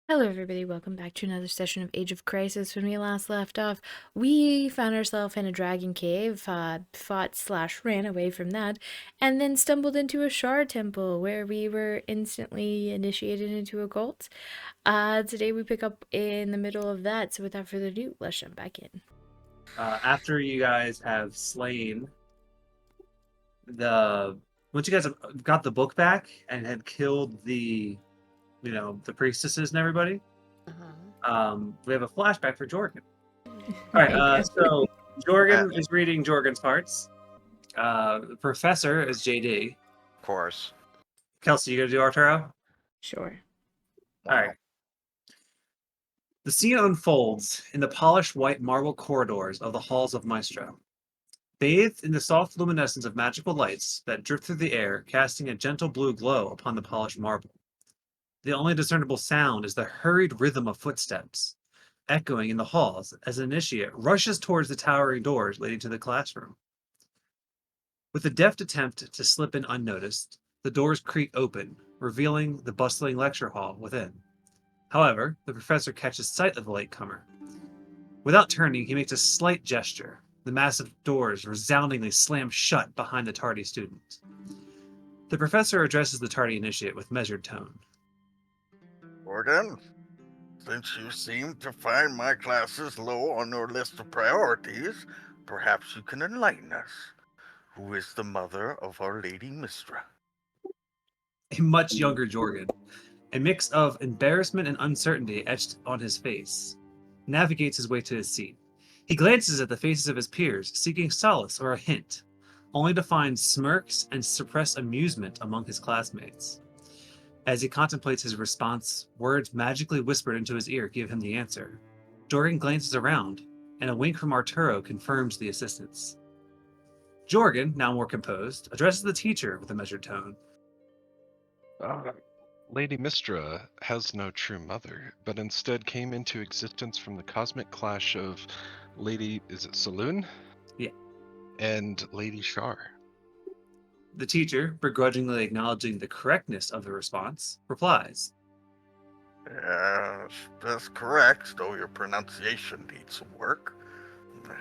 Hello, everybody. Welcome back to another session of Age of Crisis. When we last left off, we found ourselves in a dragon cave, fought/ran away from that, and then stumbled into a Shar temple where we were instantly initiated into a cult. Today we pick up in the middle of that, so without further ado, let's jump back in. After you guys have slain the once you guys have got the book back and had killed the priestesses and everybody, we have a flashback for Jorgen. All right, Hey, so Uh, Jorgen is reading Jorgen's parts. The professor is JD. of course. Kelsey, you gonna do Arturo? sure. All Wow. right. The scene unfolds in the polished white marble corridors of the halls of Maestro. Bathed in the soft luminescence of magical lights that drip through the air, casting a gentle blue glow upon the polished marble. The only discernible sound is the hurried rhythm of footsteps, echoing in the halls as an initiate rushes towards the towering doors leading to the classroom. With a deft attempt to slip in unnoticed, the doors creak open, revealing the bustling lecture hall within. However, the professor catches sight of the latecomer. Without turning, he makes a slight gesture. The massive doors resoundingly slam shut behind the tardy student. The professor addresses the tardy initiate with measured tone. Jorgen, since you seem to find my classes low on your list of priorities, perhaps you can enlighten us. Who is the mother of Our Lady Mistra? A much younger Jorgen, a mix of embarrassment and uncertainty etched on his face, navigates his way to his seat. He glances at the faces of his peers, seeking solace or a hint, only to find smirks and suppressed amusement among his classmates. As he contemplates his response, words magically whispered into his ear give him the answer. Jorgen glances around, and a wink from Arturo confirms the assistance. Jorgen, now more composed, addresses the teacher with a measured tone. Uh, Lady Mistra has no true mother, but instead came into existence from the cosmic clash of Lady, is it Saloon? Yeah. And Lady Shar. The teacher, begrudgingly acknowledging the correctness of the response, replies. Yes, that's correct, though your pronunciation needs some work.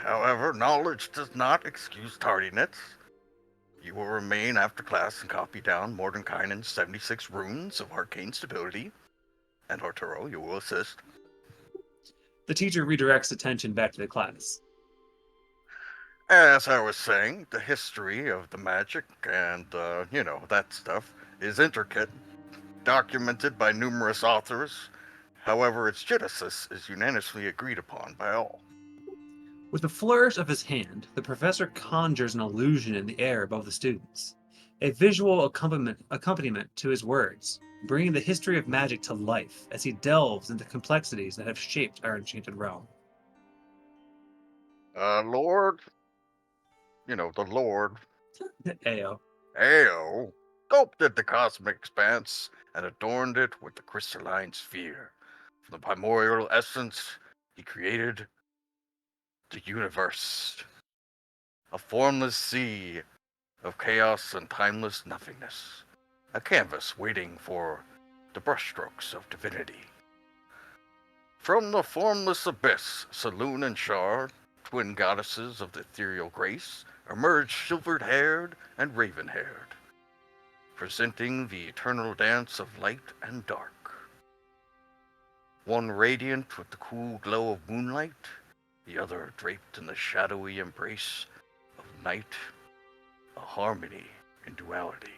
However, knowledge does not excuse tardiness. You will remain after class and copy down Mordenkainen's 76 runes of arcane stability. And Arturo, you will assist. The teacher redirects attention back to the class. As I was saying, the history of the magic and, that stuff is intricate, documented by numerous authors. However, its genesis is unanimously agreed upon by all. With a flourish of his hand, the professor conjures an illusion in the air above the students, a visual accompaniment to his words, bringing the history of magic to life as he delves into complexities that have shaped our enchanted realm. Lord, the Lord, Ao. Ao, sculpted the cosmic expanse and adorned it with the crystalline sphere. From the primordial essence, he created the universe, a formless sea of chaos and timeless nothingness, a canvas waiting for the brushstrokes of divinity. From the formless abyss, Saloon and Shar, twin goddesses of the ethereal grace, emerged silvered-haired and raven-haired, presenting the eternal dance of light and dark. One radiant with the cool glow of moonlight, the other draped in the shadowy embrace of night, a harmony in duality.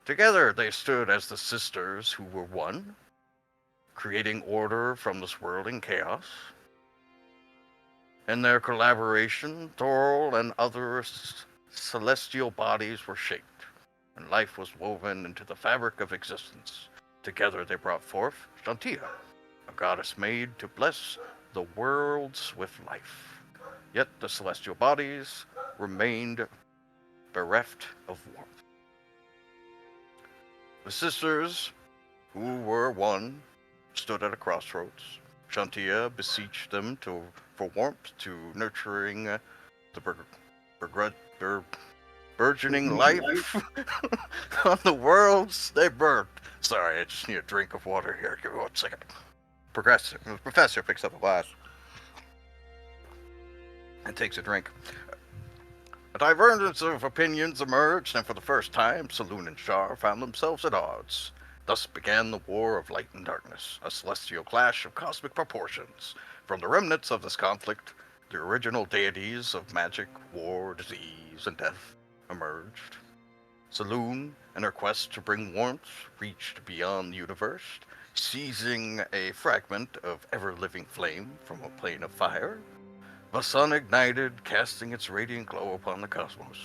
Together they stood as the sisters who were one, creating order from the swirling chaos. In their collaboration, Thorol and other celestial bodies were shaped, and life was woven into the fabric of existence. Together they brought forth Shantia, a goddess made to bless the worlds with life. Yet the celestial bodies remained bereft of warmth. The sisters, who were one, stood at a crossroads. Shantia beseeched them for warmth, to nurturing the burgeoning life on the worlds they birthed. Sorry, I just need a drink of water here. Give me 1 second. The professor picks up a glass and takes a drink. A divergence of opinions emerged, and for the first time, Saloon and Shar found themselves at odds. Thus began the War of Light and Darkness, a celestial clash of cosmic proportions. From the remnants of this conflict, the original deities of magic, war, disease, and death emerged. Saloon, in her quest to bring warmth, reached beyond the universe, seizing a fragment of ever-living flame from a plane of fire. The sun ignited, casting its radiant glow upon the cosmos.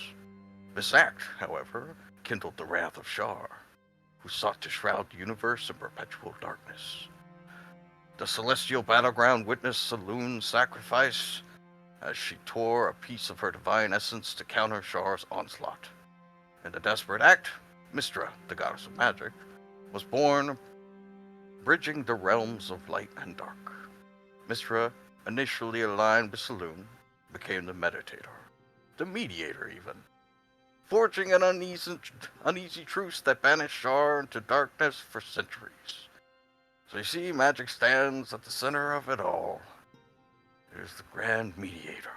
This act, however, kindled the wrath of Shar, who sought to shroud the universe in perpetual darkness. The celestial battleground witnessed Saloon's sacrifice as she tore a piece of her divine essence to counter Shar's onslaught. In the desperate act, Mystra, the goddess of magic, was born, bridging the realms of light and dark. Mystra, initially aligned with Saloon, became the meditator, the mediator even, forging an uneasy truce that banished Shar into darkness for centuries. So you see, magic stands at the center of it all. It is the grand mediator.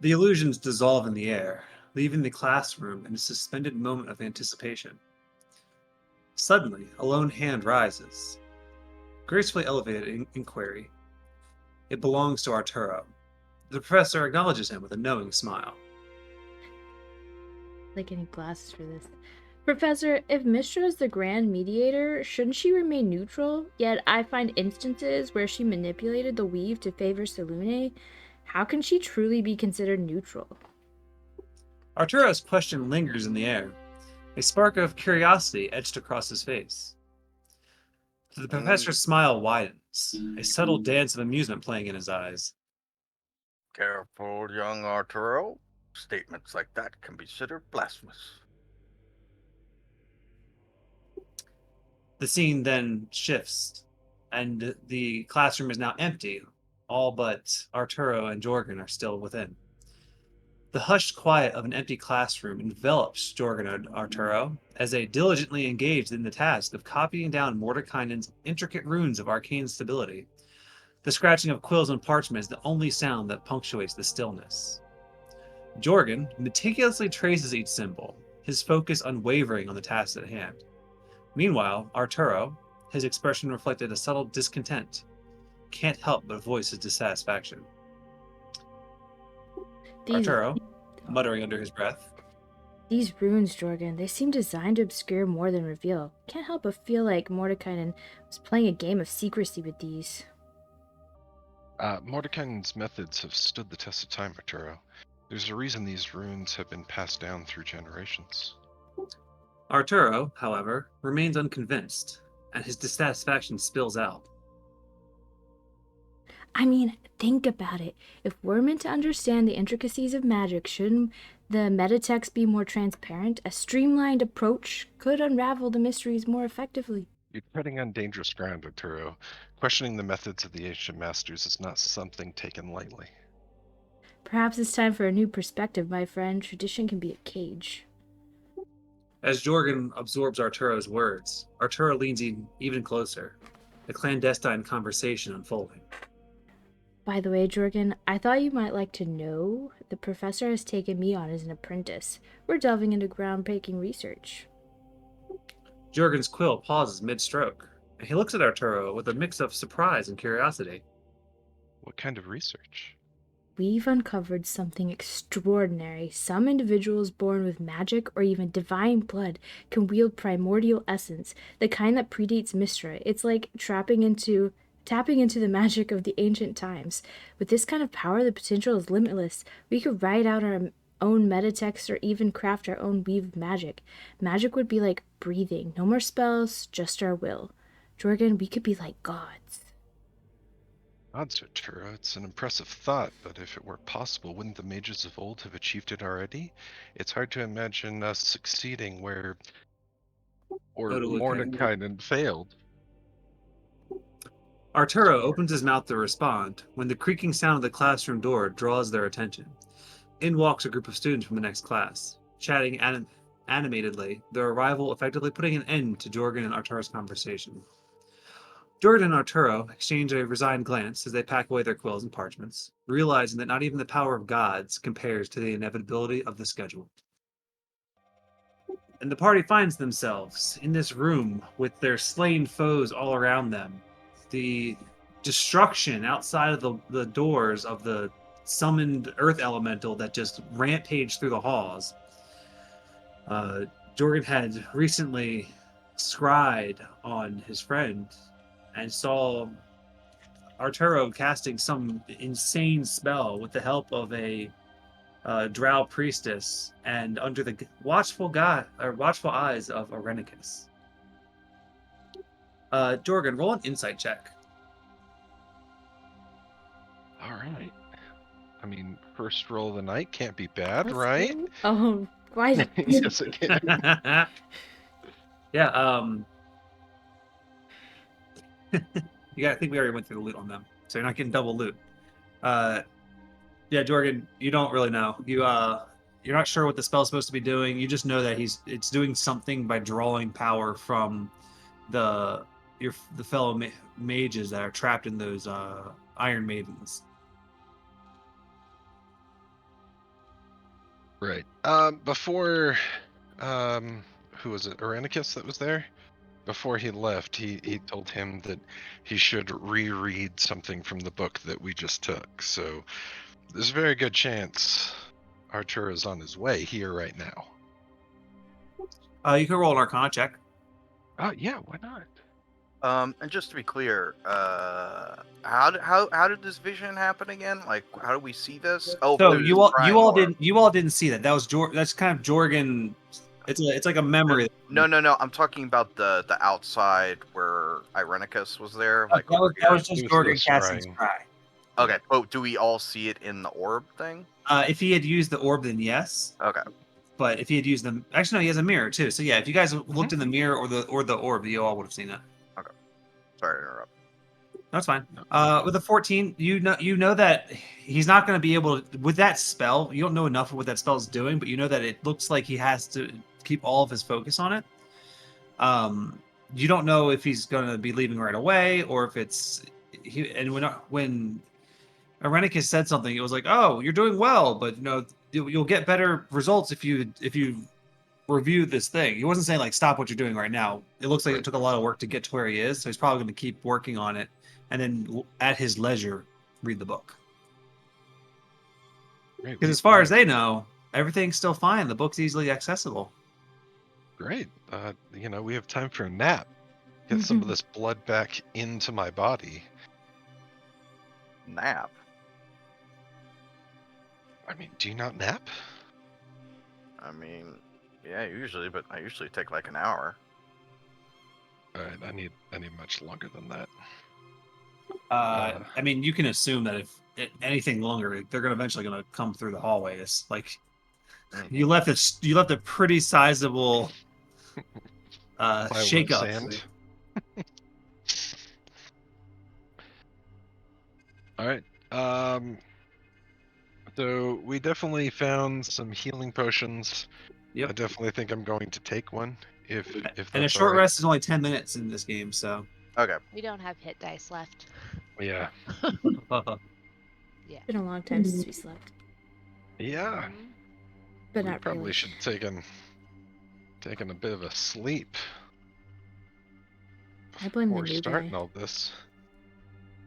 The illusions dissolve in the air, leaving the classroom in a suspended moment of anticipation. Suddenly, a lone hand rises, gracefully elevated in inquiry. It belongs to Arturo. The professor acknowledges him with a knowing smile. Like any glasses for this. Professor, if Mistra is the grand mediator, shouldn't she remain neutral? Yet I find instances where she manipulated the weave to favor Salune. How can she truly be considered neutral? Arturo's question lingers in the air. A spark of curiosity etched across his face. The professor's smile widens, a subtle dance of amusement playing in his eyes. Careful, young Arturo. Statements like that can be considered blasphemous. The scene then shifts, and the classroom is now empty. All but Arturo and Jorgen are still within. The hushed quiet of an empty classroom envelops Jorgen and Arturo as they diligently engage in the task of copying down Mordekainen's intricate runes of arcane stability. The scratching of quills on parchment is the only sound that punctuates the stillness. Jorgen meticulously traces each symbol, his focus unwavering on the task at hand. Meanwhile, Arturo, his expression reflected a subtle discontent, can't help but voice his dissatisfaction. Arturo, muttering under his breath, These runes, Jorgen, they seem designed to obscure more than reveal. Can't help but feel like Mordekainen was playing a game of secrecy with these. Mordekainen's methods have stood the test of time, Arturo. There's a reason these runes have been passed down through generations. Arturo, however, remains unconvinced, and his dissatisfaction spills out. I mean, think about it. If we're meant to understand the intricacies of magic, shouldn't the metatext be more transparent? A streamlined approach could unravel the mysteries more effectively. You're treading on dangerous ground, Arturo. Questioning the methods of the ancient masters is not something taken lightly. Perhaps it's time for a new perspective, my friend. Tradition can be a cage. As Jorgen absorbs Arturo's words, Arturo leans in even closer, a clandestine conversation unfolding. By the way, Jorgen, I thought you might like to know the professor has taken me on as an apprentice. We're delving into groundbreaking research. Jorgen's quill pauses mid-stroke, and he looks at Arturo with a mix of surprise and curiosity. What kind of research? We've uncovered something extraordinary. Some individuals born with magic or even divine blood can wield primordial essence, the kind that predates Mystra. It's like tapping into the magic of the ancient times. With this kind of power, the potential is limitless. We could write out our own metatext or even craft our own weave of magic. Magic would be like breathing. No more spells, just our will. Jorgen, we could be like gods. Odds, Arturo. It's an impressive thought, but if it were possible, wouldn't the mages of old have achieved it already? It's hard to imagine us succeeding where Mordekainen failed. Arturo opens his mouth to respond when the creaking sound of the classroom door draws their attention. In walks a group of students from the next class, chatting animatedly, their arrival effectively putting an end to Jorgen and Arturo's conversation. Jorgen and Arturo exchange a resigned glance as they pack away their quills and parchments, realizing that not even the power of gods compares to the inevitability of the schedule. And the party finds themselves in this room with their slain foes all around them. The destruction outside of the doors of the summoned earth elemental that just rampaged through the halls. Jorgen had recently scryed on his friend and saw Arturo casting some insane spell with the help of a drow priestess and under the watchful eyes of Arenicus. Jorgen, roll an insight check. All right. I mean, first roll of the night can't be bad, Let's right? go. Oh, why? Yes, it can. Yeah, I think we already went through the loot on them, so you're not getting double loot. Yeah, Jorgen, you don't really know. You're not sure what the spell's supposed to be doing. You just know that it's doing something by drawing power from the fellow mages that are trapped in those Iron Maidens. Right. Before, who was it? Arenicus that was there? Before he left, he told him that he should reread something from the book that we just took. So there's a very good chance Archer is on his way here right now. You can roll an Arcana check. Yeah, why not? And just to be clear, how did this vision happen again? Like, how do we see this? Oh, So through this you all orb. didn't see that. That was That's kind of Jorgen. It's like a memory. No. I'm talking about the outside where Irenicus was there, That like over that here. was just It was Jorgen the casting scrying. scry. Okay. Oh, do we all see it in the orb thing? If he had used the orb, then yes. Okay. But if he had used them, actually no, he has a mirror too. So yeah, if you guys looked in the mirror or the orb, you all would have seen it. Okay. Sorry to interrupt. That's fine. No. With a 14, you know that he's not going to be able to with that spell. You don't know enough of what that spell is doing, but you know that it looks like he has to keep all of his focus on it. You don't know if he's going to be leaving right away or if it's and when Arenicus said something, it was like, "Oh, you're doing well, but you'll get better results if you review this thing." He wasn't saying like stop what you're doing right now. It looks like Right. it took a lot of work to get to where he is, so he's probably going to keep working on it, and then at his leisure, read the book. Great. Because as far as they know, everything's still fine. The book's easily accessible. Great. We have time for a nap. Get some of this blood back into my body. Nap. I mean, do you not nap? I mean, yeah, usually, but I usually take like an hour. All right, I need much longer than that. I mean, you can assume that if anything longer, they're eventually going to come through the hallways. Like you left a pretty sizable shake up. Sand. All right. So we definitely found some healing potions. Yep. I definitely think I'm going to take one if that's And a short all right. rest is only 10 minutes in this game, so. Okay. We don't have hit dice left. Yeah. Yeah. It's been a long time since we slept, Yeah. Mhm. but We not probably really. should have taken a bit of a sleep I blame the before new starting guy. all this.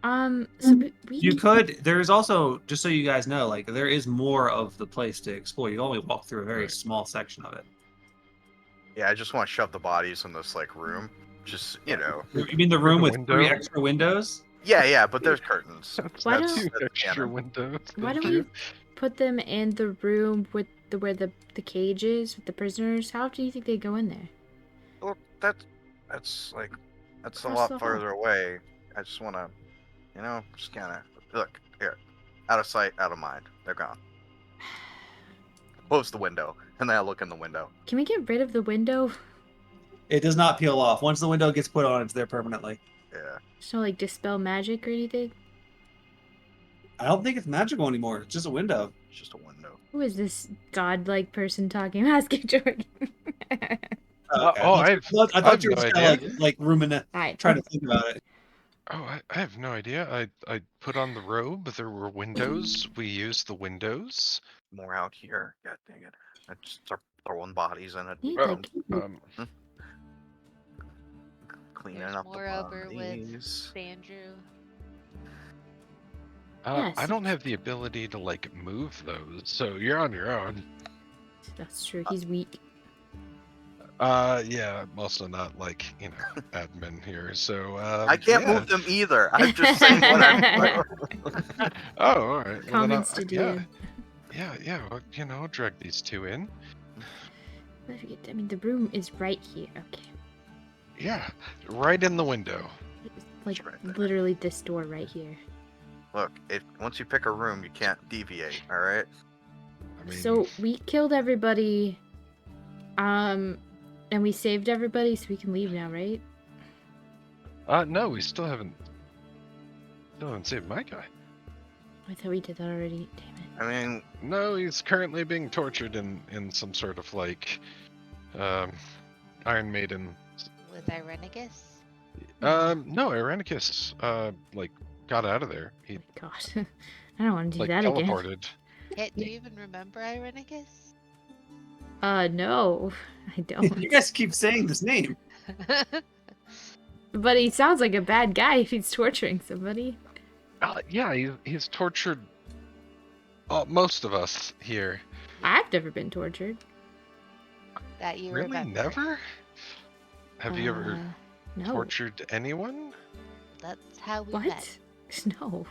So we You could. There's also, just so you guys know, like there is more of the place to explore. You only walk through a very Right. small section of it. Yeah, I just want to shove the bodies in this like room. Just You mean the room the with window? 3 extra windows? Yeah, but there's curtains. Why That's- don't- that's Extra canon. windows. Why thank don't you. we put them in the room with where the cage is with the prisoners? How do you think they go in there? Well, that's a Across the lot hall. further away. I just want to, just kind of look here, out of sight, out of mind. They're gone. Close the window, and then I look in the window. Can we get rid of the window? It does not peel off. Once the window gets put on, it's there permanently. Yeah. Just no like dispel magic or anything? I don't think it's magical anymore. It's just a window. It's just a window. Who is this godlike person talking? Ask it, Jorgen. Okay. oh, I I thought have you were no just idea. kind of like ruminate, Alright. trying to think about it. Oh, I have no idea. I put on the robe. There were windows. We used the windows. More out here. God dang it. I just start throwing bodies in it. Need, Well, like, Cleaning There's up the more over with bodies. Andrew. Yes. I don't have the ability to like move those, so you're on your own. That's true. He's weak. Yeah, mostly not like, admin here. So, I can't yeah. move them either. I'm just saying what I'm. Oh, all right. Well, then Comments to yeah, DM. yeah. Well, drag these two in. I mean, the room is right here. Okay. Yeah, right in the window. It's like Right there. literally this door right here. Look, once you pick a room, you can't deviate. All right. I mean, So we killed everybody, and we saved everybody, so we can leave now, right? no, we still haven't saved my guy. I thought we did that already. Damn it. I mean, No, he's currently being tortured in some sort of like, Iron Maiden. With Irenicus? No, Irenicus, like got out of there. He God, I don't want to do like that again. teleported. Kit, do you even remember Irenicus? No, I don't. You guys keep saying this name. But he sounds like a bad guy if he's torturing somebody. Yeah, he's tortured most of us here. I've never been tortured. That you Really? remember. Never? Have you ever No. tortured anyone? That's how we What? met. No.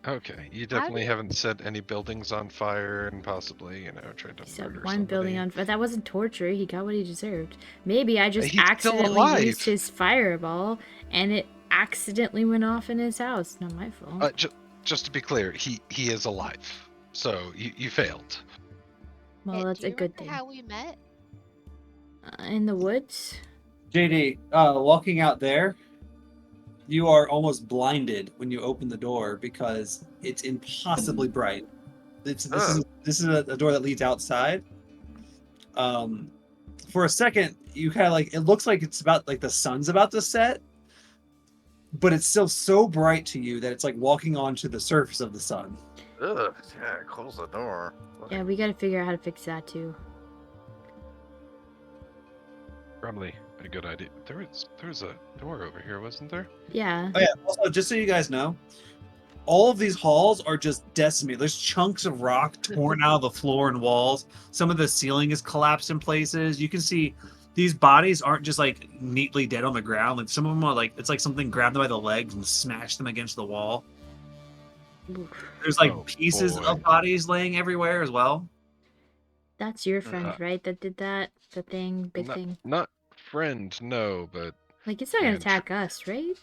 Okay, you definitely haven't set any buildings on fire and possibly, tried to He set murder one building somebody. on fire. That wasn't torture. He got what he deserved. Maybe I just He's still accidentally alive. used his fireball and it accidentally went off in his house. Not my fault. Just to be clear, he is alive. So you failed. Well, Kit, that's do a you good remember thing. how we met? In the woods? JD, walking out there, you are almost blinded when you open the door because it's impossibly bright. This is a door that leads outside. For a second, you kind of like it looks like it's about like the sun's about to set, but it's still so bright to you that it's like walking onto the surface of the sun. ugh, yeah, close the door. Yeah, we gotta figure out how to fix that too. Probably a good idea. There was a door over here, wasn't there? Yeah. Oh yeah. Also, just so you guys know, all of these halls are just decimated. There's chunks of rock torn out of the floor and walls. Some of the ceiling is collapsed in places. You can see these bodies aren't just like neatly dead on the ground. Like some of them are like it's like something grabbed them by the legs and smashed them against the wall. Oof. There's like Oh, pieces boy. of bodies laying everywhere as well. That's your friend, right? That did that? The thing, big not, thing. Not friend, no, but Like, it's not gonna and- attack us, right?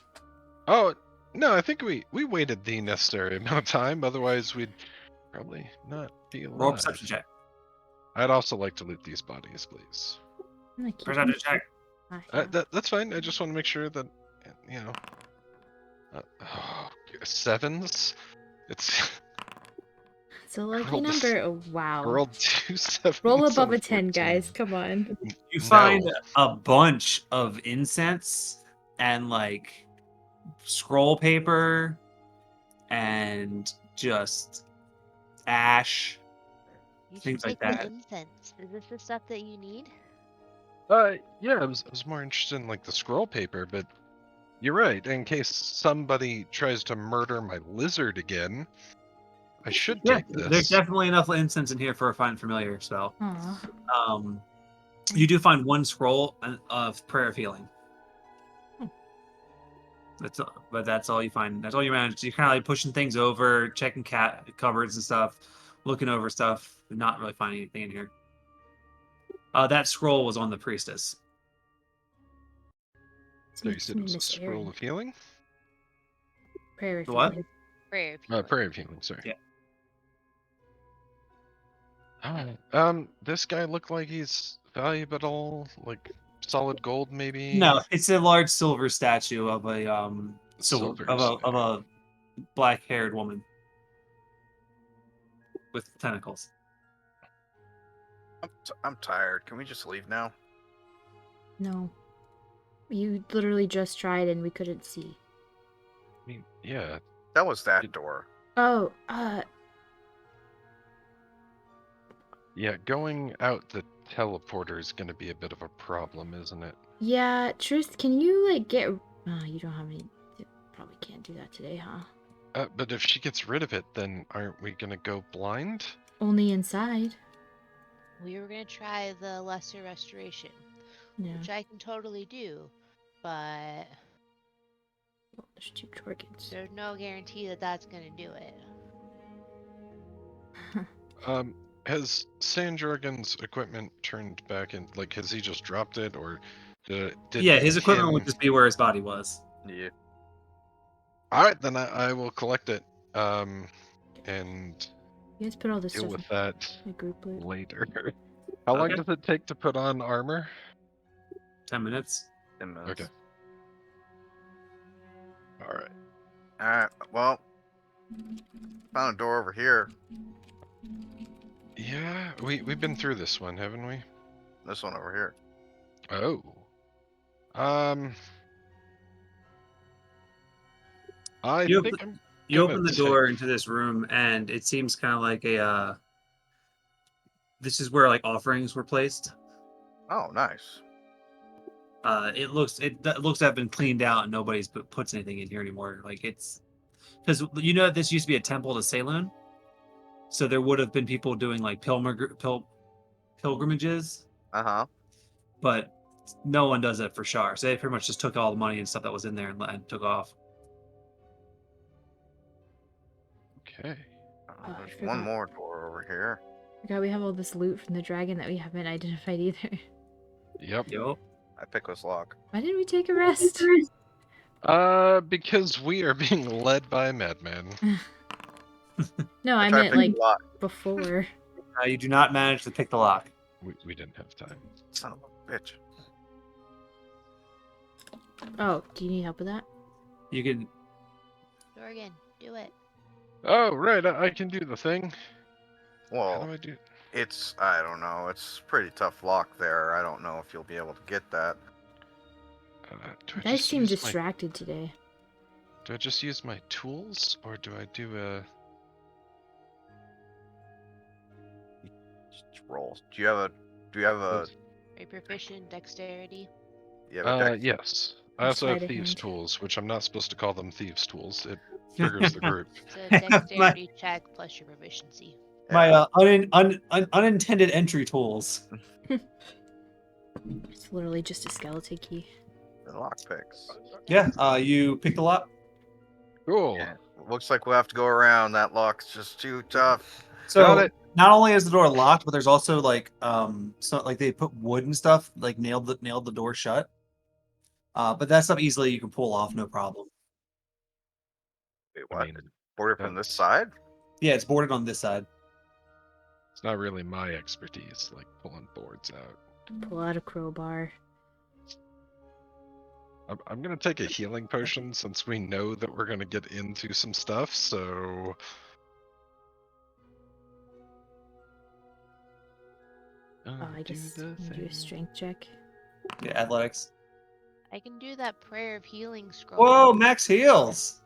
oh no, I think we waited the necessary amount of time. Otherwise, we'd probably not be alive. Roll perception check. I'd also like to loot these bodies, please. I'm gonna keep Perception check. That's fine. I just want to make sure that sevens. It's It's a lucky rolled this- number. Oh, wow. rolled 2 sevens. Roll on above a 10, 14. guys. Come on. You No. find a bunch of incense and like scroll paper and just ash. You should Things like take the that. incense. Is this the stuff that you need? Yeah, I was more interested in like the scroll paper, but you're right. In case somebody tries to murder my lizard again, I should Yeah, take this. there's definitely enough incense in here for a find familiar spell. Aw. You do find one scroll of prayer of healing. But that's all you find. That's all you manage. You're kind of like pushing things over, checking cupboards and stuff, looking over stuff, but not really finding anything in here. That scroll was on the priestess. So you said it was a scroll of healing? Prayer of The what? healing. Prayer. Prayer of healing. Sorry. Yeah. This guy looked like he's valuable, like solid gold, maybe. No, it's a large silver statue of a Silver of a black-haired woman. with tentacles. I'm tired. Can we just leave now? No. You literally just tried and we couldn't see. I mean, yeah. That was that door. Oh, Yeah, going out the teleporter is going to be a bit of a problem, isn't it? yeah, Trist, can you, like, get... you don't have any... You probably can't do that today, huh? But if she gets rid of it, then aren't we going to go blind? Only inside. We were gonna try the lesser restoration, Yeah. which I can totally do, but Well, there's 2 Jorgens. there's no guarantee that that's gonna do it. Has San Jorgen's equipment turned back in? Like, has he just dropped it, or did Yeah, his equipment Kim... would just be where his body was. Yeah. All right, then I will collect it. And You guys put all this deal stuff with in that my group loot. later. How long Okay. does it take to put on armor? 10 minutes. 10 minutes. Okay. All right. Alright, well, found a door over here. Yeah, we've been through this one, haven't we? This one over here. Oh. I You think I'm You gonna open the door into this room, and it seems kind of like a. This is where like offerings were placed. Oh, nice. It looks to have been cleaned out, and nobody's puts anything in here anymore. Like it's because this used to be a temple to Saloon, so there would have been people doing like pilgrimages, Uh-huh. but no one does that for Shar. So they pretty much just took all the money and stuff that was in there and took off. Okay. I There's forgot. one more door over here. Forgot we have all this loot from the dragon that we haven't identified either. Yep. Yo, I pick this lock. Why didn't we take a rest? Because we are being led by a madman. No, I I try to meant pick like the lock. before. you do not manage to pick the lock. We didn't have time. Son of a bitch. Oh, do you need help with that? You can. Jorgen, do it. Oh, right, I can do the thing. How Well, do I do? I don't know. It's a pretty tough lock there. I don't know if you'll be able to get that. Do You I guys just seem use distracted today. Do I just use my tools, or do I do a? Just roll. Do you have a Are you proficient dexterity? dex? Yes. I Or also have sleight of thieves' hand. tools, which I'm not supposed to call them thieves' tools. It triggers the group. It's a dexterity check plus your proficiency. My unintended entry tools. It's literally just a skeleton key. The lock picks. Yeah, you pick the lock. Cool. Yeah. Looks like we'll have to go around. That lock's just too tough. So Got it. not only is the door locked, but there's also like so like they put wood and stuff like nailed the door shut. But that stuff easily you can pull off, no problem. Wait, I what? mean, Board it from this that's- side? Yeah, it's boarded on this side. It's not really my expertise, like pulling boards out. Pull out a crowbar. I'm gonna take a healing potion since we know that we're gonna get into some stuff. So. I guess I'm gonna do a strength check. Yeah, athletics. I can do that prayer of healing scroll. Whoa, max heals.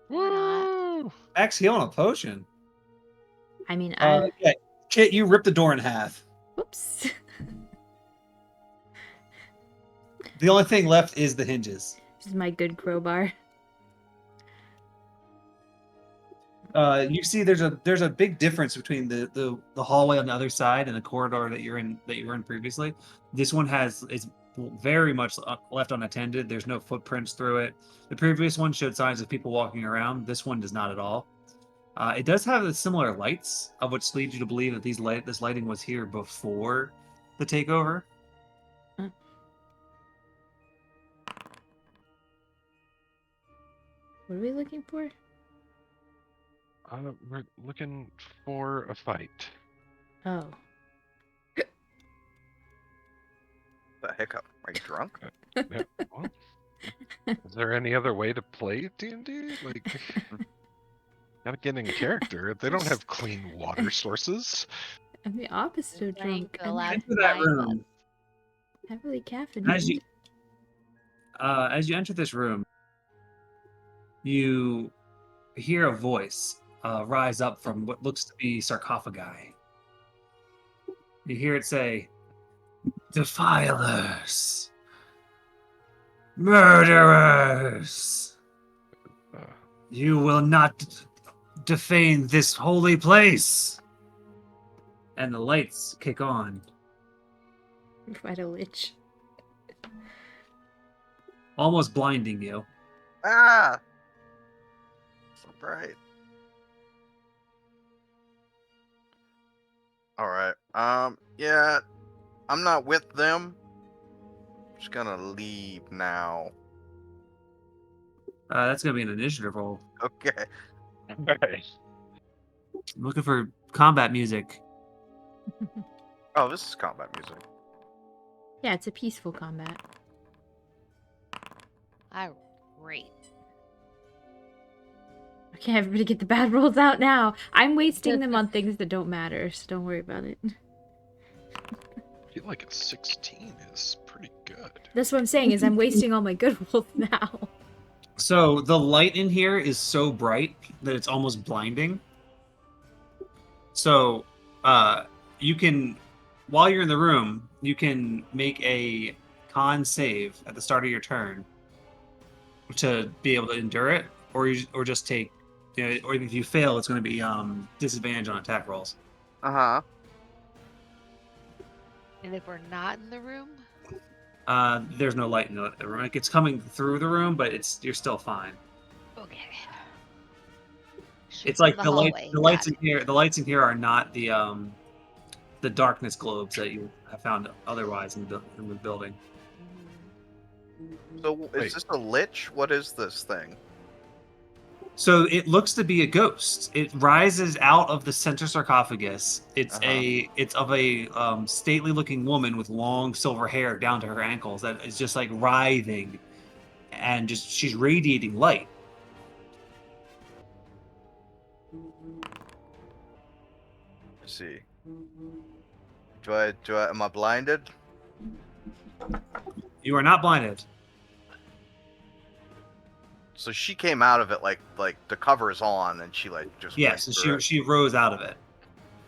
Why not? Woo! Max heal on a potion. I mean, I... Yeah, Kit, you ripped the door in half. Whoops. The only thing left is the hinges. This is my good crowbar. You see, there's a big difference between the hallway on the other side and the corridor that you were in previously. This one is very much left unattended. There's no footprints through it. The previous one showed signs of people walking around. This one does not at all. It does have the similar lights, of which leads you to believe that this lighting was here before the takeover. What are we looking for? We're looking for a fight. Oh. The hiccup. Are you drunk? Yeah, well, is there any other way to play D&D? Like, Gotta get in character. They don't have clean water sources. I'm the opposite of Playing drunk. for the I'm last Enter that 9 room. heavily As caffeinated. you enter this room, you hear a voice rise up from what looks to be sarcophagi. You hear it say, "Defilers, murderers, Uh, you will not defame this holy place." And the lights kick on, What a lich. almost blinding you. Ah! So bright. Alright. Yeah, I'm not with them. Just gonna leave now. That's gonna be an initiative roll. Okay. I'm looking for combat music. Oh, this is combat music. Yeah, it's a peaceful combat. Great. Okay, everybody get the bad rolls out now. I'm wasting them on things that don't matter, so don't worry about it. I feel like a 16 is pretty good. That's what I'm saying, is I'm wasting all my good rolls now. So the light in here is so bright that it's almost blinding. So you can, while you're in the room, you can make a con save at the start of your turn to be able to endure it, or just take, or if you fail, it's going to be disadvantage on attack rolls. Uh-huh. And if we're not in the room, There's no light in the room. Like, it's coming through the room, but you're still fine. okay. It's From like the the light, hallway. the lights in here. The lights in here are not the darkness globes that you have found otherwise in the building. So is Wait. this a lich? What is this thing? So it looks to be a ghost. It rises out of the center sarcophagus. It's of a stately looking woman with long silver hair down to her ankles that is just like writhing, and just she's radiating light. Let's see. Am I blinded? You are not blinded. So she came out of it like the cover is on and she like just Yes, went and through it. she rose out of it.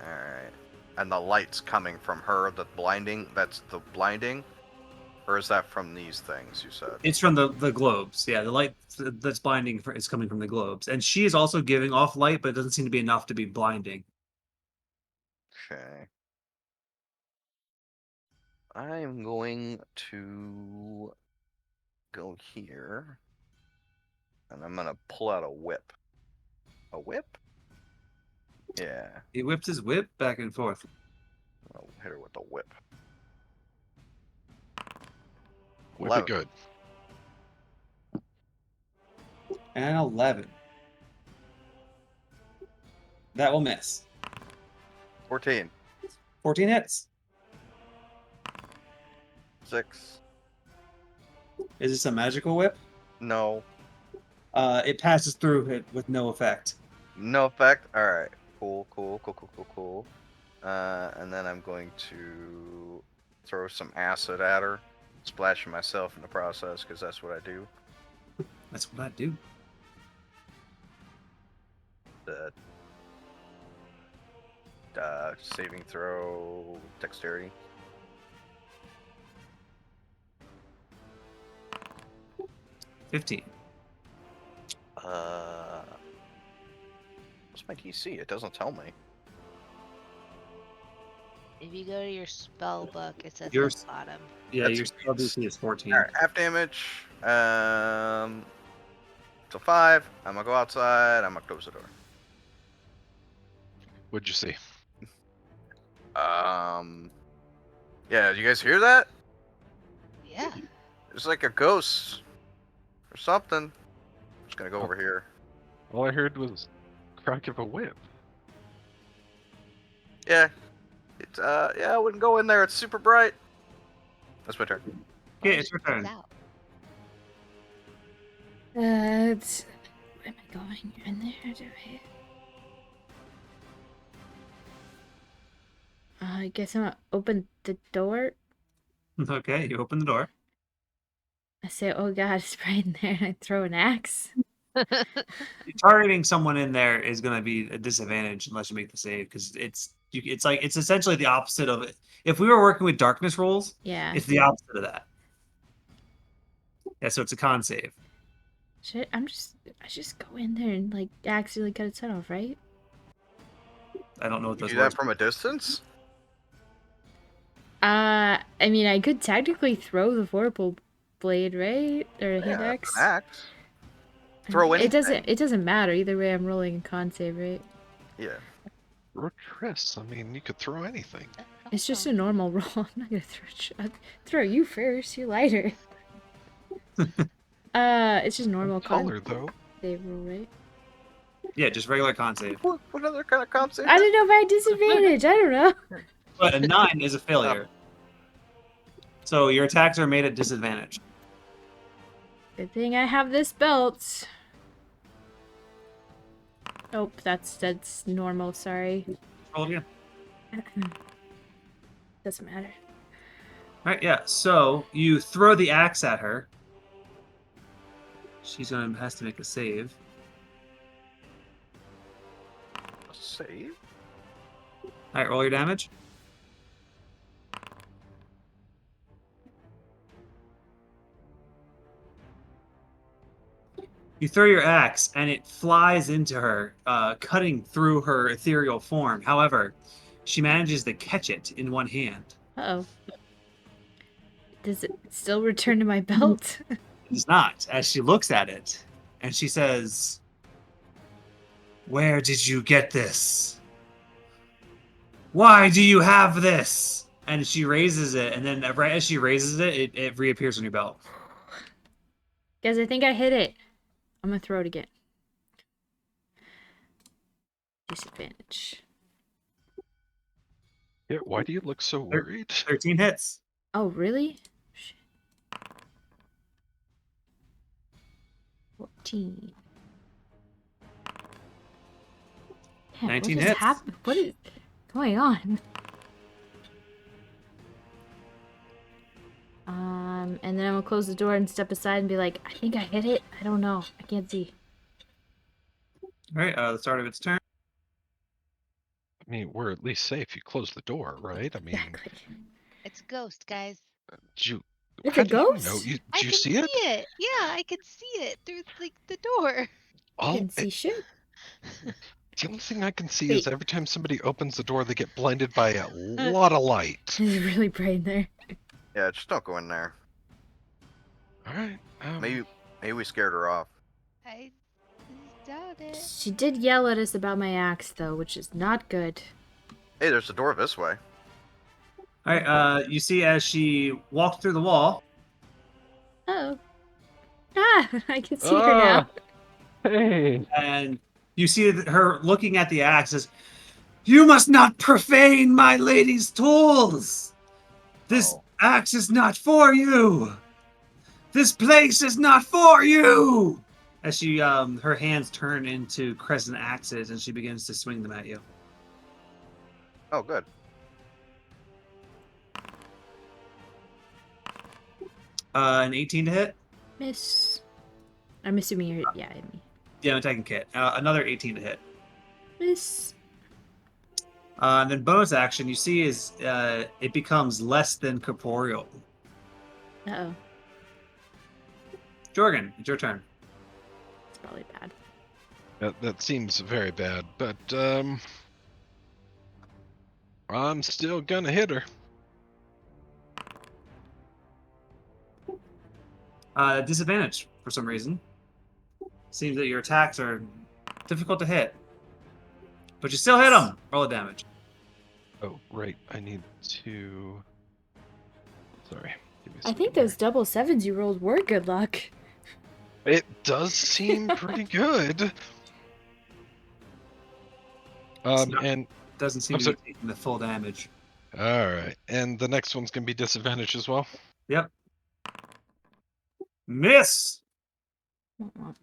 Alright. And the light's coming from her, that's the blinding? Or is that from these things you said? It's from the globes. Yeah, the light that's blinding is coming from the globes, and she is also giving off light, but it doesn't seem to be enough to be blinding. Okay. I am going to go here. And I'm gonna pull out a whip. A whip? Yeah. He whips his whip back and forth. I'll hit her with the whip. Would 11. be good. And 11. That will miss. 14. 14 hits. 6. Is this a magical whip? No. It passes through it with no effect. No effect? Alright. Cool. And then I'm going to throw some acid at her. Splashing myself in the process, because that's what I do. That's what I do. Saving throw, dexterity. Uh, 15. What's my DC? It doesn't tell me. If you go to your spell book, it says Your- at the bottom. Yeah, That's your spell DC is 14. Alright, half damage. So 5. I'm gonna go outside. I'm gonna close the door. What'd you see? Yeah, you guys hear that? Yeah. There's like a ghost or something. I'm just gonna go over here. All I heard was crack of a whip. Yeah. It's I wouldn't go in there. It's super bright. That's my turn. Yeah, it's your turn. Out. Where am I going? In there? I guess I'm gonna open the door. Okay, you open the door. I say, "Oh God, it's right in there." And I throw an axe. Targeting someone in there is going to be a disadvantage unless you make the save because it's essentially the opposite of it. If we were working with darkness rolls, Yeah. it's the opposite of that. Yeah, so it's a con save. I just go in there and like accidentally cut its head off, right? I don't know what You those do words. that from a distance? I mean, I could technically throw the vorpal blade, right? Or a hand Yeah, it's an axe. axe. Throw It anything. doesn't matter either way. I'm rolling a con save, right? Yeah. Or Chris, I mean, you could throw anything. It's just a normal roll. I'm not gonna I'll throw you first. You're lighter. It's just normal con Taller, though. save roll, right? Yeah, just regular con save. What other kind of concept? I don't know if I had disadvantage. I don't know. But a 9 is a failure. So your attacks are made at disadvantage. Good thing I have this belt. Oh, that's normal. Sorry, Roll again. doesn't matter. All right, yeah. So you throw the axe at her. She's gonna has to make a save. Save? All right, roll your damage. You throw your axe, and it flies into her, cutting through her ethereal form. However, she manages to catch it in one hand. Uh-oh. Does it still return to my belt? It does not, as she looks at it, and she says, "Where did you get this? Why do you have this?" And she raises it, and then right as she raises it, it reappears on your belt. Guys, I think I hit it. I'm gonna throw it again. Disadvantage. Yeah, why do you look so worried? 13 hits. Oh, really? Shit. 14. Damn, 19 what just hits. happened? What is going on? And then I'm gonna close the door and step aside and be like, I think I hit it. I don't know. I can't see. All right, the start of its turn. I mean, we're at least safe. You close the door, right? I mean, Exactly. It's a ghost, guys. did you, It's how a do you know? ghost? Did I you can see it? Yeah, I can see it through like the door. All, Can see shit. the only thing I can see is Wait. every time somebody opens the door, they get blinded by a lot of light. It's really bright in there. Yeah, just don't go in there. All right. Maybe we scared her off. I doubt it. She did yell at us about my axe, though, which is not good. Hey, there's a door this way. All right, you see as she walked through the wall. Oh. Ah, I can see her now. Hey. And you see her looking at the axe says, "You must not profane my lady's tools. This axe is not for you. This place is not for you." As she, her hands turn into crescent axes and she begins to swing them at you. Oh, good. An 18 to hit. Miss. I'm assuming you're. Yeah, I mean. Yeah, I'm attacking Kit. Another 18 to hit. Miss. And then bonus action, you see is it becomes less than corporeal. Uh-oh. Jorgen, it's your turn. It's probably bad. That seems very bad, but I'm still gonna hit her. Disadvantage for some reason. Seems that your attacks are difficult to hit. But you still hit them. Roll the damage. Oh, right. I need to. Sorry. Give me a I think second those double sevens you rolled were good luck. here. It does seem pretty good. And Doesn't seem I'm to sorry. be taking the full damage. All right, and the next one's gonna be disadvantage as well. Yep. Miss. All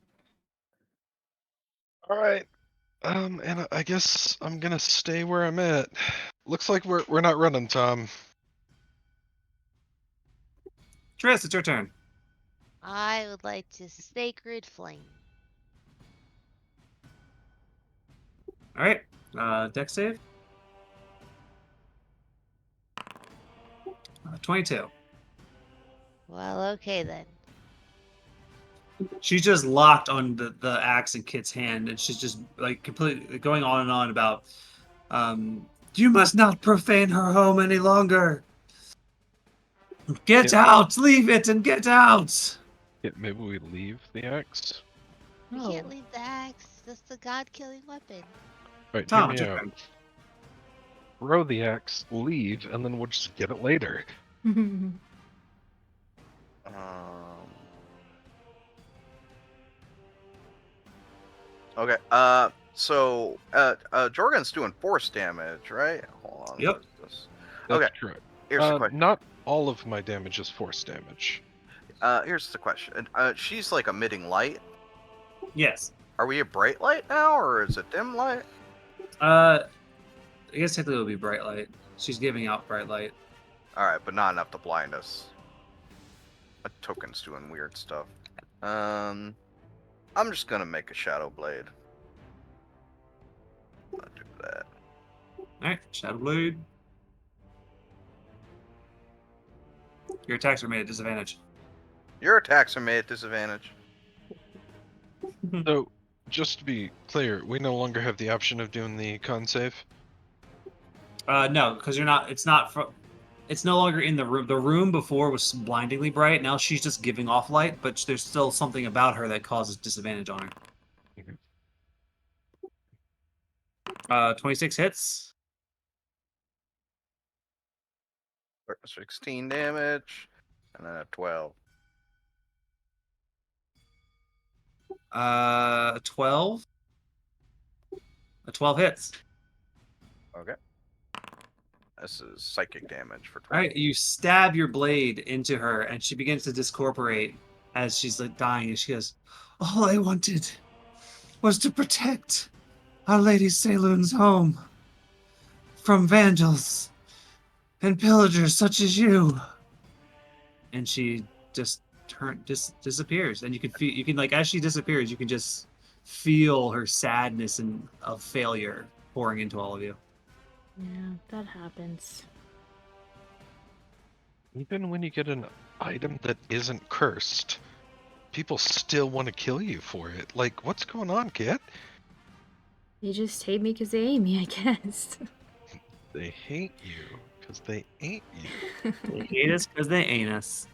right. And I guess I'm gonna stay where I'm at. looks like we're not running, Tom. Triss, it's your turn. I would like to sacred flame. All right. Dex save. 22. Well, okay then. She's just locked on the axe in Kit's hand, and she's just like completely going on and on about, you must not profane her home any longer. Get Yeah. out! Leave it and get out! Yeah, maybe we leave the axe. We Oh. can't leave the axe. That's the god-killing weapon. Right, Tom, hear it's me your out. turn. Throw the axe, leave, and then we'll just get it later. Okay. So Jorgen's doing force damage, right? Hold on. Yep. What is this? That's Okay. correct. Here's the question. Not all of my damage is force damage. Here's the question. She's like emitting light. Yes. Are we a bright light now, or is it dim light? I guess technically it would be bright light. She's giving out bright light. All right, but not enough to blind us. A token's doing weird stuff. I'm just gonna make a shadow blade. I'll do that. Alright, Shadow Blade. Your attacks are made at disadvantage. Your attacks are made at disadvantage. So, just to be clear, we no longer have the option of doing the con save. No, because you're not. It's not. It's no longer in the room. The room before was blindingly bright. Now she's just giving off light, but there's still something about her that causes disadvantage on her. 26 hits. 16 damage, and then a 12. 12. A 12 hits. Okay. This is psychic damage for 12. All right, you stab your blade into her, and she begins to discorporate as she's like dying. And she goes, "All I wanted was to protect Our Lady Saloon's home from vandals and pillagers such as you." And she just disappears, and you can like as she disappears, you can just feel her sadness and of failure pouring into all of you. Yeah, that happens. Even when you get an item that isn't cursed, people still want to kill you for it. Like, what's going on, kid? They just hate me because they hate me, I guess. They hate you because they ain't you. They hate us because they ain't us.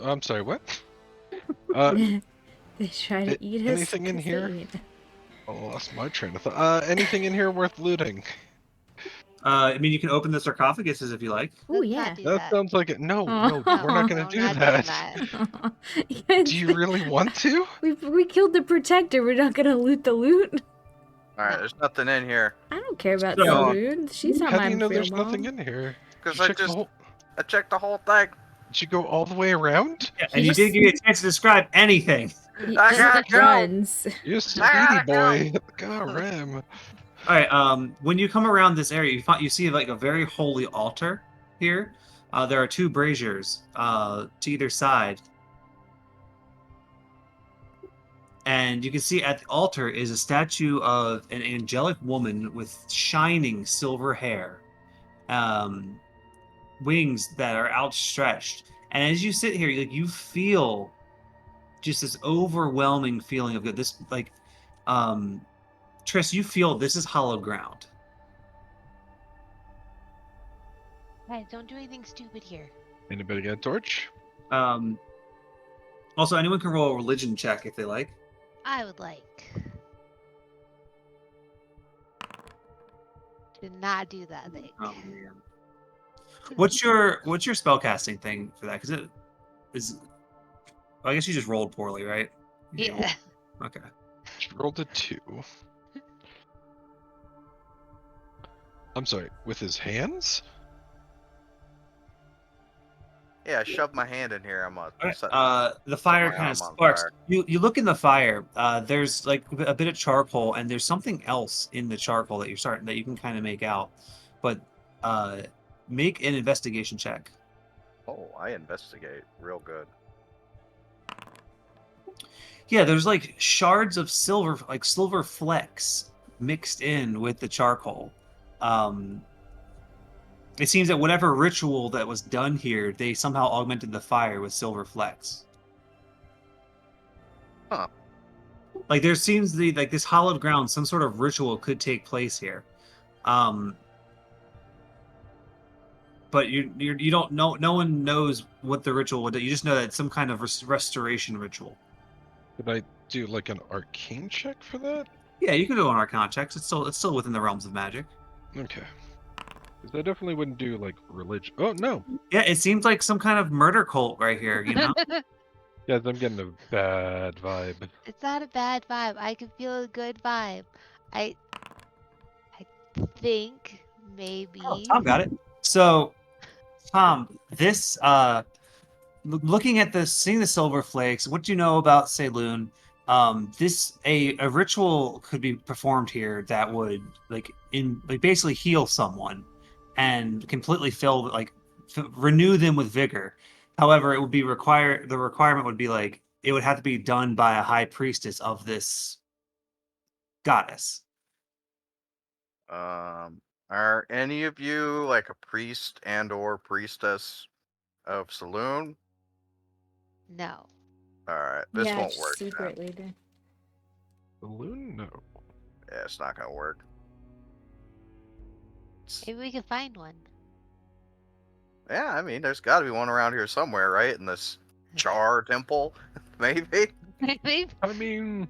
I'm sorry, what? They try to eat us. anything in 'cause they here? ain't. I lost my train of thought. Anything in here worth looting? I mean, you can open the sarcophagus if you like. Oh, Let's yeah. not do That that. sounds like it. No, Aw. no, we're not gonna No, do not doing that. that. Do you really want to? We killed the protector. We're not gonna loot the loot. Alright, there's nothing in here. I don't care about So- Saloon. She's not How my do you know real there's mom. nothing in here? Because You I checked the just whole- I checked the whole thing. Did you go all the way around? Yeah, and you didn't give me a chance to describe anything. He I gotta go. runs. You're a gotta speedy boy. God, Ram. All right. When you come around this area, you see like a very holy altar here. There are two braziers to either side, and you can see at the altar is a statue of an angelic woman with shining silver hair, wings that are outstretched. And as you sit here, like you feel just this overwhelming feeling of good. This like, Triss, you feel this is hallowed ground. Guys, don't do anything stupid here. Anybody got a torch? Also, anyone can roll a religion check if they like. I would like to not do that thing. Oh man. What's your spellcasting thing for that? Because it is. Well, I guess you just rolled poorly, right? Yeah. Okay. She rolled a 2. I'm sorry, with his hands? Yeah, I shoved my hand in here. I'm All gonna right. The fire my kind of arm on sparks. fire. You look in the fire. There's like a bit of charcoal, and there's something else in the charcoal that you can kind of make out. but make an investigation check. Oh, I investigate real good. Yeah, there's like shards of silver, like silver flecks mixed in with the charcoal. It seems that whatever ritual that was done here, they somehow augmented the fire with silver flecks. Huh. Like there seems to be like this hollowed ground, some sort of ritual could take place here. But you don't know. No one knows what the ritual would do. You just know that it's some kind of restoration ritual. Could I do like an arcane check for that? Yeah, you can do an Arcana check. It's still within the realms of magic. Okay. Because I definitely wouldn't do like religion. Oh no, Yeah, it seems like some kind of murder cult right here. You know. guys, I'm getting a bad vibe. It's not a bad vibe. I can feel a good vibe. I think Oh, maybe. Tom got it. So, Tom, this looking at the seeing the silver flakes, what do you know about Saloon? This a ritual could be performed here that would like basically heal someone and completely renew them with vigor. However, it would be the requirement would be like it would have to be done by a high priestess of this goddess. Are any of you like a priest and or priestess of Saloon? No. All right, this Yeah, won't just work. Then. secretly. Then. Balloon? No. Yeah, it's not gonna work. Maybe we can find one. Yeah, I mean, there's got to be one around here somewhere, right? In this Char temple, maybe. Maybe. I mean,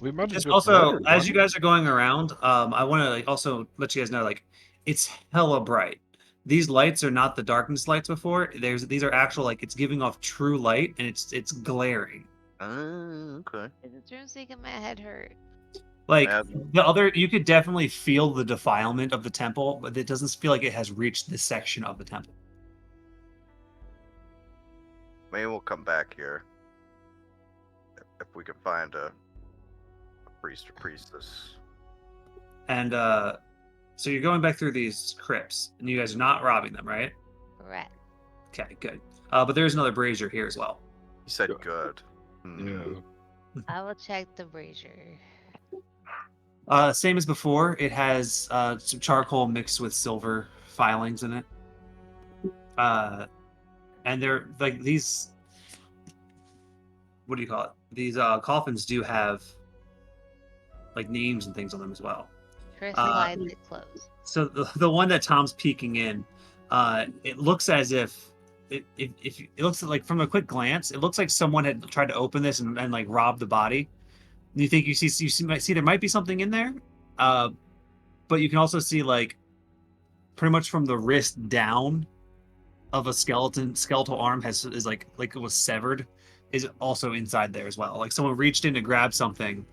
we might have Just just also, murdered as one. you guys are going around, I want to like also let you guys know like it's hella bright. These lights are not the darkness lights before. These are actual like it's giving off true light and it's glaring. Okay. This room's making my head hurt. Like Yeah, the other, you could definitely feel the defilement of the temple, but it doesn't feel like it has reached this section of the temple. maybe we'll come back here if we can find a priest or priestess. And so you're going back through these crypts, and you guys are not robbing them, right? Correct. Okay, good. But there's another brazier here as well. He said Good. good. Yeah. I will check the brazier. Same as before, it has some charcoal mixed with silver filings in it. And they're like these. What do you call it? These coffins do have like names and things on them as well. Chris slides it closed. So the one that Tom's peeking in, it looks as if if it looks like from a quick glance, it looks like someone had tried to open this and like rob the body. You think might see there might be something in there, but you can also see like pretty much from the wrist down of a skeletal arm is like it was severed, is also inside there as well. Like someone reached in to grab something,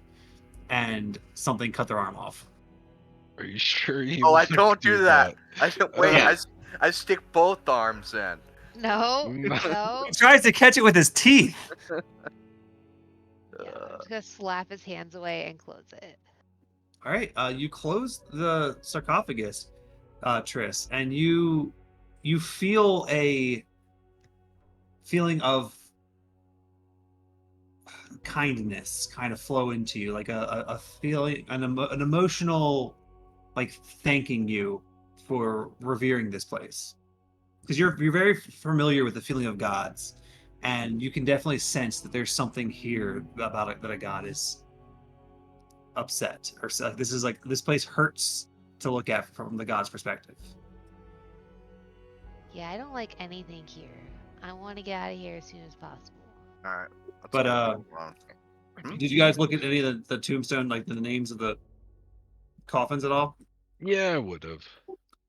and something cut their arm off. Are you sure you? Oh, I want to don't do that. I don't wait. Uh, I stick both arms in. No, No. no. He tries to catch it with his teeth. Yeah, I'm just gonna slap his hands away and close it. All right, you close the sarcophagus, Triss, and you feel a feeling of kindness kind of flow into you, like a feeling, an emotional, like thanking you for revering this place, because you're very familiar with the feeling of gods, and you can definitely sense that there's something here about it that a god is upset or this is like this place hurts to look at from the god's perspective. Yeah, I don't like anything here. I want to get out of here as soon as possible. All right. But, move on. Did you guys look at any of the tombstone, like the names of the coffins at all? Yeah, I would have.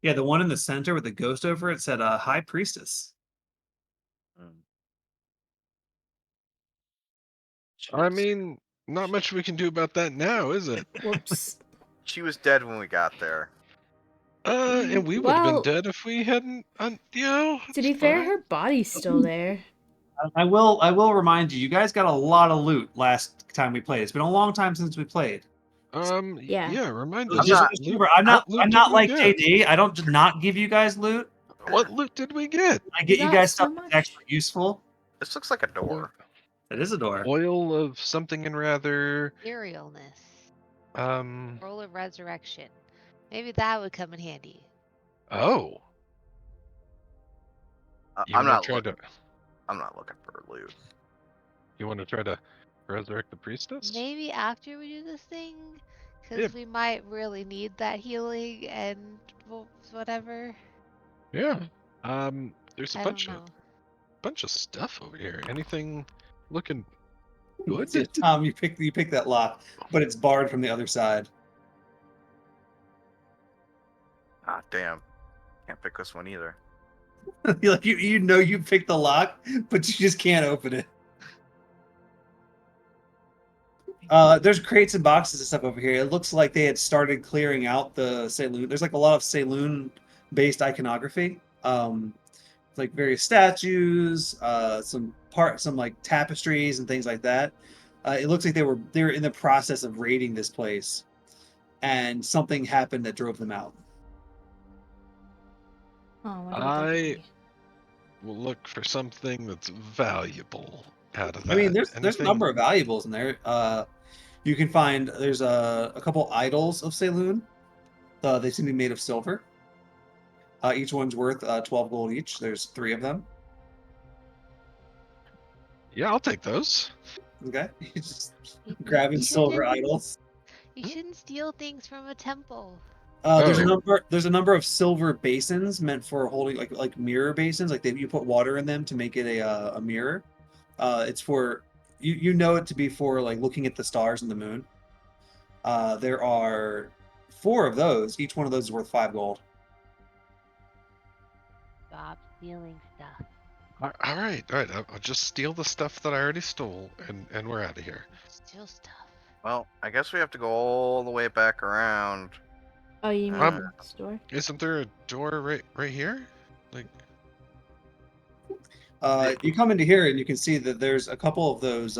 Yeah, the one in the center with the ghost over it said high priestess. I mean, not much we can do about that now, is it? Whoops. She was dead when we got there. And we would have Well- been dead if we hadn't. You know. To be it's fair, fine. her body's still there. I will remind you, you guys got a lot of loot last time we played. It's been a long time since we played. Yeah. Yeah, remind I'm us. Just, not- just Loot, remember, I'm what loot did not we like get? JD. I don't just not give you guys loot. What loot did we get? I get you got guys so stuff that's much. actually useful. This looks like a door. That is a door. Oil of something and rather. Aerialness. Um. Roll of resurrection. Maybe that would come in handy. Oh, you I'm want to not try looking. to? I'm not looking for loot. You want to try to resurrect the priestess? Maybe after we do this thing, Yeah. because we might really need that healing and whatever. Yeah. There's a I don't know. bunch of stuff over here. Anything looking See, good? Tom, you pick that lock, but it's barred from the other side. Ah, damn. Can't pick this one either. Like you know you picked the lock, but you just can't open it. There's crates and boxes and stuff over here. It looks like they had started clearing out the saloon. There's like a lot of saloon-based iconography. Like various statues, some like tapestries and things like that. It looks like they were in the process of raiding this place, and something happened that drove them out. Oh, what did I that be? will look for something that's valuable out of that. I mean, there's a Anything? number of valuables in there. You can find there's a couple idols of Saloon. They seem to be made of silver. Each one's worth 12 gold each. There's 3 of them. Yeah, I'll take those. Okay, you just You- grabbing you silver shouldn't- idols. You shouldn't steal things from a temple. There's a Oh. number. There's a number of silver basins meant for holding like mirror basins. Like you put water in them to make it a mirror. It's for you know it to be for like looking at the stars and the moon. There are 4 of those. Each one of those is worth 5 gold. Stop stealing stuff. All right. I'll just steal the stuff that I already stole, and we're out of here. Steal stuff. Well, I guess we have to go all the way back around. Oh, you mean Um, the store? Isn't there a door right here? Like, You come into here and you can see that there's a couple of those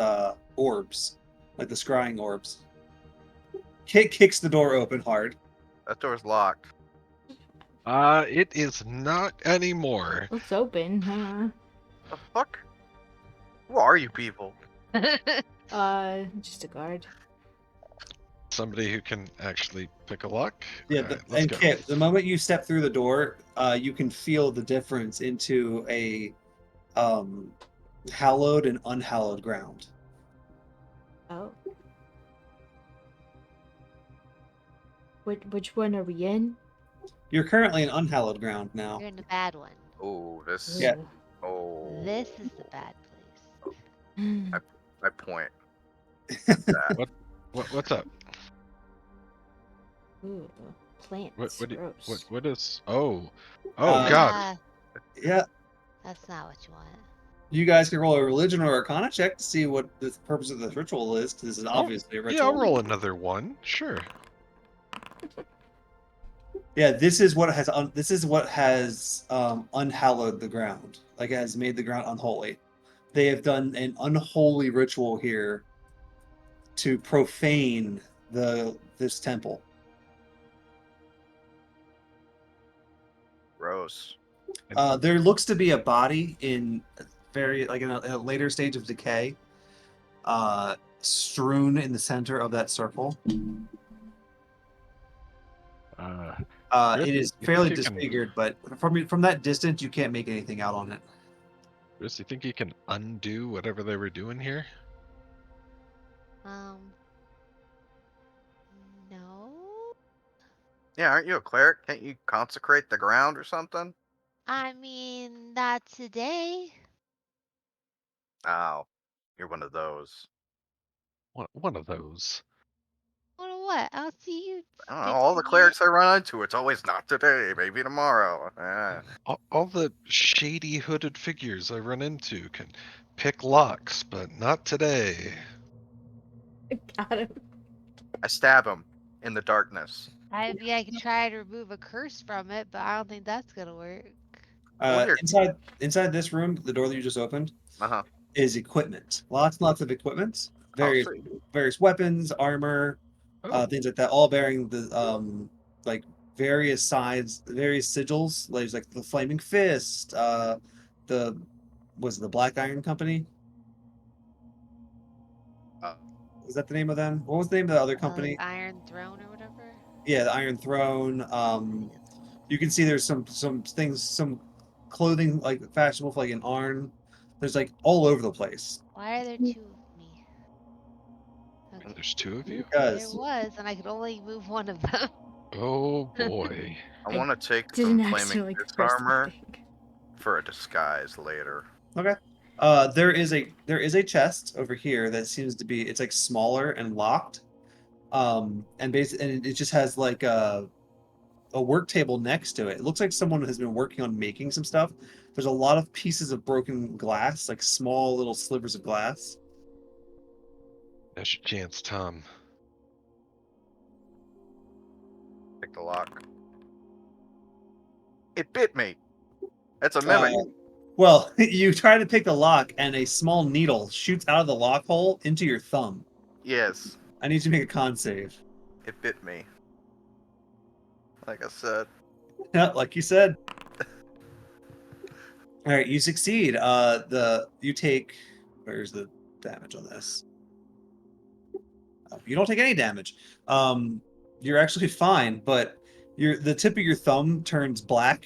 orbs, like the scrying orbs. Kicks the door open hard. That door's locked. it is not anymore. Looks open, huh? The fuck? Who are you people? Just a guard. Somebody who can actually pick a lock. Yeah, All right, let's go. Kit, the moment you step through the door, you can feel the difference into a hallowed and unhallowed ground. Oh. Which one are we in? You're currently in unhallowed ground now. You're in the bad one. Oh, this. Yeah. Oh. This is the bad place. Ugh. My point. What's up? Ooh, plants. What what is? Oh, Uh, God. Ah, Yeah, that's not what you want. you guys can roll a religion or arcana check to see what the purpose of this ritual is, because this is obviously a ritual. Yeah, I'll roll another one. Sure. Yeah, this is what has unhallowed the ground. Like it has made the ground unholy. They have done an unholy ritual here to profane this temple. Gross. There looks to be a body in a later stage of decay, strewn in the center of that circle. Chris, It is you fairly think you can- disfigured, but from that distance, you can't make anything out on it. Chris, you think you can undo whatever they were doing here? No. Yeah, aren't you a cleric? Can't you consecrate the ground or something? I mean, not today. Oh, you're one of those. One of those. What? I'll see you. I don't know. All the fixing clerics it. I run into, it's always not today, maybe tomorrow. All the shady hooded figures I run into can pick locks, but not today. Got him. I stab him in the darkness. I mean, I could try to remove a curse from it, but I don't think that's gonna work. Well, here. Inside this room, the door that you just opened, Uh-huh. is equipment. Lots and lots of equipment. Oh, Various sweet. various weapons, armor, Oh, things like that, all bearing the like various sides, various sigils. Like the Flaming Fist, the was it the Black Iron Company? Uh, Is that the name of them? What was the name of the other company? Iron Throne or whatever. Yeah, the Iron Throne. Yes. You can see there's some things, some clothing like fashionable for like an Arn. There's like all over the place. Why are there two of me? Okay. there's two of you? There Because was, and I could only move one of them. Oh boy. I I want to take didn't some actually flaming like the fist first armor thing. for a disguise later. okay. There is a chest over here that seems to be it's like smaller and locked. And basically and it just has like a work table next to it. It looks like someone has been working on making some stuff. There's a lot of pieces of broken glass, like small little slivers of glass. Now's your chance, Tom. Take the lock. It bit me. That's a Uh, mimic. well, you try to pick the lock, and a small needle shoots out of the lock hole into your thumb. Yes, I need you to make a con save. it bit me. Like I said. Yeah, like you said. All right, you succeed. You take. Where's the damage on this? You don't take any damage. You're actually fine, but the tip of your thumb turns black,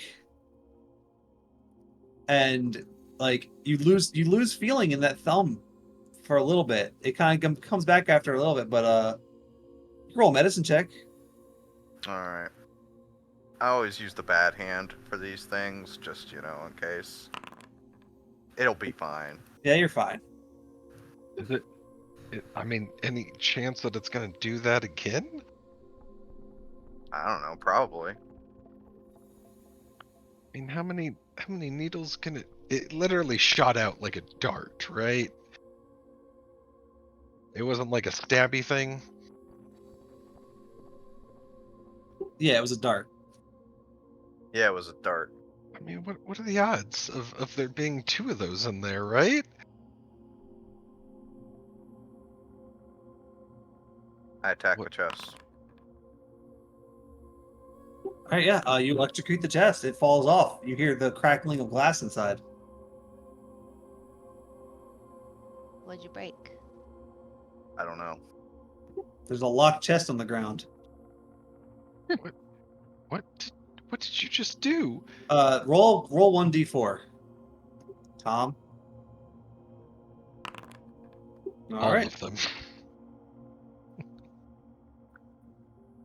and like you lose feeling in that thumb for a little bit. It kind of comes back after a little bit, but roll a medicine check. Alright. I always use the bad hand for these things, just, in case. It'll be fine. Yeah, you're fine. Is it? I mean, any chance that it's gonna do that again? I don't know, probably. I mean, how many needles can it? It literally shot out like a dart, right? It wasn't like a stabby thing. Yeah, it was a dart. Yeah, it was a dart. I mean, what are the odds of there being two of those in there, right? I attack What? the chest. All right, yeah. You electrocute the chest. It falls off. You hear the crackling of glass inside. What'd you break? I don't know. There's a locked chest on the ground. What? What did you just do? Roll 1d4. Tom. All right. Of them.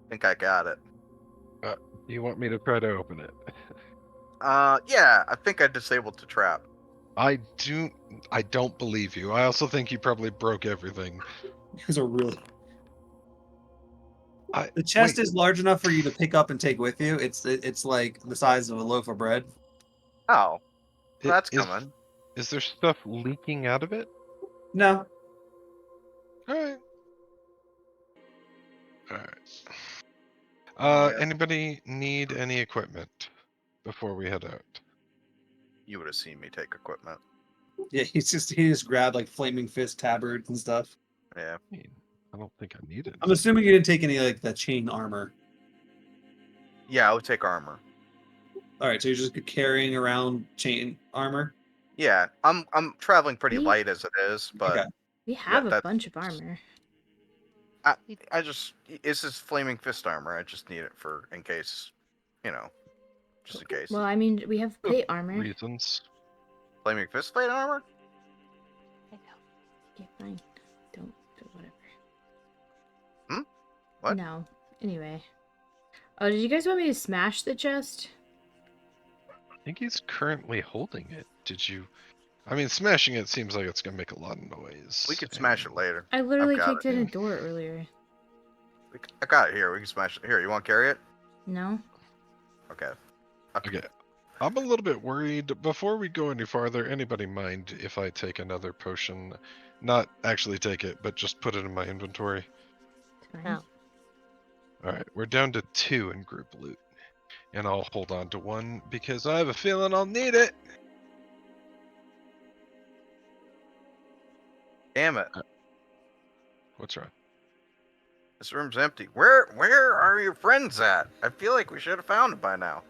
Think I got it. You want me to try to open it? Yeah, I think I disabled the trap. I don't believe you. I also think you probably broke everything. You guys are really. I The chest wait. is large enough for you to pick up and take with you. It's like the size of a loaf of bread. Oh, that's Is coming. there stuff leaking out of it? No. All right. All right. Yeah. Anybody need any equipment before we head out? You would have seen me take equipment. Yeah, he just grabbed like flaming fist tabards and stuff. Yeah. I mean, I don't think I need it. I'm assuming you didn't take any like the chain armor. Yeah, I would take armor. All right, so you're just carrying around chain armor. Yeah, I'm traveling pretty We- light as it is, but Okay. We have a that's bunch of armor. I just this is flaming fist armor. I just need it for in case, just in case. Well, I mean, we have plate armor. Reasons. Flaming fist plate armor? I know. Okay, fine. Don't, whatever. What? No. Anyway. Oh, did you guys want me to smash the chest? I think he's currently holding it. Did you? I mean, smashing it seems like it's gonna make a lot of noise. We can smash it and- later. I literally got kicked it. in a door earlier. I got it here. We can smash it here. You want to carry it? No? Okay. Okay. I'm a little bit worried. Before we go any farther, anybody mind if I take another potion? Not actually take it, but just put it in my inventory. It's fine. No. Alright, we're down to 2 in group loot. And I'll hold on to 1 because I have a feeling I'll need it. Damn it. What's wrong? This room's empty. Where are your friends at? I feel like we should have found them by now.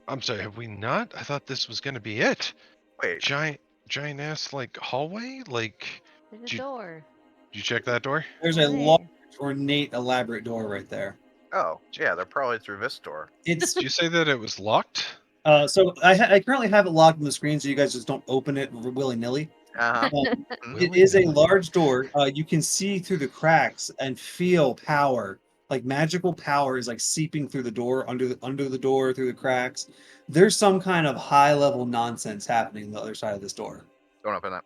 I'm sorry, have we not? I thought this was gonna be it. Wait, Giant ass like hallway? Like There's a did you, door. did you check that door? There's a Over large, there. ornate, elaborate door right there. oh, yeah, they're probably through this door. It's Did you say that it was locked? so I currently have it locked on the screen, so you guys just don't open it willy nilly. Uh-huh. It is a Willy-nilly. large door. You can see through the cracks and feel power, like magical power, is like seeping through the door, under the door, through the cracks. There's some kind of high level nonsense happening on the other side of this door. Don't open that.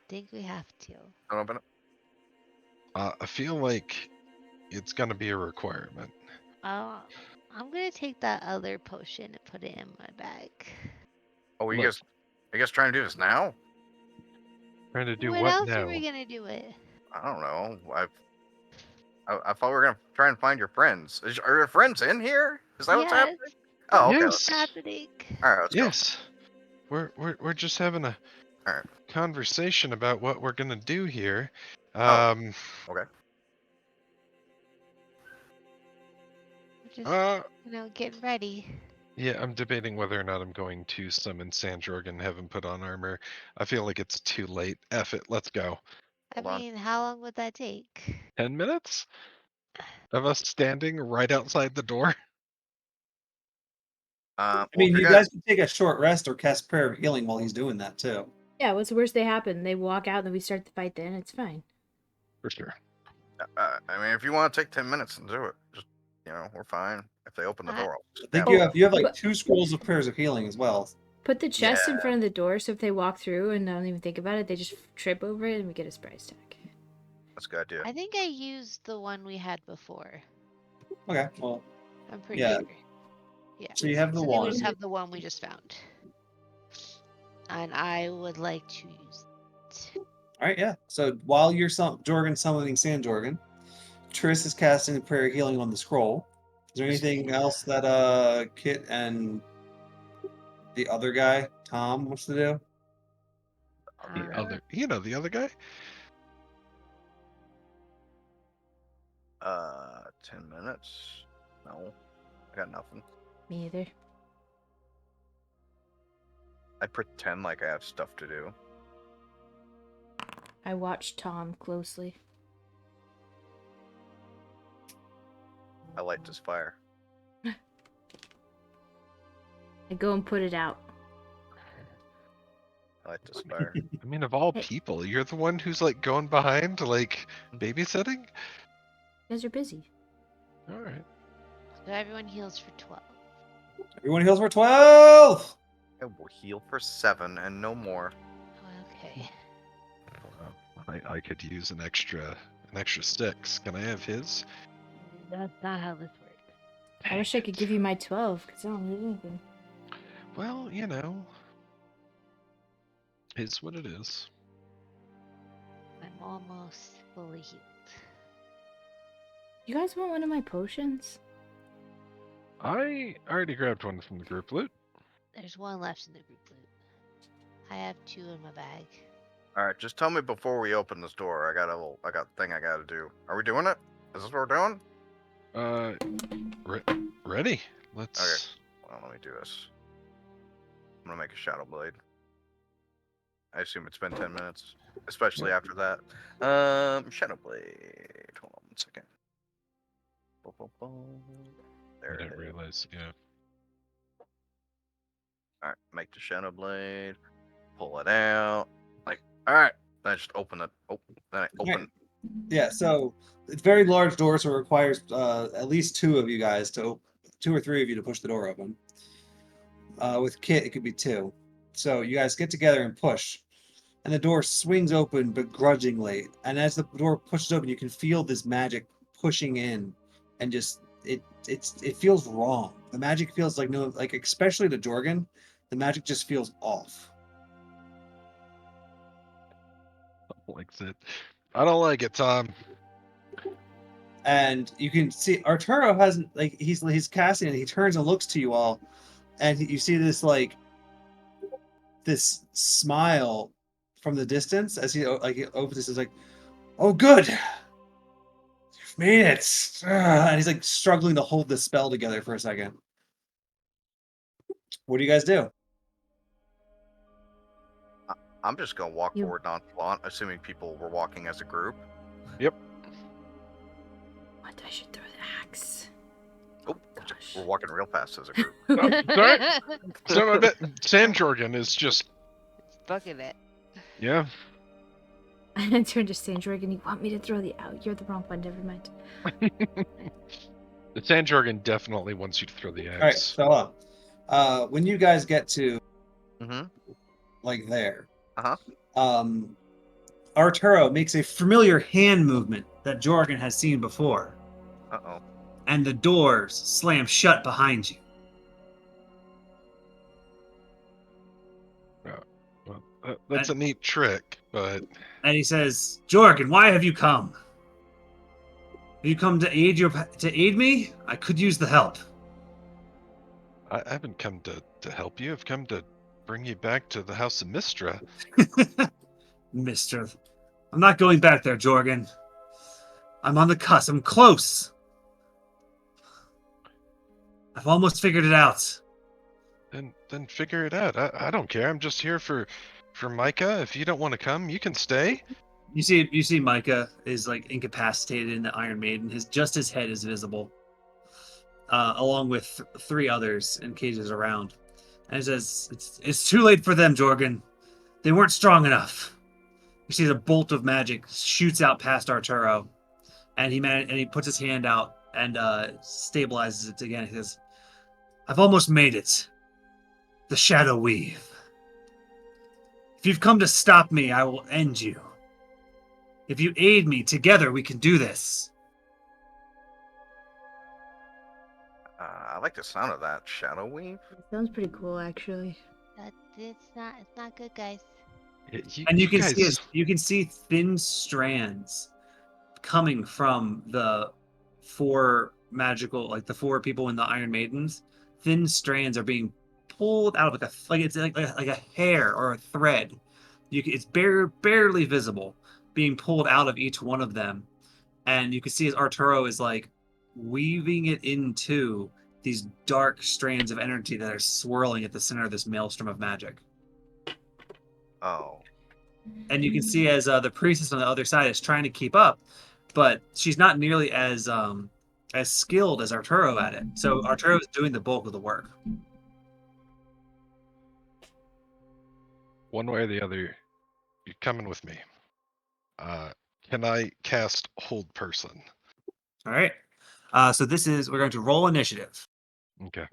Think we have to. Don't open it. I feel like it's gonna be a requirement. I'm gonna take that other potion and put it in my bag. Oh, Look. are you guys trying to do this now? Trying to do What what else now? are we gonna do it? I don't know. I thought we were gonna try and find your friends. Are your friends in here? Is that what's Yes, happening? Oh, okay. Yes. what's happening? All right, let's go. Yes. We're just having a Alright. conversation about what we're gonna do here. Oh. Um Okay. Just uh getting ready. yeah, I'm debating whether or not I'm going to summon San Jorgen and have him put on armor. I feel like it's too late. F it, let's go. Hold on. How long would that take? 10 minutes of us standing right outside the door. I Well, mean, if you you're guys can take a short rest or cast prayer of healing while he's doing that too. Yeah, what's the worst that happen? They walk out and then we start the fight then. It's fine. For sure. I mean, if you want to take 10 minutes and do it, just we're fine. If they open the I- door, I'll I just think stab you have like But- 2 scrolls of prayers of healing as well. Put the chest in Yeah. front of the door so if they walk through and don't even think about it, they just trip over it and we get a surprise attack. That's a good idea. I think I used the one we had before. Okay, well, I'm pretty Yeah. sure. Yeah. so you have the So then we one. just have the one we just found. And I would like to use it. All right, yeah. So while you're Jorgen summoning San Jorgen, Triss is casting the prayer of healing on the scroll. Is there anything else that Kit and the other guy, Tom, wants to do? The other guy? 10 minutes? No, I got nothing. Me either. I pretend like I have stuff to do. I watched Tom closely. I light this fire. I go and put it out. I light this fire. I mean, of all Hey. people, you're the one who's like going behind, like babysitting? You guys are busy. Alright. So everyone heals for 12. Everyone heals for 12! I will heal for 7 and no more. Okay. I could use an extra 6. Can I have his? That's not how this works. I wish I could give you my 12 because I don't need anything. Well, it's what it is. I'm almost fully healed. You guys want one of my potions? I already grabbed one from the group loot. There's one left in the group loot. I have 2 in my bag. All right, just tell me before we open this door. I got a thing I got to do. Are we doing it? Is this what we're doing? Ready? Let's. Well, let me do this. I'm gonna make a shadow blade. I assume it's been 10 minutes, especially after that. Shadow blade. Hold on 1 second. Boom, boom, boom. There I it didn't is. realize. Yeah. All right, make the shadow blade. Pull it out. All right. Then I just open it. Oh, then I open. Yeah, so it's very large door, so it requires at least 2 of you guys 2 or 3 of you to push the door open. With Kit, it could be 2. So you guys get together and push, and the door swings open begrudgingly. And as the door pushes open, you can feel this magic pushing in, and just it feels wrong. The magic feels like especially to Jorgen, the magic just feels off. Likes it. I don't like it, Tom. And you can see Arturo hasn't he's casting and he turns and looks to you all, and you see this smile from the distance as he opens this. Is like, oh good, Made it. And he's like struggling to hold the spell together for a second. What do you guys do? I'm just gonna walk You- forward nonchalant, assuming people were walking as a group. What? I should throw the axe. Oh, Gosh. we're walking real fast as a group. Sorry. So I bet Sand Jorgen is just Bucking it. yeah. I turned to Sand Jorgen. You want me to throw the out? You're the wrong one. Never mind. The Sand Jorgen definitely wants you to throw the All right, axe. so when you guys get to Mm-hmm. like there, Uh-huh. Arturo makes a familiar hand movement that Jorgen has seen before, Uh-oh. and the doors slam shut behind you. Well, that's a neat trick, but And he says, "Jorgen, why have you come? Have you come to aid me? I could use the help." I haven't come to help you. I've come to bring you back to the House of Mistra. Mister, I'm not going back there, Jorgen. I'm on the cusp. I'm close. I've almost figured it out. Then figure it out. I don't care. I'm just here for Micah. If you don't want to come, you can stay. You see, Micah is like incapacitated in the Iron Maiden. His head is visible, along with three others in cages around. And he says, "It's too late for them, Jorgen. They weren't strong enough." You see, a bolt of magic shoots out past Arturo, and he puts his hand out and stabilizes it again. He says, "I've almost made it. The Shadow Weave. If you've come to stop me, I will end you. If you aid me, together we can do this." I like the sound of that. Shadow Weave? Sounds pretty cool, actually. It's not good, guys. And you You can guys, see thin strands coming from the the four people in the Iron Maidens. Thin strands are being pulled out of it's like a hair or a thread. It's barely visible, being pulled out of each one of them, and you can see as Arturo is like weaving it into these dark strands of energy that are swirling at the center of this maelstrom of magic. Oh. And you can see as the priestess on the other side is trying to keep up, but she's not nearly as skilled as Arturo at it. So Arturo is doing the bulk of the work. one way or the other, you're coming with me. Can I cast Hold Person? All right. So we're going to roll initiative Okay.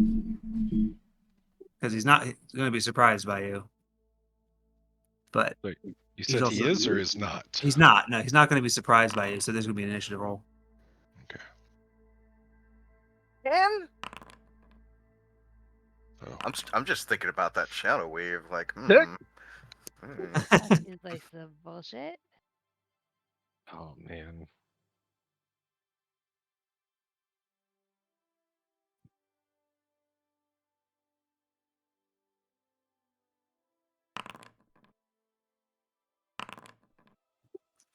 because he's going to be surprised by you. But Wait, you he's said also he is or is not? he's not. No, he's not going to be surprised by you. So there's going to be an initiative roll. Okay. 10? Oh. I'm just thinking about that Shadow Weave. Like, Heck. That seems like some bullshit. Oh man.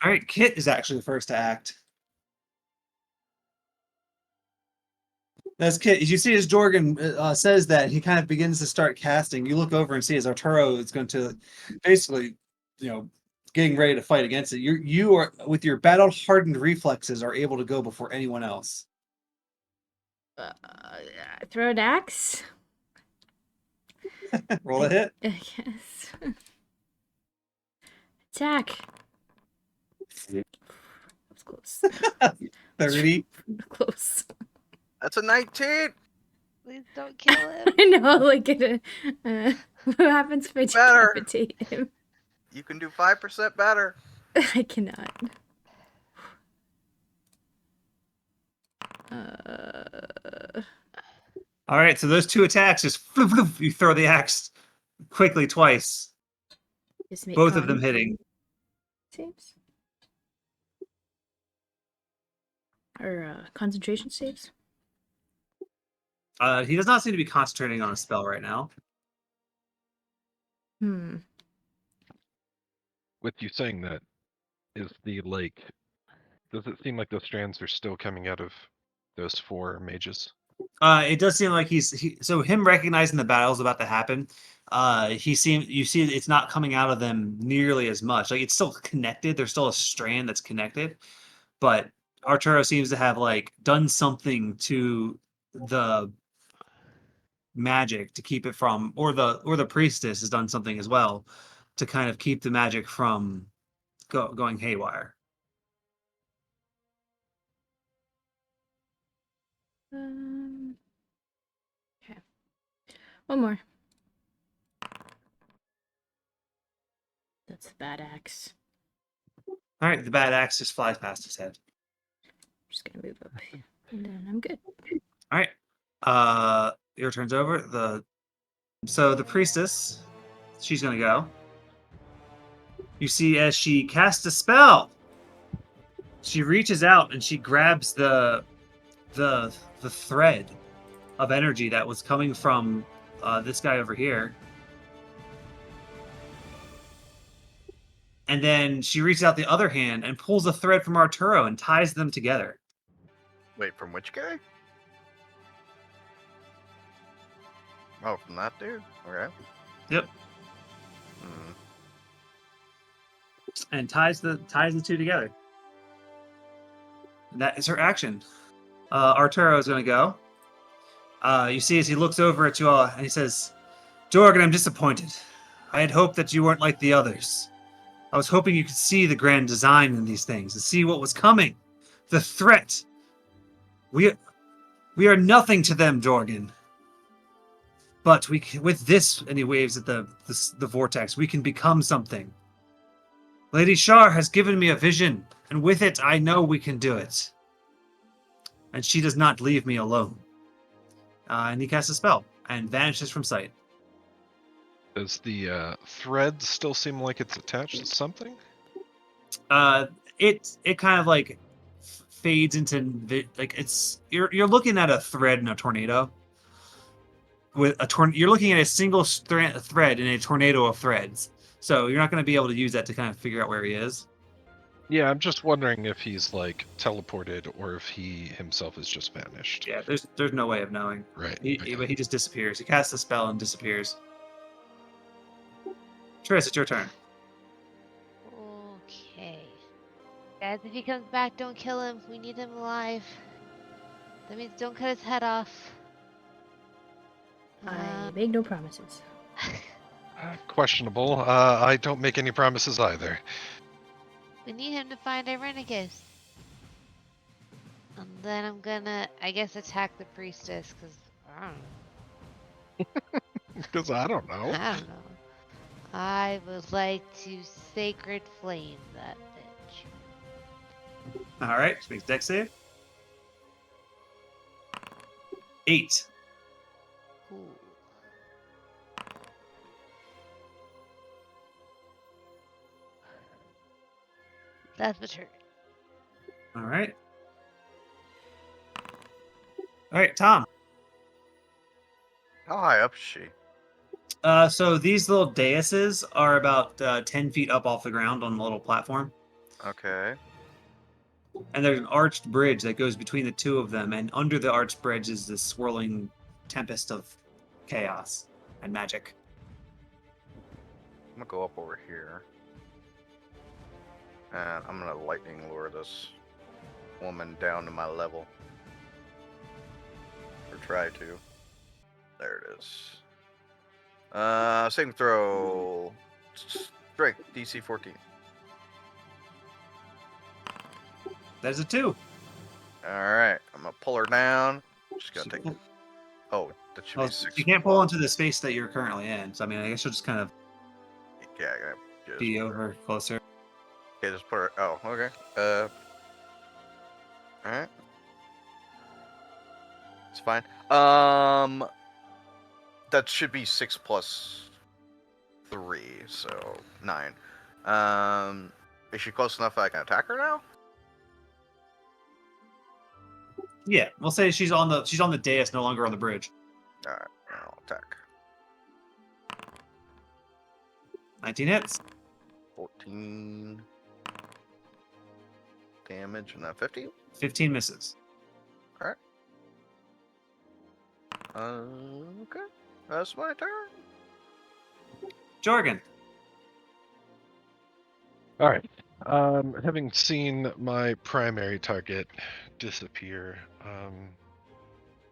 All right, Kit is actually the first to act. That's Kit. As you see, as Jorgen says that, he kind of begins to start casting. You look over and see as Arturo is going to basically, getting ready to fight against it. You are with your battle hardened reflexes are able to go before anyone else. Throw an axe? Roll a hit. I guess. Attack. That's close. 30. Close. That's a 19. Please don't kill him. I know, like, what happens if I Better. decapitate him? You can do 5% better. I cannot. All right, so those two attacks just you throw the axe quickly twice. Just make Both of them hitting. saves? Or concentration saves? He does not seem to be concentrating on a spell right now. With you saying that, is the Does it seem like those strands are still coming out of those 4 mages? It does seem like so him recognizing the battle's about to happen. You see it's not coming out of them nearly as much. Like it's still connected. There's still a strand that's connected, but Arturo seems to have like done something to the magic to keep it from, or the priestess has done something as well to kind of keep the magic from going haywire. Okay. One more. That's the bad axe. All right, the bad axe just flies past his head. Just gonna move up, and then I'm good. All right, your turn's over. The priestess, she's gonna go. You see, as she casts a spell, she reaches out and she grabs the thread of energy that was coming from this guy over here, and then she reaches out the other hand and pulls a thread from Arturo and ties them together. Wait, from which guy? Oh, from that dude? Okay. Yep, Hmm. and ties the two together. And that is her action. Arturo is going to go. You see as he looks over at you all and he says, Jorgen, I'm disappointed. I had hoped that you weren't like the others. I was hoping you could see the grand design in these things and see what was coming. The threat. We are nothing to them, Jorgen. But with this, and he waves at the vortex, we can become something. Lady Shar has given me a vision, and with it, I know we can do it. And she does not leave me alone. And he casts a spell and vanishes from sight. Does the thread still seem like it's attached to something? It kind of like fades into like you're looking at a thread in a tornado. You're looking at a single thread in a tornado of threads. So you're not going to be able to use that to kind of figure out where he is. Yeah, I'm just wondering if he's like teleported or if he himself is just vanished. Yeah, there's no way of knowing. Right. But he just disappears. He casts a spell and disappears. Tris, it's your turn. Okay. Guys, if he comes back, don't kill him. We need him alive. That means don't cut his head off. I make no promises. Questionable. I don't make any promises either. We need him to find Irenicus. And then I'm gonna, I guess, attack the priestess, because I don't know. Because I don't know. I don't know. I would like to sacred flame that bitch. All right, makes dex save. 8. Cool. That's my turn. All right. All right, Tom. How high up is she? So these little daises are about 10 feet up off the ground on a little platform. Okay. And there's an arched bridge that goes between the two of them. And under the arched bridge is this swirling tempest of chaos and magic. I'm gonna go up over here. And I'm gonna lightning lure this woman down to my level. Or try to. There it is. Saving throw. Strength, DC 14. There's a 2. Alright, I'm gonna pull her down. Just gonna take. Oh, that should Oh, be 6. you can't pull into the space that you're currently in. So, I mean, I guess you'll just kind of Yeah, I gotta just be over closer. Okay, just put her. Oh, okay. Alright. It's fine. That should be 6 plus 3, so 9. Is she close enough that I can attack her now? Yeah, we'll say she's on the dais, no longer on the bridge. Alright, I'll attack. 19 hits. 14. damage and 15. 15 misses. Okay. That's my turn. Jorgen. All right. Having seen my primary target disappear,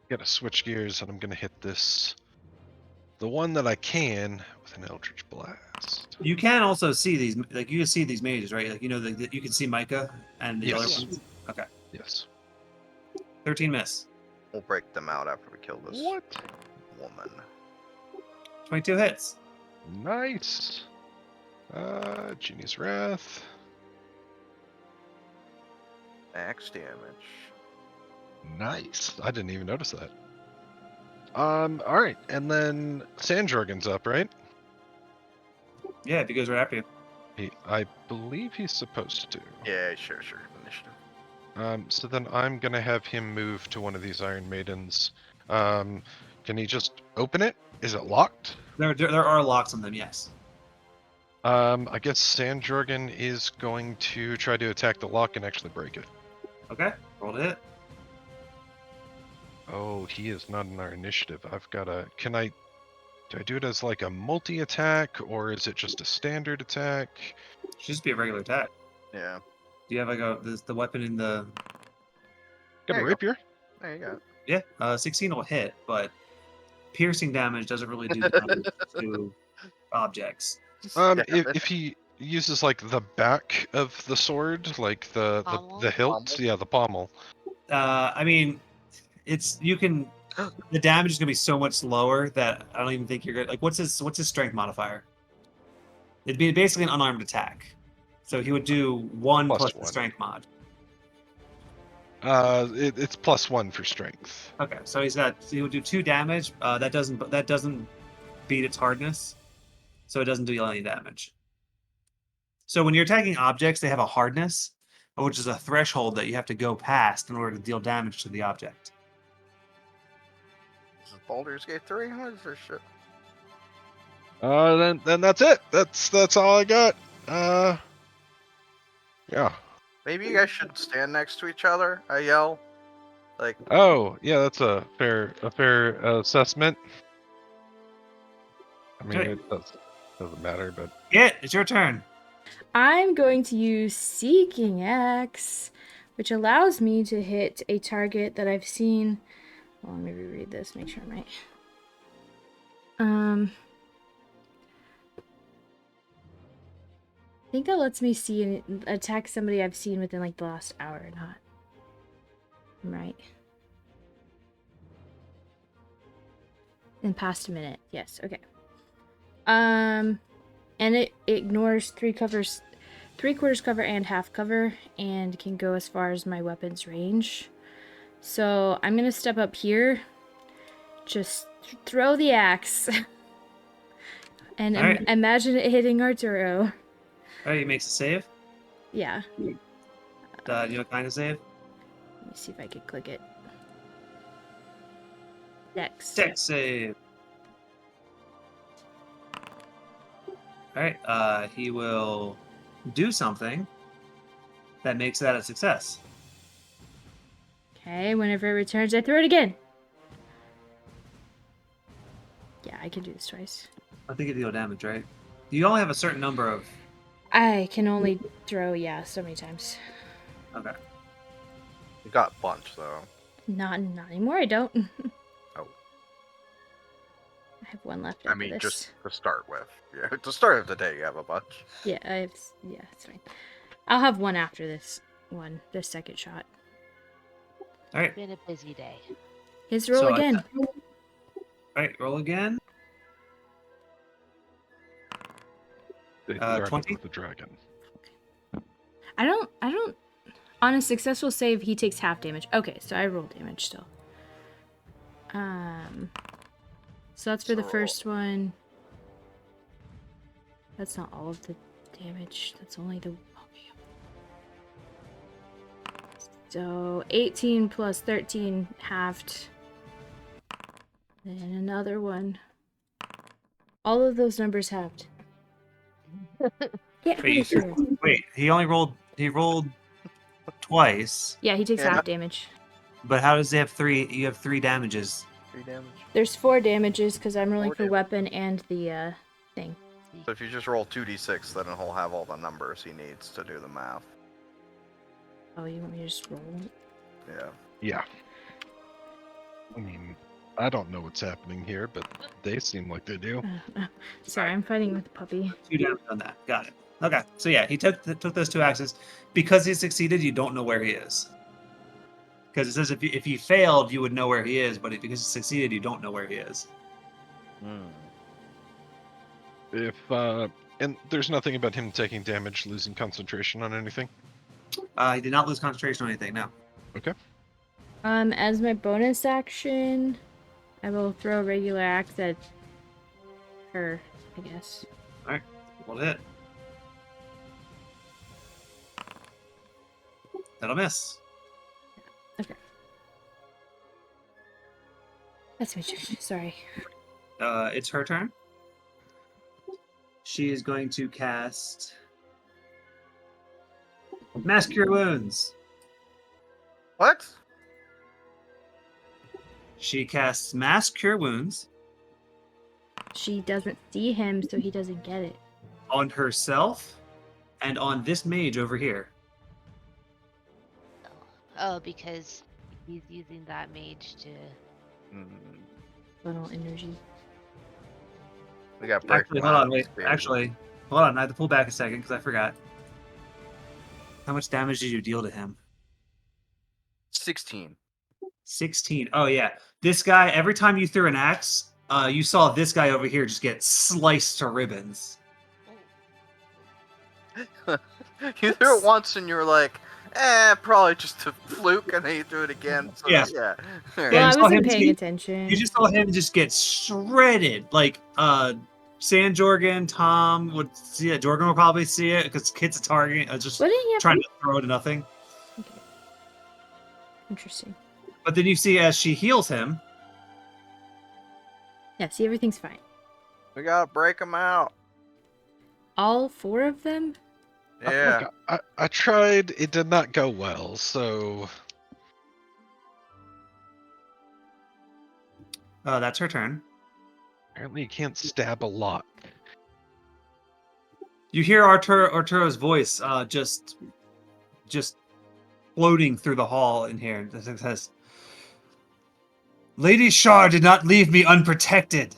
gotta switch gears and I'm gonna hit the one that I can with an Eldritch Blast. You can also see these, like you can see these mages, right? Like you know, you can see Micah and the other Yes. ones. Okay, Yes. 13 miss, We'll break them out after we kill this What? woman. 22 hits. Nice. Genie's Wrath. Max damage. Nice. I didn't even notice that. All right, and then Sandjorgen's up, right? Yeah, if he goes right after you. I believe he's supposed to. Yeah, sure. Initiative. So then I'm gonna have him move to one of these Iron Maidens. Can he just open it? Is it locked? There are locks on them, yes. I guess Sandjorgen is going to try to attack the lock and actually break it. Okay, roll to hit. Oh, he is not in our initiative. Do I do it as like a multi-attack, or is it just a standard attack? Should just be a regular attack. Yeah. Do you have like the weapon in the? Got There a you go. rapier? There you go. Yeah, 16 will hit, but piercing damage doesn't really do damage to objects. If he uses like the back of the sword, like the Pommel? hilt, Pommel? yeah, the pommel. I mean, the damage is gonna be so much lower that I don't even think you're gonna like. What's his strength modifier? It'd be basically an unarmed attack, so he would do 1 Plus plus the 1. strength mod. It's +1 for strength. Okay, so he would do 2 damage. That doesn't beat its hardness, so it doesn't do any damage. So when you're attacking objects, they have a hardness, which is a threshold that you have to go past in order to deal damage to the object. This is Baldur's Gate 3? What is this shit? Then that's it. That's all I got. Yeah. Maybe you guys should stand next to each other. I yell. Like, Oh, yeah, that's a fair assessment. I mean, Okay. it doesn't matter, but Yeah, it's your turn. I'm going to use Seeking Axe, which allows me to hit a target that I've seen. Well, let me reread this, make sure I'm right. I think that lets me see and attack somebody I've seen within like the last hour or not. I'm right. In past a minute, yes, okay. And it ignores 3/4 cover and half cover, and can go as far as my weapon's range. So I'm gonna step up here, just throw the axe, and All right. imagine it hitting Arturo. All right, he makes a save. Yeah. You know what kind of save? Let me see if I can click it. Dex. Dex save. All right, he will do something that makes that a success. Okay, whenever it returns, I throw it again. Yeah, I can do this twice. I think it deal damage, right? You only have a certain number of. I can only throw, yeah, so many times. Okay. you got bunch, though. Not anymore, I don't. Oh. I have one left I after mean, this. just to start with. Yeah, to start of the day, you have a bunch. Yeah, it's fine. I'll have one after this the second shot. All right. Been a busy day. His roll So again. All right, roll again. they started 20? with the dragon. I don't on a successful save he takes half damage. Okay, so I roll damage still. So that's for the So- first one. That's not all of the damage. That's only the okay. So 18 plus 13 halved. Then another one. All of those numbers halved. Get out of here. Wait, he rolled twice. Yeah, he takes Yeah. half damage. But how does he have 3? You have 3 damages. 3 damage. There's 4 damages because I'm rolling 4 for damage. weapon and the thing. So if you just roll 2d6, then he'll have all the numbers he needs to do the math. Oh, you want me to just roll? Yeah. Yeah. I mean, I don't know what's happening here, but they seem like they do. Sorry, I'm fighting with the puppy. 2 damage on that. Got it. Okay. So yeah, he took those 2 axes. Because he succeeded, you don't know where he is. Because it says if he failed, you would know where he is, but because he succeeded, you don't know where he is. If and there's nothing about him taking damage, losing concentration on anything. He did not lose concentration on anything. No. Okay. As my bonus action, I will throw a regular axe at her, I guess. All right. Roll to hit. That'll miss. Okay. That's my turn. Sorry. It's her turn. She is going to cast Mass Cure Wounds. What? She casts Mass Cure Wounds She doesn't see him, so he doesn't get it. on herself and on this mage over here. Oh, because he's using that mage to. Funnel energy. We got break. Actually, hold on, wait. Actually, hold on. I have to pull back a second because I forgot. How much damage did you deal to him? 16. 16. Oh, yeah. This guy, every time you threw an axe, you saw this guy over here just get sliced to ribbons. You threw it once and you were like, probably just a fluke, and then you threw it again. So, Yeah. yeah. Well, you I saw wasn't him paying see- attention. You just saw him just get shredded. Like, San Jorgen, Tom would see it. Jorgen will probably see it because Kit's a target. Just What did he have? trying to throw it to nothing. Okay. Interesting. But then you see as she heals him, Yeah, see, everything's fine. We gotta break them out. All 4 of them? Yeah. Look, I tried. It did not go well. So that's her turn. apparently you can't stab a lock. You hear Arturo's voice just floating through the hall in here. It says, Lady Shar did not leave me unprotected.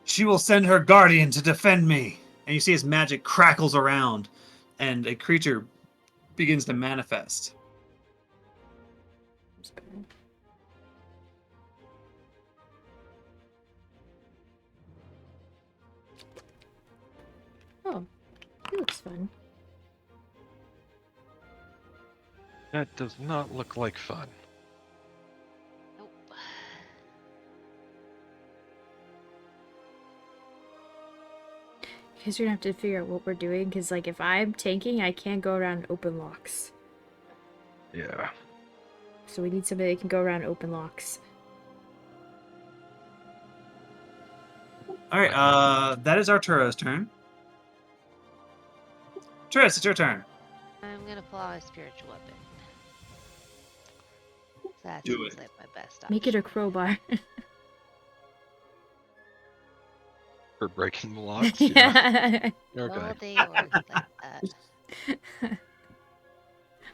She will send her guardian to defend me. And you see his magic crackles around, and a creature begins to manifest. Oh, he looks fun. That does not look like fun. Nope. Because you're gonna have to figure out what we're doing. Because, like, if I'm tanking, I can't go around open locks. Yeah. So we need somebody that can go around open locks. All right, that is Arturo's turn. Triss, it's your turn. I'm gonna pull out a spiritual weapon. That Do seems it. like my best option. Make it a crowbar. For breaking the locks. Yeah. Yeah. Okay. All day or like that.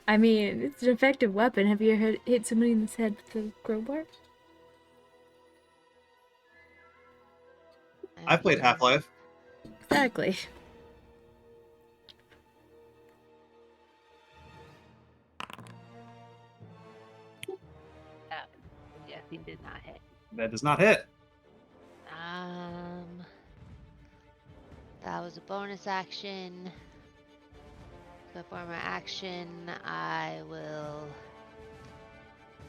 I mean, it's an effective weapon. Have you ever hit somebody in the head with a crowbar? I played Half-Life. Exactly. Yeah, he did not hit. That does not hit. That was a bonus action. Before my action, I will,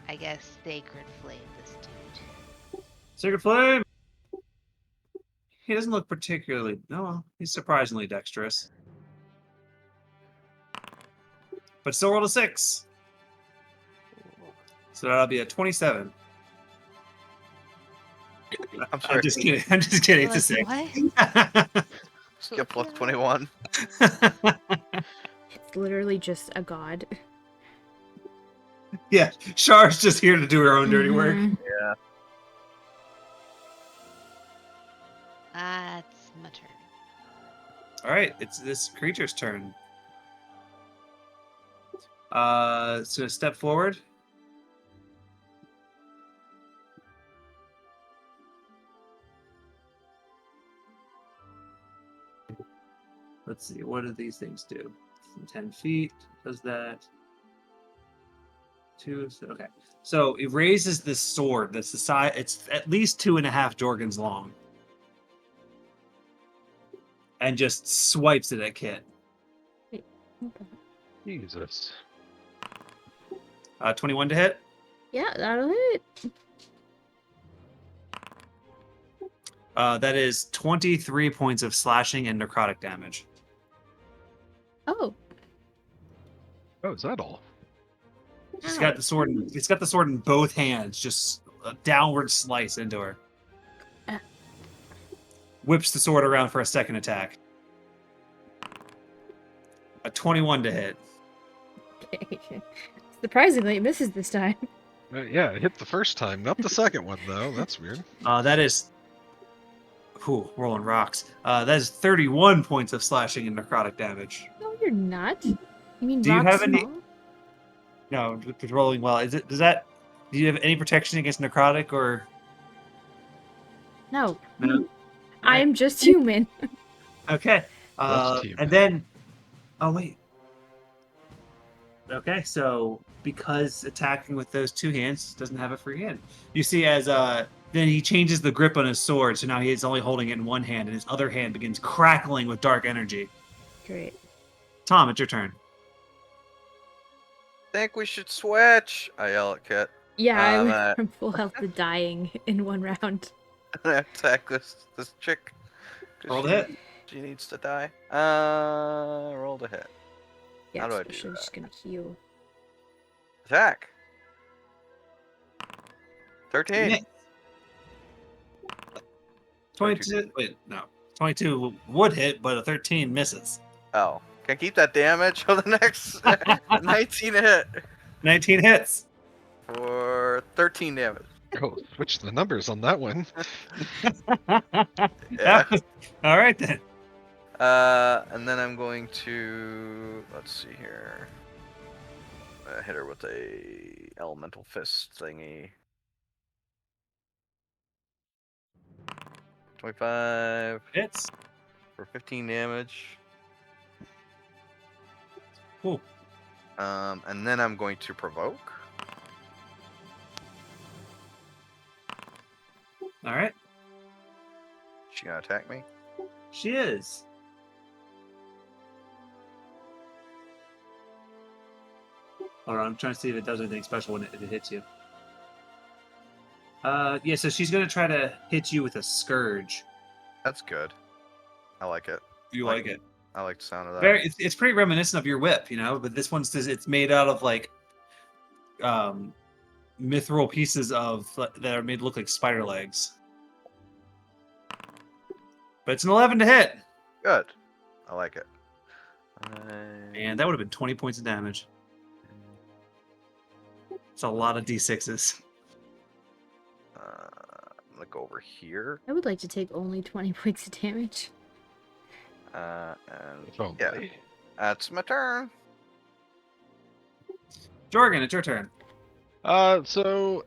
I guess, Sacred Flame this dude. Sacred Flame! He doesn't look particularly... No, he's surprisingly dexterous. But still rolled a 6. So that'll be a 27. I'm sorry. I'm just kidding. I'm just kidding. It's a Like, 6. what? Skip plus 21. It's literally just a god. Yeah, Char's just here to do her own dirty work. Mhm. Yeah. That's my turn. All right, it's this creature's turn. So step forward. Let's see, what do these things do? 10 feet does that. 2, so, okay. So it raises this sword that's the size, it's at least 2.5 Jorgens long. And just swipes it at Kit. Jesus. 21 to hit. Yeah, that'll hit. That is 23 points of slashing and necrotic damage. Oh. Oh, is that all? She's got the sword. It's got the sword in both hands, just a downward slice into her. Ah. Whips the sword around for a second attack. A 21 to hit. Okay. Surprisingly, it misses this time. Yeah, it hit the first time, not the second one though. That's weird. That is. Ooh, rolling rocks. That is 31 points of slashing and necrotic damage. No, you're not. You mean Do you rock have any- small? No, it's rolling well. Is it? Does that? Do you have any protection against necrotic or? No. No. I am just human. Okay. Just human. And then. Oh wait. Okay, so because attacking with those two hands doesn't have a free hand. You see as then he changes the grip on his sword, so now he is only holding it in one hand, and his other hand begins crackling with dark energy. Great. Tom, it's your turn. Think we should switch. I yell at Kit. Yeah, I I'm went at- from full health to dying in one round. I attack this chick. 'cause Roll to she- hit. She needs to die. Roll to hit. Yeah, How do I do especially that? just gonna heal. Attack. 13. Nick. 22. Wait, no. 22 would hit, but a 13 misses. Oh, can I keep that damage for the next 19 to hit 19 hits. for 13 damage? Oh, switch the numbers on that one. Yeah. All right then. And then I'm going to let's see here. Hit her with a elemental fist thingy. 25 Hits. for 15 damage. Cool. And then I'm going to provoke. All right. She gonna attack me? She is. Hold on, I'm trying to see if it does anything special when it hits you. Yeah, so she's gonna try to hit you with a scourge. That's good. I like it. You Like- like it? I like the sound of that. It's pretty reminiscent of your whip, you know. But this one's it's made out of like mithril pieces that are made to look like spider legs. But it's an 11 to hit, Good. I like it. and that would have been 20 points of damage. It's a lot of d6s. I'm gonna go over here. I would like to take only 20 points of damage. And If only. yeah, that's my turn. Jorgen, it's your turn. So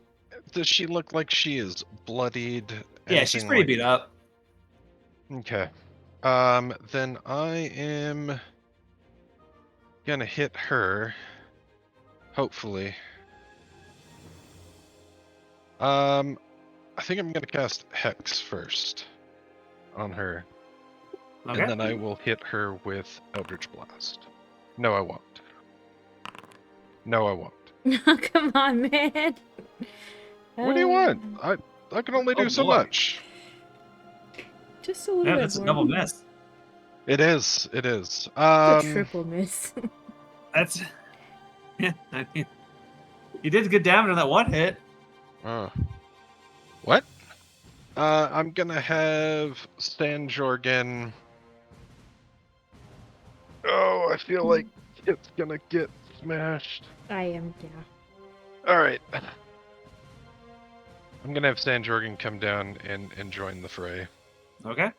does she look like she is bloodied? Yeah, she's Anything pretty like- beat up. Okay. Then I am gonna hit her. Hopefully. I think I'm gonna cast Hex first on her, Okay. and then I will hit her with Eldritch Blast. No, I won't. No, I won't. Come on, man. What do you want? I can only do Oh, so boy. much. Just a little Yeah, bit that's a more. double miss. It is. It is. It's a triple miss. That's yeah. I mean, you did good damage on that one hit. What? I'm gonna have Stan Jorgen. Oh, I feel like it's gonna get smashed. I am, yeah. All right. I'm gonna have San Jorgen come down and join the fray. Okay.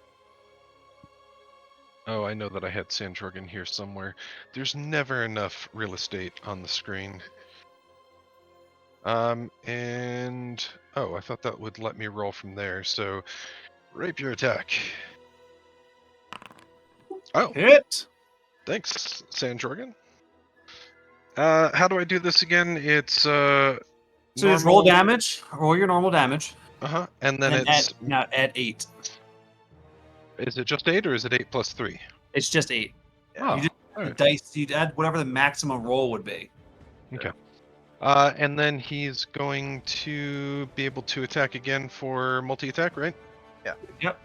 Oh, I know that I had San Jorgen here somewhere. There's never enough real estate on the screen. And oh, I thought that would let me roll from there. So, rapier attack. Oh, Hit. thanks, San Jorgen. How do I do this again? It's So just normal. roll damage. Roll your normal damage. And then And it's add 8. is it just 8 or is it 8 plus 3? It's just 8. Oh, You just all the right. dice. You'd add whatever the maximum roll would be. Okay. And then he's going to be able to attack again for multi-attack, right? Yep. Get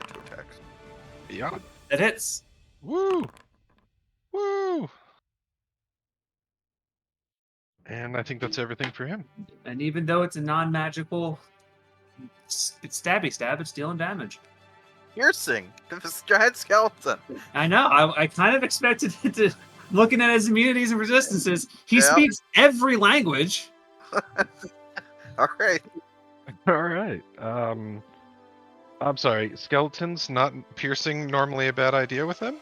2 attacks. Yeah. That hits. Woo! Woo! And I think that's everything for him. And even though it's a non-magical, it's stabby stab. It's dealing damage. Piercing. This giant skeleton. I know. I kind of expected it to. Looking at his immunities and resistances, he Yeah. speaks every language. All right. All right. I'm sorry. Skeletons not piercing normally a bad idea with them?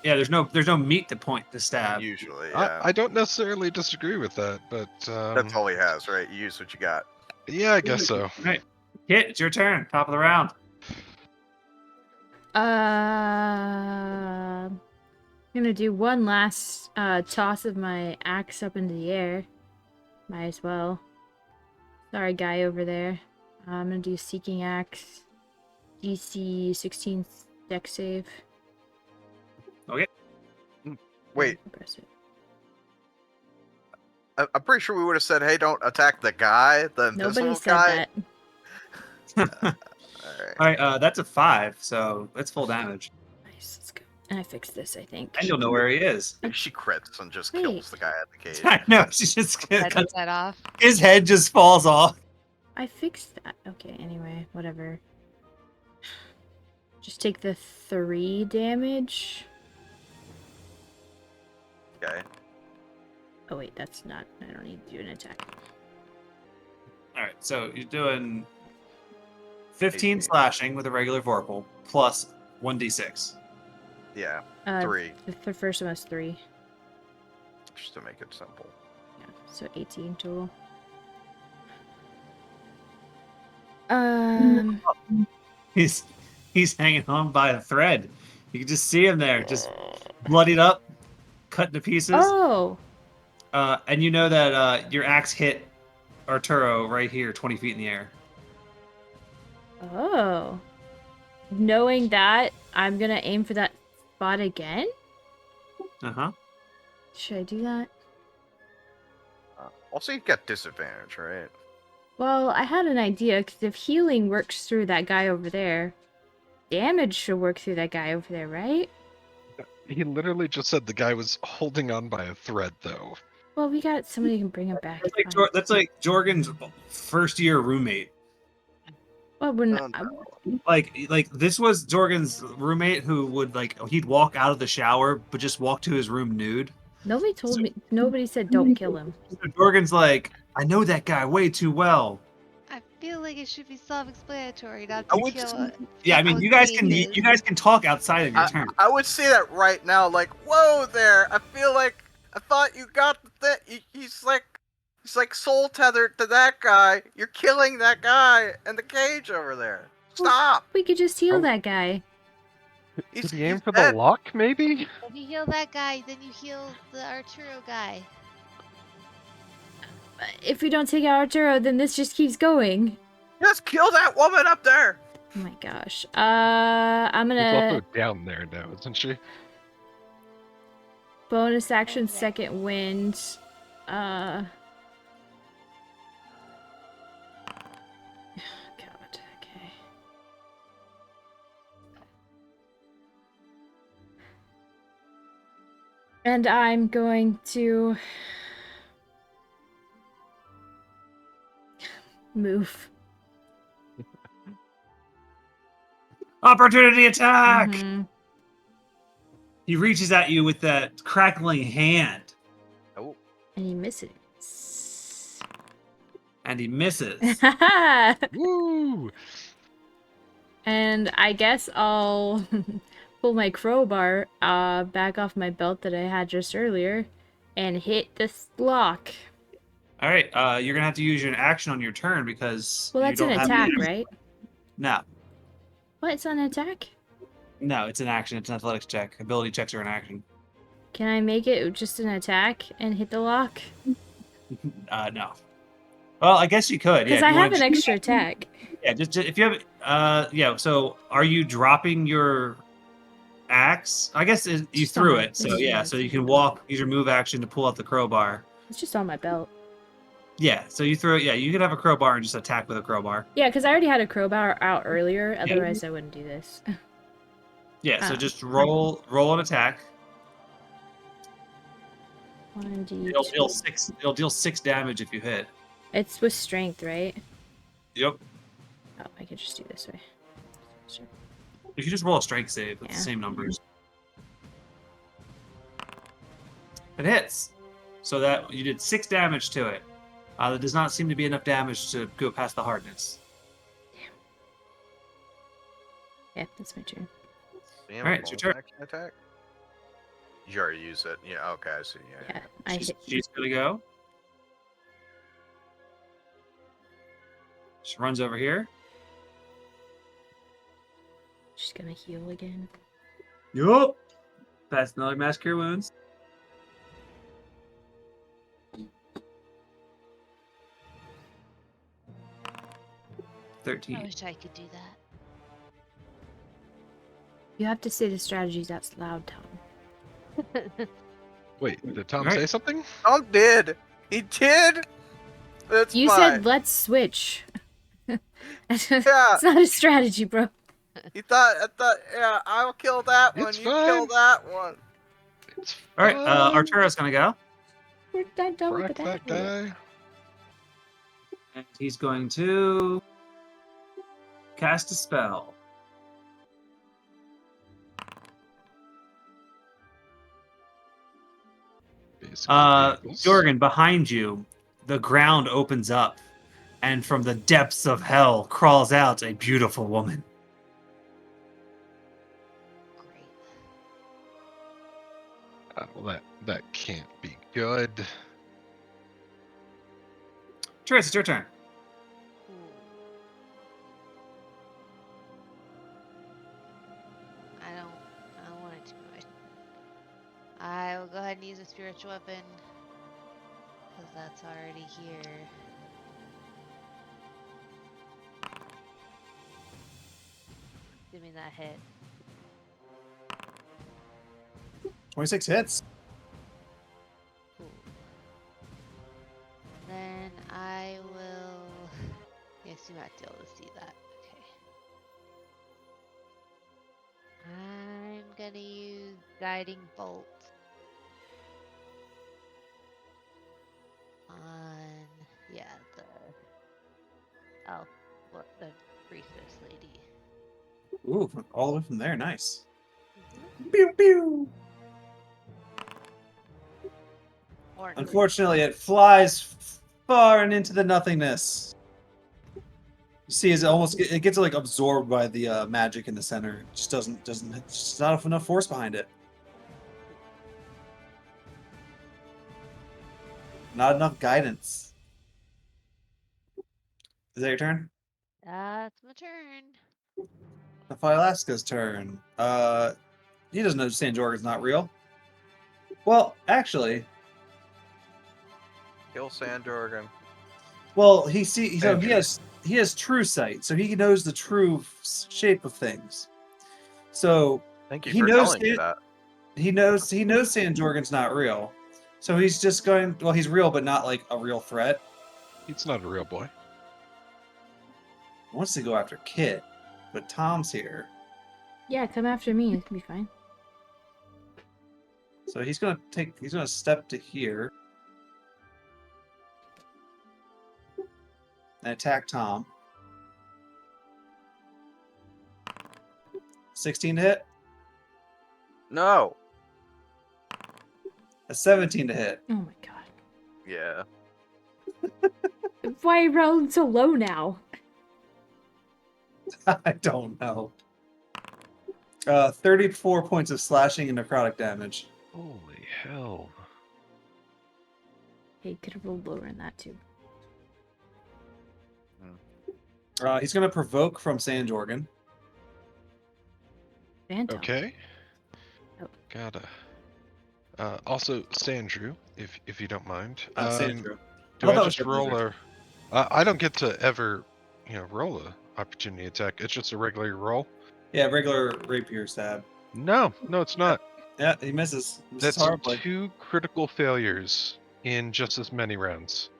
Yeah, there's no meat to point to stab. Usually, yeah. I don't necessarily disagree with that, but That's all he has, right? You use what you got. yeah, I guess so. Right. Hit. It's your turn. Top of the round. I'm gonna do one last toss of my axe up into the air. Might as well. Sorry, guy over there. I'm gonna do Seeking Axe. DC 16 deck save. Okay. Wait, Press it. I'm pretty sure we would have said, "Hey, don't attack the guy, the invisible Nobody said guy." that. All right. All right. That's a 5, so that's full damage. Nice, let's go. And I fixed this, I think. And you'll know where he is. Maybe she crits and just Wait. kills the guy at the cage. I know. She just Cut that off. his head just falls off. I fixed that. Okay, anyway, whatever. Just take the 3 damage. Okay. Oh wait, that's not. I don't need to do an attack. All right. So you're doing 15 18. slashing with a regular vorpal plus 1d6. Yeah. Uh, 3, The first one was 3. just to make it simple. Yeah, so 18 total. He's hanging on by a thread. You can just see him there, just bloodied up, cut to pieces. Oh! And you know that your axe hit Arturo right here, 20 feet in the air. Oh. Knowing that, I'm gonna aim for that spot again? Uh-huh. Should I do that? Also, you've got disadvantage, right? Well, I had an idea, because if healing works through that guy over there, damage should work through that guy over there, right? He literally just said the guy was holding on by a thread, though. Well, we got somebody who can bring him back. That's it's like, fine. That's like Jorgen's first year roommate. Well, we're Oh, not, no. Like this was Jorgen's roommate who would he'd walk out of the shower but just walk to his room nude. nobody told me. Nobody said don't kill him. So Jorgen's like, I know that guy way too well. I feel like it should be self-explanatory, not I to would kill. Yeah, I mean you guys can talk outside of your turn. I would say that right now, like, whoa there. I feel like I thought you got the thing. He's like soul tethered to that guy. You're killing that guy in the cage over there. Stop. We could just heal Oh. that guy. Did he aim he's for dead. the lock, maybe? If you heal that guy, then you heal the Arturo guy. If we don't take out Arturo, then this just keeps going. Just kill that woman up there. Oh my gosh. I'm She's gonna also down there now, isn't she? bonus action second wind. God, okay. And I'm going to move. Opportunity attack! Mhm. He reaches at you with that crackling hand. Oh, And he misses. And he misses. Woo! And I guess I'll pull my crowbar back off my belt that I had just earlier and hit this block. All right, you're gonna have to use your action on your turn because Well, you that's an don't have attack, any. right? No, What? It's an attack? no, it's an action. It's an athletics check. Ability checks are an action. Can I make it just an attack and hit the lock? No. Well, I guess you could. Yeah, Because if I you have want an to. extra attack. Yeah, just if you have. Yeah. So, are you dropping your axe? I guess you Just threw on my- it. So it's- yeah. yeah, So it's you on can my belt. walk. Use your move action to pull out the crowbar. It's just on my belt. Yeah. So you throw it. Yeah. You could have a crowbar and just attack with a crowbar. Yeah, because I already had a crowbar out earlier. Yeah. Otherwise, I wouldn't do this. Yeah. So Oh. just roll an attack. 1d2. It'll deal 6 damage if you hit. It's with strength, right? Yep. Oh, I could just do this way. Sure. If you just roll a strength save with the Yeah. same numbers. It hits. So that you did 6 damage to it. There does not seem to be enough damage to go past the hardness. Yeah, that's my turn. Damn, Alright, it's your turn. action attack? You already used it. Yeah, okay, I see. Yeah, Yeah, I hit. She's gonna go. She runs over here. She's gonna heal again. Yup. That's another mass cure wounds. I 13. wish I could do that. You have to say the strategies that's loud, Tom. Wait, did Tom Alright. say something? Tom did. He did. That's You fine. said let's switch. It's Yeah. not a strategy, bro. I thought, yeah, I'll kill that one. It's You kill fine. that one. It's Alright, fine. Arturo's gonna go. We're not done with Rock the that battle. guy. And he's going to cast a spell. Basically, vehicles. Jorgen, behind you, the ground opens up, and from the depths of hell crawls out a beautiful woman. Great. Well, that can't be good. Trace, it's your turn. Ooh. I don't want it to be my. I will go ahead and use a spiritual weapon. Because that's already here. Give me that hit. 26 hits. Cool. Then I will. Yes, you might be able to see that. Okay. I'm gonna use guiding bolt on the priestess lady. Ooh, all the way from there, nice. Pew pew. Or Unfortunately, it flies far and into the nothingness. You see, as it gets like absorbed by the magic in the center. It just doesn't. It's just not enough force behind it. Not enough guidance. Is that your turn? That's my turn. Alaska's turn. He doesn't understand Jorgen's not real. Well, actually, Kill Sandorgan. well, he Andrew. has true sight, so he knows the true shape of things. So Thank you he for knows telling me it- that. he knows Sand Jorgen's not real. So he's just going. Well, he's real, but not like a real threat. It's not a real boy. He wants to go after Kit, but Tom's here, Yeah, come after me. It's gonna be fine. so he's gonna step to here and attack Tom. 16 to hit, No. a 17 to hit. Oh my god. Yeah. why he rolled so low now. I don't know. 34 points of slashing and necrotic damage. Holy hell. He could have rolled lower in that too. He's going to provoke from San Jorgen. Phantom. Okay. Oh. Gotta. Also, Sandrew, if you don't mind. Sandrew. Do I that was just your roll wizard. I don't get to ever, roll a opportunity attack. It's just a regular roll. Yeah, regular rapier stab. No, it's not. Yeah, he misses. That's horribly. 2 critical failures in just as many rounds.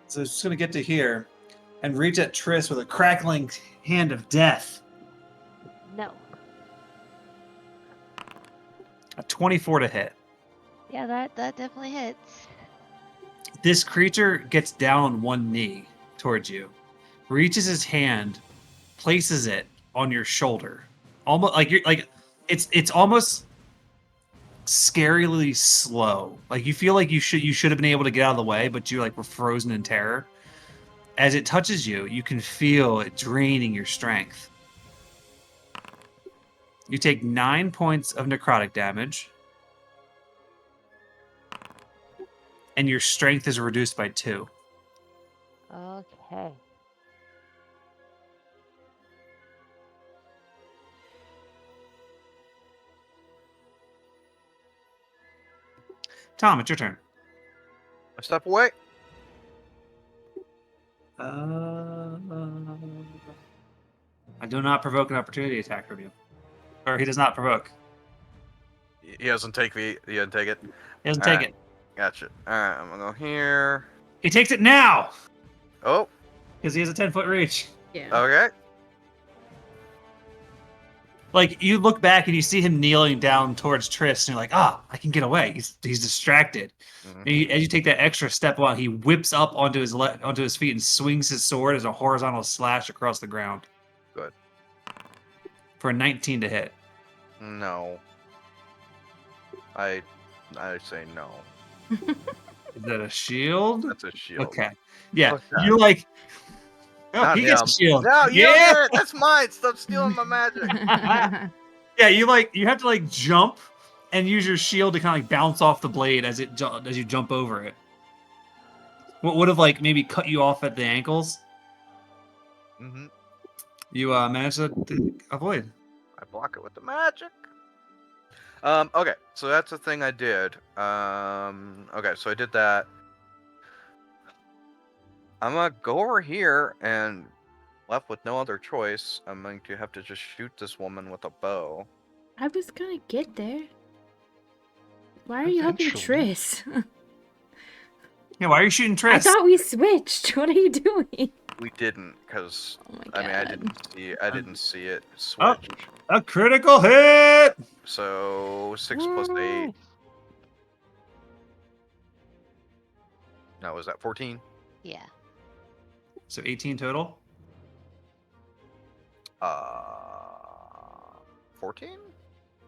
So he's just going to get to here and reach at Triss with a crackling hand of death. No. A 24 to hit. Yeah, that definitely hits. This creature gets down on one knee towards you, reaches his hand, places it on your shoulder, almost like you're like it's almost scarily slow. Like you feel like you should have been able to get out of the way, but you like were frozen in terror. As it touches you, you can feel it draining your strength. You take 9 points of necrotic damage, and your strength is reduced by 2. Okay. Tom, it's your turn. I step away. I do not provoke an opportunity attack from you. Or he does not provoke. He doesn't take it. He doesn't take Alright. it. Gotcha. Alright, I'm gonna go here. He takes it now! Oh, Because he has a 10-foot reach. Yeah. okay. Like, you look back and you see him kneeling down towards Triss, and you're like, I can get away. He's distracted. Mhm. And as you take that extra step out, he whips up onto his feet and swings his sword as a horizontal slash across the ground. Good. For a 19 to hit. No. I say no. Is that a shield? That's a shield. Okay. Yeah. Fuck that. You're like, Not he gets him. a shield. No, you don't Yeah. get it. That's mine. Stop stealing my magic. Yeah, you have to like jump and use your shield to kind of like bounce off the blade as you jump over it. What would have like maybe cut you off at the ankles? Mm-hmm. You managed to avoid. I block it with the magic. Okay, so that's the thing I did. Okay, so I did that. I'm gonna go over here and left with no other choice. I'm going to have to just shoot this woman with a bow. I was gonna get there. Why are you helping Eventually. Triss? Yeah, why are you shooting Triss? I thought we switched. What are you doing? We didn't, because Oh my god. I mean I didn't see it switch. Oh. A critical hit! So 6 plus 8. No, was that 14? Yeah. So 18 total? 14?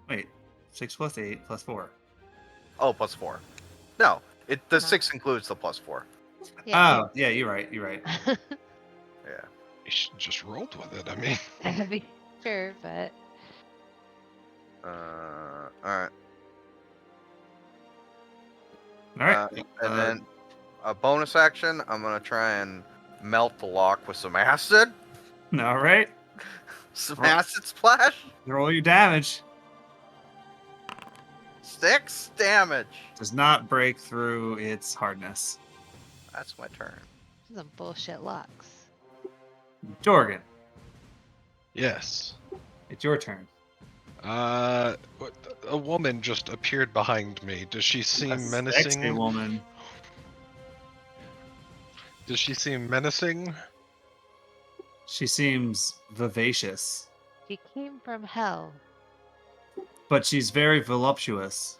Wait, 6 plus 8 plus 4. Oh, plus 4. No, the No. 6 includes the plus 4. Yeah. Oh, yeah, you're right. Yeah. You should just rolled with it. I mean, I'd be sure, but Alright. Alright. And then a bonus action, I'm gonna try and melt the lock with some acid. Alright. Some Right. acid splash. Roll your damage. 6 damage. Does not break through its hardness. That's my turn. some bullshit locks. Jorgen, yes. it's your turn. A woman just appeared behind me. Does she A seem sexy menacing? woman. Does she seem menacing? She seems vivacious, She came from hell. but she's very voluptuous.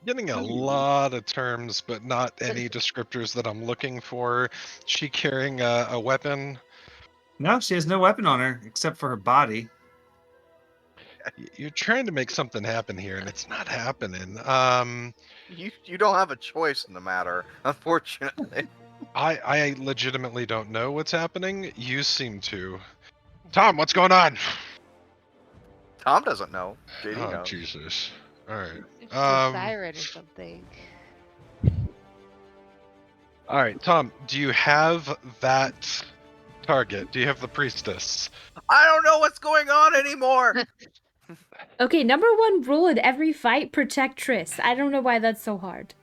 Getting a lot of terms, but not any descriptors that I'm looking for. She carrying a weapon. No, she has no weapon on her except for her body. You're trying to make something happen here, and it's not happening. You don't have a choice in the matter, unfortunately. I legitimately don't know what's happening. You seem to. Tom, what's going on? Tom doesn't know. JD Oh, knows. Jesus. All right. It's a siren or something. All right, Tom, do you have that target? Do you have the priestess? I don't know what's going on anymore. Okay, number one rule in every fight: protect Triss. I don't know why that's so hard.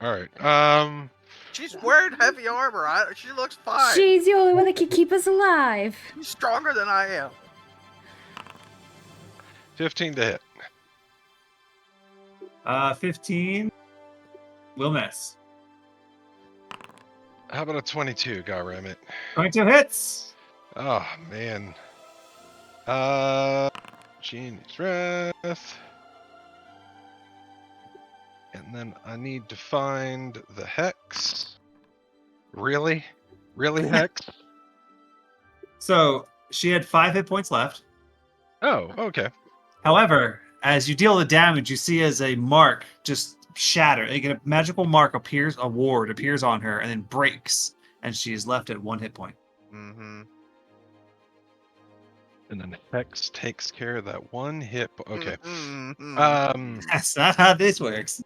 All right. She's wearing heavy armor. She looks fine. She's the only one that can keep us alive. She's stronger than I am. 15 to hit. 15 will miss. How about a 22, goddammit? 22 hits. Oh, man. Genie's Wrath. And then I need to find the Hex. Really? Really, Hex? So she had 5 hit points left. Oh, okay. However, as you deal the damage, you see as a mark just shatter. Like a magical mark appears, a ward appears on her, and then breaks, and she is left at 1 hit point. Mm-hmm. And then Hex takes care of that one hit. Okay. Mm-hmm. That's not how this works.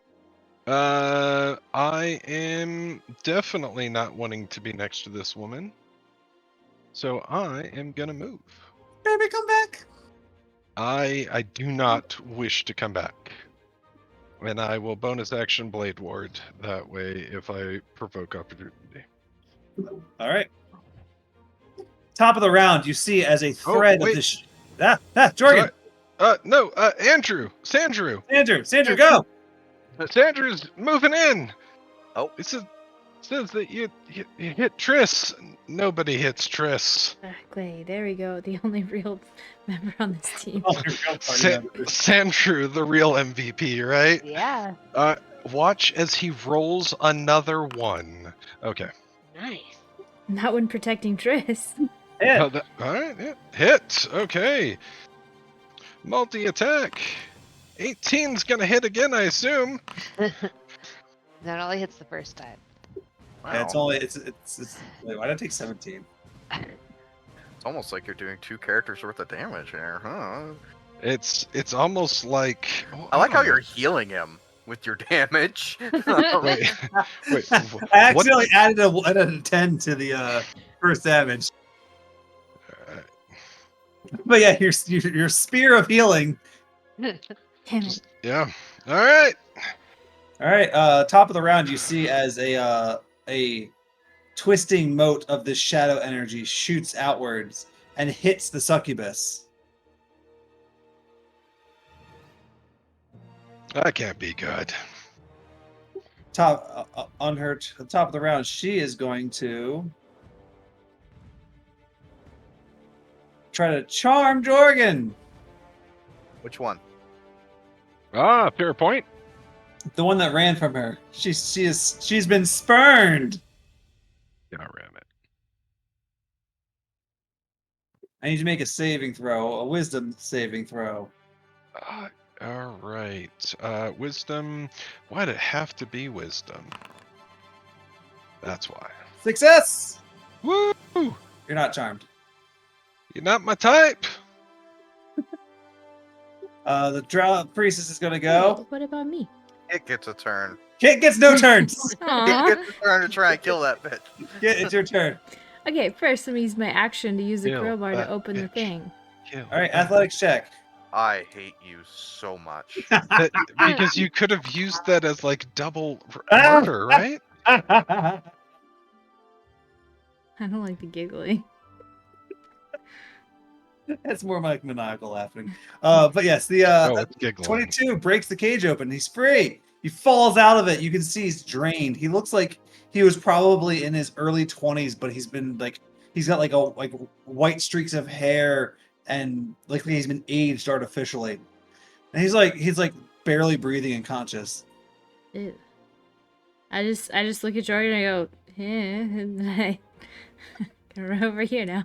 I am definitely not wanting to be next to this woman. So I am gonna move. Baby, come back. I do not wish to come back. And I will bonus action Blade Ward that way if I provoke opportunity. All right. Top of the round, you see as a thread of wait. this. Jorgen. No, Andrew, Sandrew, Sandrew, go. Sandrew's moving in. Oh. It says that you hit Triss. Nobody hits Triss. Exactly. There we go. The only real member on this team. Oh, you're real party member. Sandrew, the real MVP, right? Yeah. Watch as he rolls another one. Okay. Nice. Not when protecting Triss. Yeah. All right, yeah. Hit. Okay. Multi-attack. 18's gonna hit again, I assume. That only hits the first time. Wow. Yeah, it's only it's. Wait, why did I take 17? It's almost like you're doing 2 characters worth of damage here, huh? It's almost like I like how don't you're know. healing him with your damage. Wait. I accidentally added a 10 to the first damage. But yeah, your spear of healing. Damn it. Yeah. All right. All right, top of the round, you see as a twisting mote of this shadow energy shoots outwards and hits the succubus. That can't be good. Top on her top of the round, she is going to try to charm Jorgen, Which one? Fair point. the one that ran from her. She's been spurned. Yeah, ram it. I need to make a saving throw, a wisdom saving throw. All right. Wisdom. Why'd it have to be wisdom? That's why. Success! Woo! You're not charmed. You're not my type. The drow priestess is going to go. What about me? It gets a turn. Kit gets no turns. It Aww. gets a turn to try and kill that bitch. Kit, it's your turn. Okay, first let me use my action to use the Kill crowbar to that open the bitch. thing. Kill All right, that. athletics check. I hate you so much. Because you could have used that as like double murder, right? I don't like the giggling. That's more like maniacal laughing. But yes, the It's giggling. 22 breaks the cage open. He's free. He falls out of it. You can see he's drained. He looks like he was probably in his early 20s, but he's been he's got like white streaks of hair and like he's been aged artificially. And he's like barely breathing and conscious. Ew. I just look at Jordan and I go, and then I can run over here now.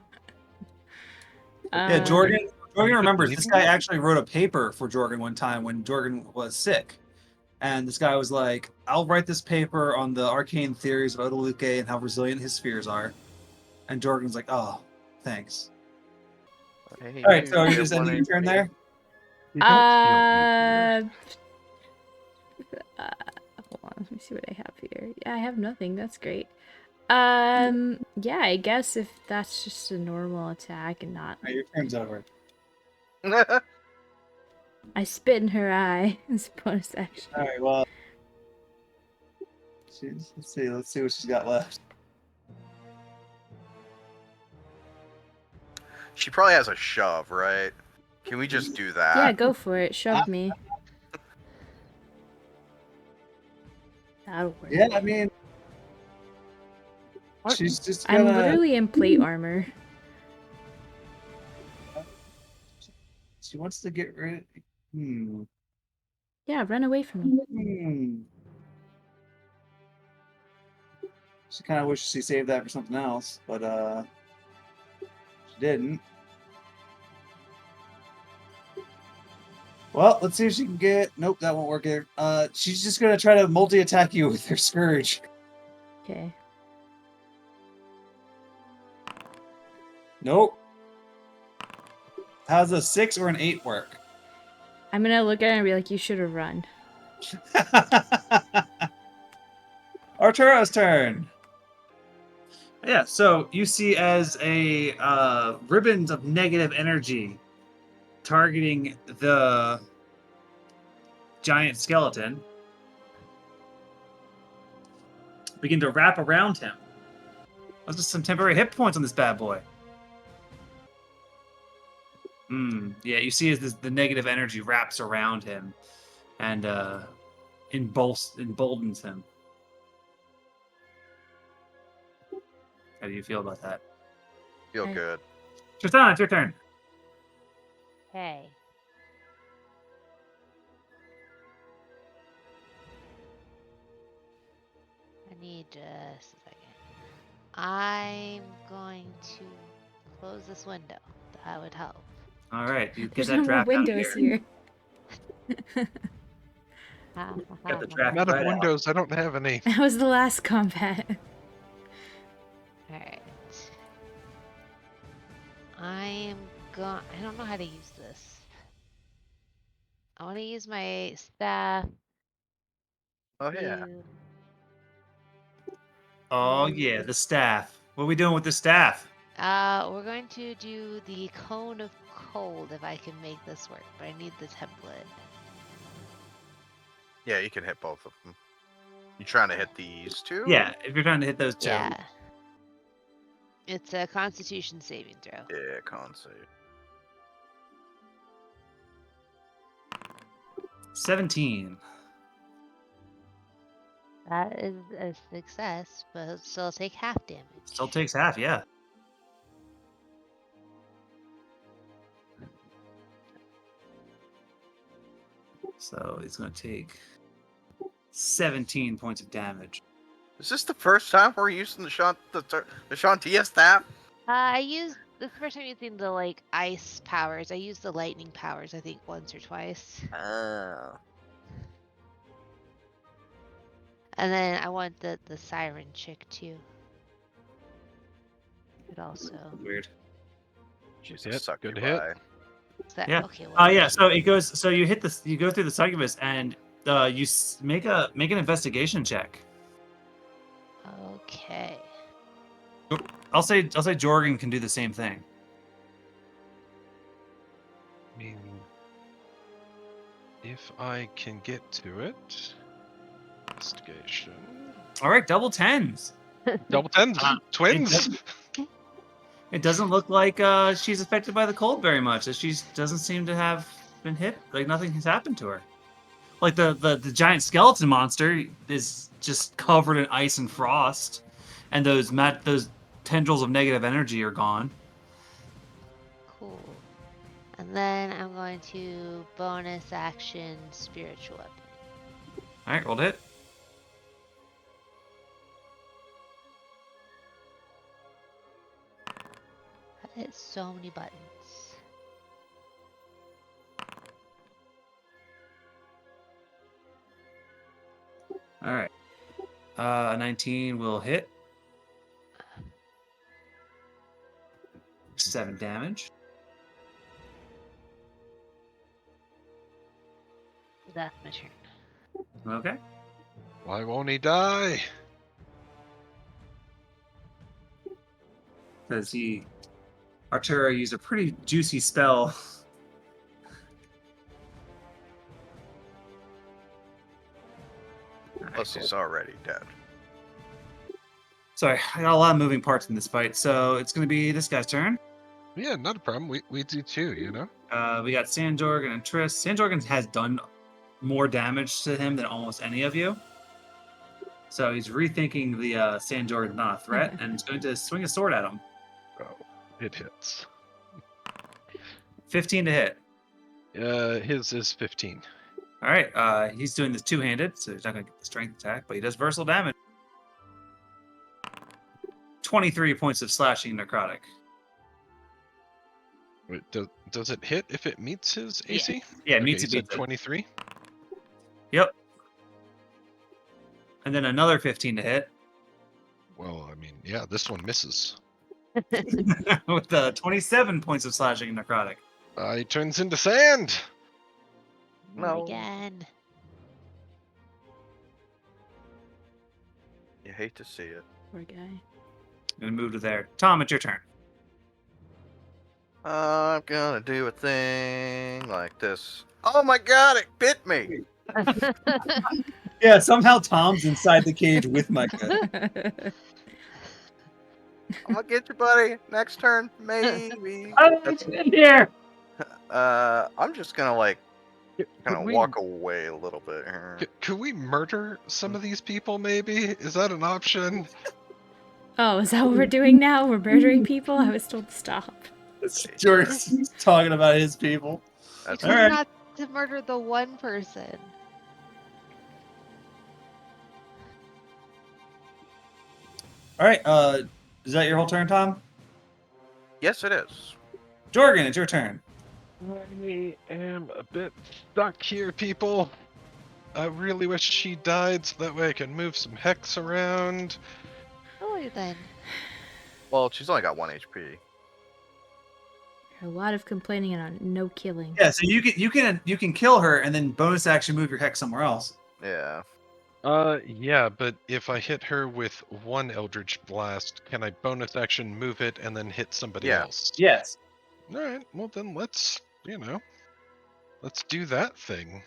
Yeah, Jorgen you remembers believe this me? guy actually wrote a paper for Jorgen one time when Jorgen was sick. And this guy was like, I'll write this paper on the arcane theories of Odaluke and how resilient his spheres are. And Jorgen's like, oh, thanks. Hey, All right, you so are you get just one ending your turn HP. there? You don't heal me here. Uh, hold on, let me see what I have here. Yeah, I have nothing. That's great. Yeah, I guess if that's just a normal attack and not, All right, your turn's over. I spit in her eye as a bonus action. All right, well, let's see what she's got left. She probably has a shove, right? Can we just do that? Yeah, go for it. Shove me. That'll work. Yeah, I mean, she's just I'm gonna. literally in plate armor. She wants to get rid. Hmm. Yeah, run away from me. Hmm. She kind of wishes she saved that for something else, but she didn't. Well, let's see if she can get. Nope, that won't work either. She's just gonna try to multi-attack you with her scourge. Okay. Nope. How's a 6 or an 8 work? I'm gonna look at her and be like, you should have run. Arturo's turn. Yeah, so you see as a ribbons of negative energy targeting the giant skeleton begin to wrap around him. Those are some temporary hit points on this bad boy. Yeah, you see as the negative energy wraps around him and emboldens him. How do you feel about that? Feel Okay. good. Tristan, it's your turn. Okay. I need just a second. I'm going to close this window. That would help. All right, you get There's that no more draft out windows here. here. Got the draft I'm out of right out. windows. I don't have any. That was the last combat. Alright. I don't know how to use this. I want to use my staff Oh yeah. to... Oh yeah, the staff. What are we doing with the staff? We're going to do the cone of cold if I can make this work, but I need the template. Yeah, you can hit both of them. You trying to hit these two? Yeah, if you're trying to hit those two. Yeah. It's a Constitution saving throw. Yeah, con save. 17. That is a success, but still take half damage. Still takes half, yeah. So he's going to take 17 points of damage. Is this the first time we're using the Shantia staff? This is the first time using the like ice powers. I used the lightning powers, I think, once or twice. Oh. And then I want the siren chick too. It also. Weird. She's Hit, a succubus. good hit. Is that, Yeah. okay, well, Yeah, so it goes, so you hit this, you go through the succubus and you make an investigation check. Okay. I'll say Jorgen can do the same thing. I mean, if I can get to it. Investigation. All right, double tens. Double tens. Twins. It doesn't look like she's affected by the cold very much. She doesn't seem to have been hit. Like nothing has happened to her. Like the giant skeleton monster is just covered in ice and frost, and those tendrils of negative energy are gone. Cool. And then I'm going to bonus action spiritual weapon. All right, rolled hit. That hit so many buttons. A 19 will hit. 7 damage. That's my turn. Okay. Why won't he die? Because Arturo used a pretty juicy spell. Plus, he's already dead. Sorry, I got a lot of moving parts in this fight, so it's going to be this guy's turn. Yeah, not a problem. We do too, you know? We got Jorgen and Triss. Jorgen has done more damage to him than almost any of you. So he's rethinking the Jorgen not a threat, and he's going to swing a sword at him. Oh, it hits. 15 to hit. His is 15. All right, he's doing this two-handed, so he's not going to get the strength attack, but he does versatile damage. 23 points of slashing necrotic. Wait, does it hit if it meets his AC? Yeah, it Okay, meets you it. said 23? Yep. And then another 15 to hit Well, I mean, yeah, this one misses. with 27 points of slashing necrotic. He turns into sand! No. Again. You hate to see it. Poor guy. I'm going to move to there. Tom, it's your turn. I'm gonna do a thing like this. Oh my god, it bit me! Yeah, somehow Tom's inside the cage with Micah. I'm gonna get you, buddy. Next turn, maybe. in here. I'm just gonna like kind of we- walk away a little bit here. Could we murder some of these people, maybe? Is that an option? Oh, is that what we're doing now? We're murdering people? I was told to stop. Jorgen's talking about his people. You That's told all me right. not to murder the one person. All right, is that your whole turn, Tom? Yes, it is. Jorgen, it's your turn. I am a bit stuck here, people. I really wish she died so that way I can move some hex around. Oh, then. Well, she's only got 1 HP. A lot of complaining and no killing. Yeah, so you can kill her and then bonus action move your hex somewhere else. Yeah. Yeah, but if I hit her with one Eldritch Blast, can I bonus action move it and then hit somebody Yeah. else? Yes. Alright, well then let's do that thing.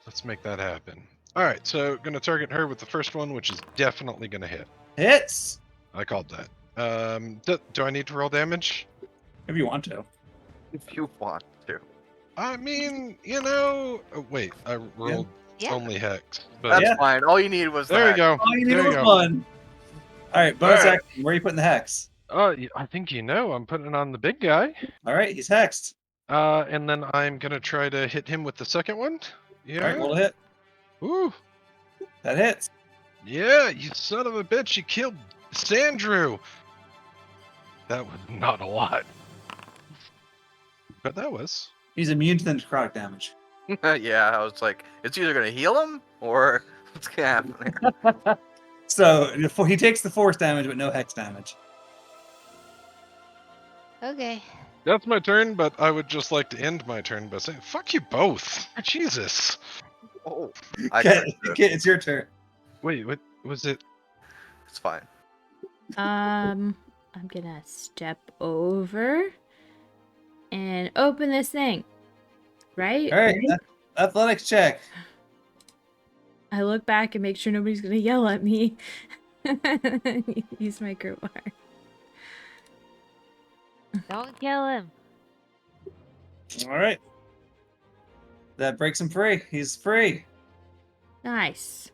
Let's make that happen. Alright, so gonna target her with the first one, which is definitely gonna hit. Hits. I called that. Do I need to roll damage? If you want to. If you want to. I mean, oh, wait, I rolled Yeah. only hex. But That's Yeah. fine. All you needed was there that. you go. All you need There was you go. one. All right, bonus All right. action. Where are you putting the hex? I think I'm putting it on the big guy. All right, he's hexed. And then I'm gonna try to hit him with the second one. Yeah. All right, roll a hit. Ooh. That hits. Yeah, you son of a bitch! You killed Sandrew. That was not a lot, but that was. He's immune to the necrotic damage. Yeah, I was like, it's either gonna heal him or what's gonna happen here. So he takes the force damage, but no hex damage. Okay. That's my turn, but I would just like to end my turn by saying, "Fuck you both." Jesus. Oh, I Okay, tricked it. okay, it's your turn. Wait, what was it? It's fine. I'm gonna step over and open this thing. Right? All right, athletics check. I look back and make sure nobody's gonna yell at me. Use my crowbar. Don't kill him. All right. That breaks him free. He's free. Nice.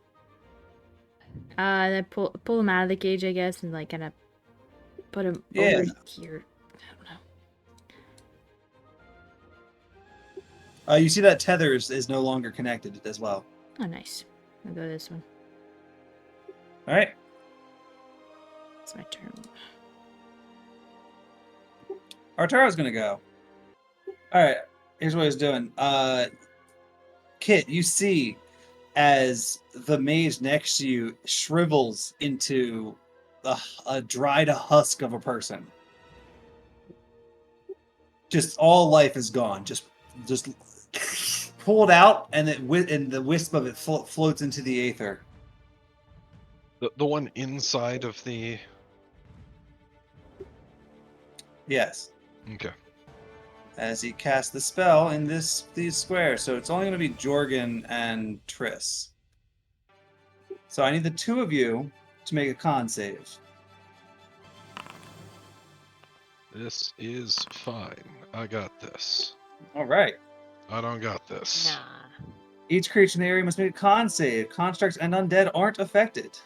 Then pull him out of the cage, I guess, and like kind of put him Yeah. over here. I don't know. You see that tether is no longer connected as well. Oh, nice. I'll go this one. All right. It's my turn. Arturo's gonna go. All right. Here's what he's doing. Kit, you see as the mage next to you shrivels into a dried husk of a person. Just all life is gone. Just pulled out, and the wisp of it floats into the aether. The one inside of the. Yes, Okay. as he casts the spell in these squares. So it's only going to be Jorgen and Triss. So I need the two of you to make a con save. This is fine. I got this. All right. I don't got this. Nah. Each creature in the area must make a con save. Constructs and undead aren't affected.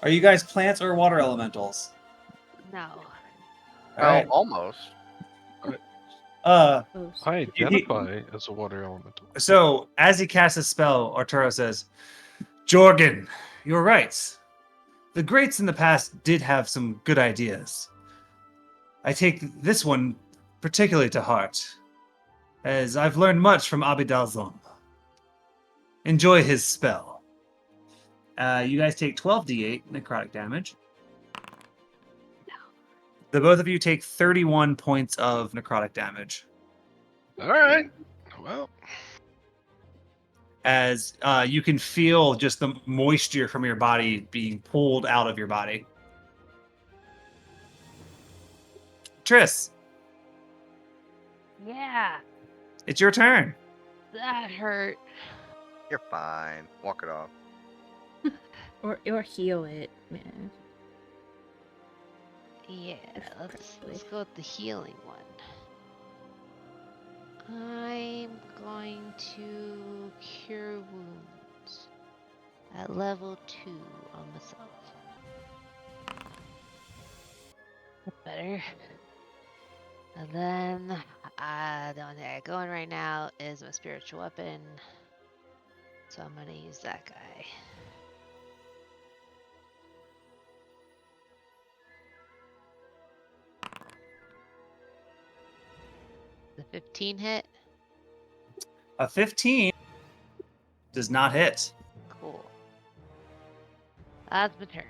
Are you guys plants or water elementals? No. All Well, right. almost. Close. I You- identify as a water elemental. So as he casts a spell, Arturo says, "Jorgen, you're right. The greats in the past did have some good ideas. I take this one particularly to heart, as I've learned much from Abidalzon. Enjoy his spell." You guys take 12d8 necrotic damage. The both of you take 31 points of necrotic damage. All right. Well, As you can feel just the moisture from your body being pulled out of your body. Triss, Yeah. it's your turn. That hurt. You're fine. Walk it off. Or heal it, man. Yeah, let's Preferably. go with the healing one. I'm going to cure wounds at level 2 on myself. That's better. And then the one that I got going right now is my spiritual weapon. So I'm gonna use that guy. The 15 hit? A 15 does not hit. Cool. That's my turn.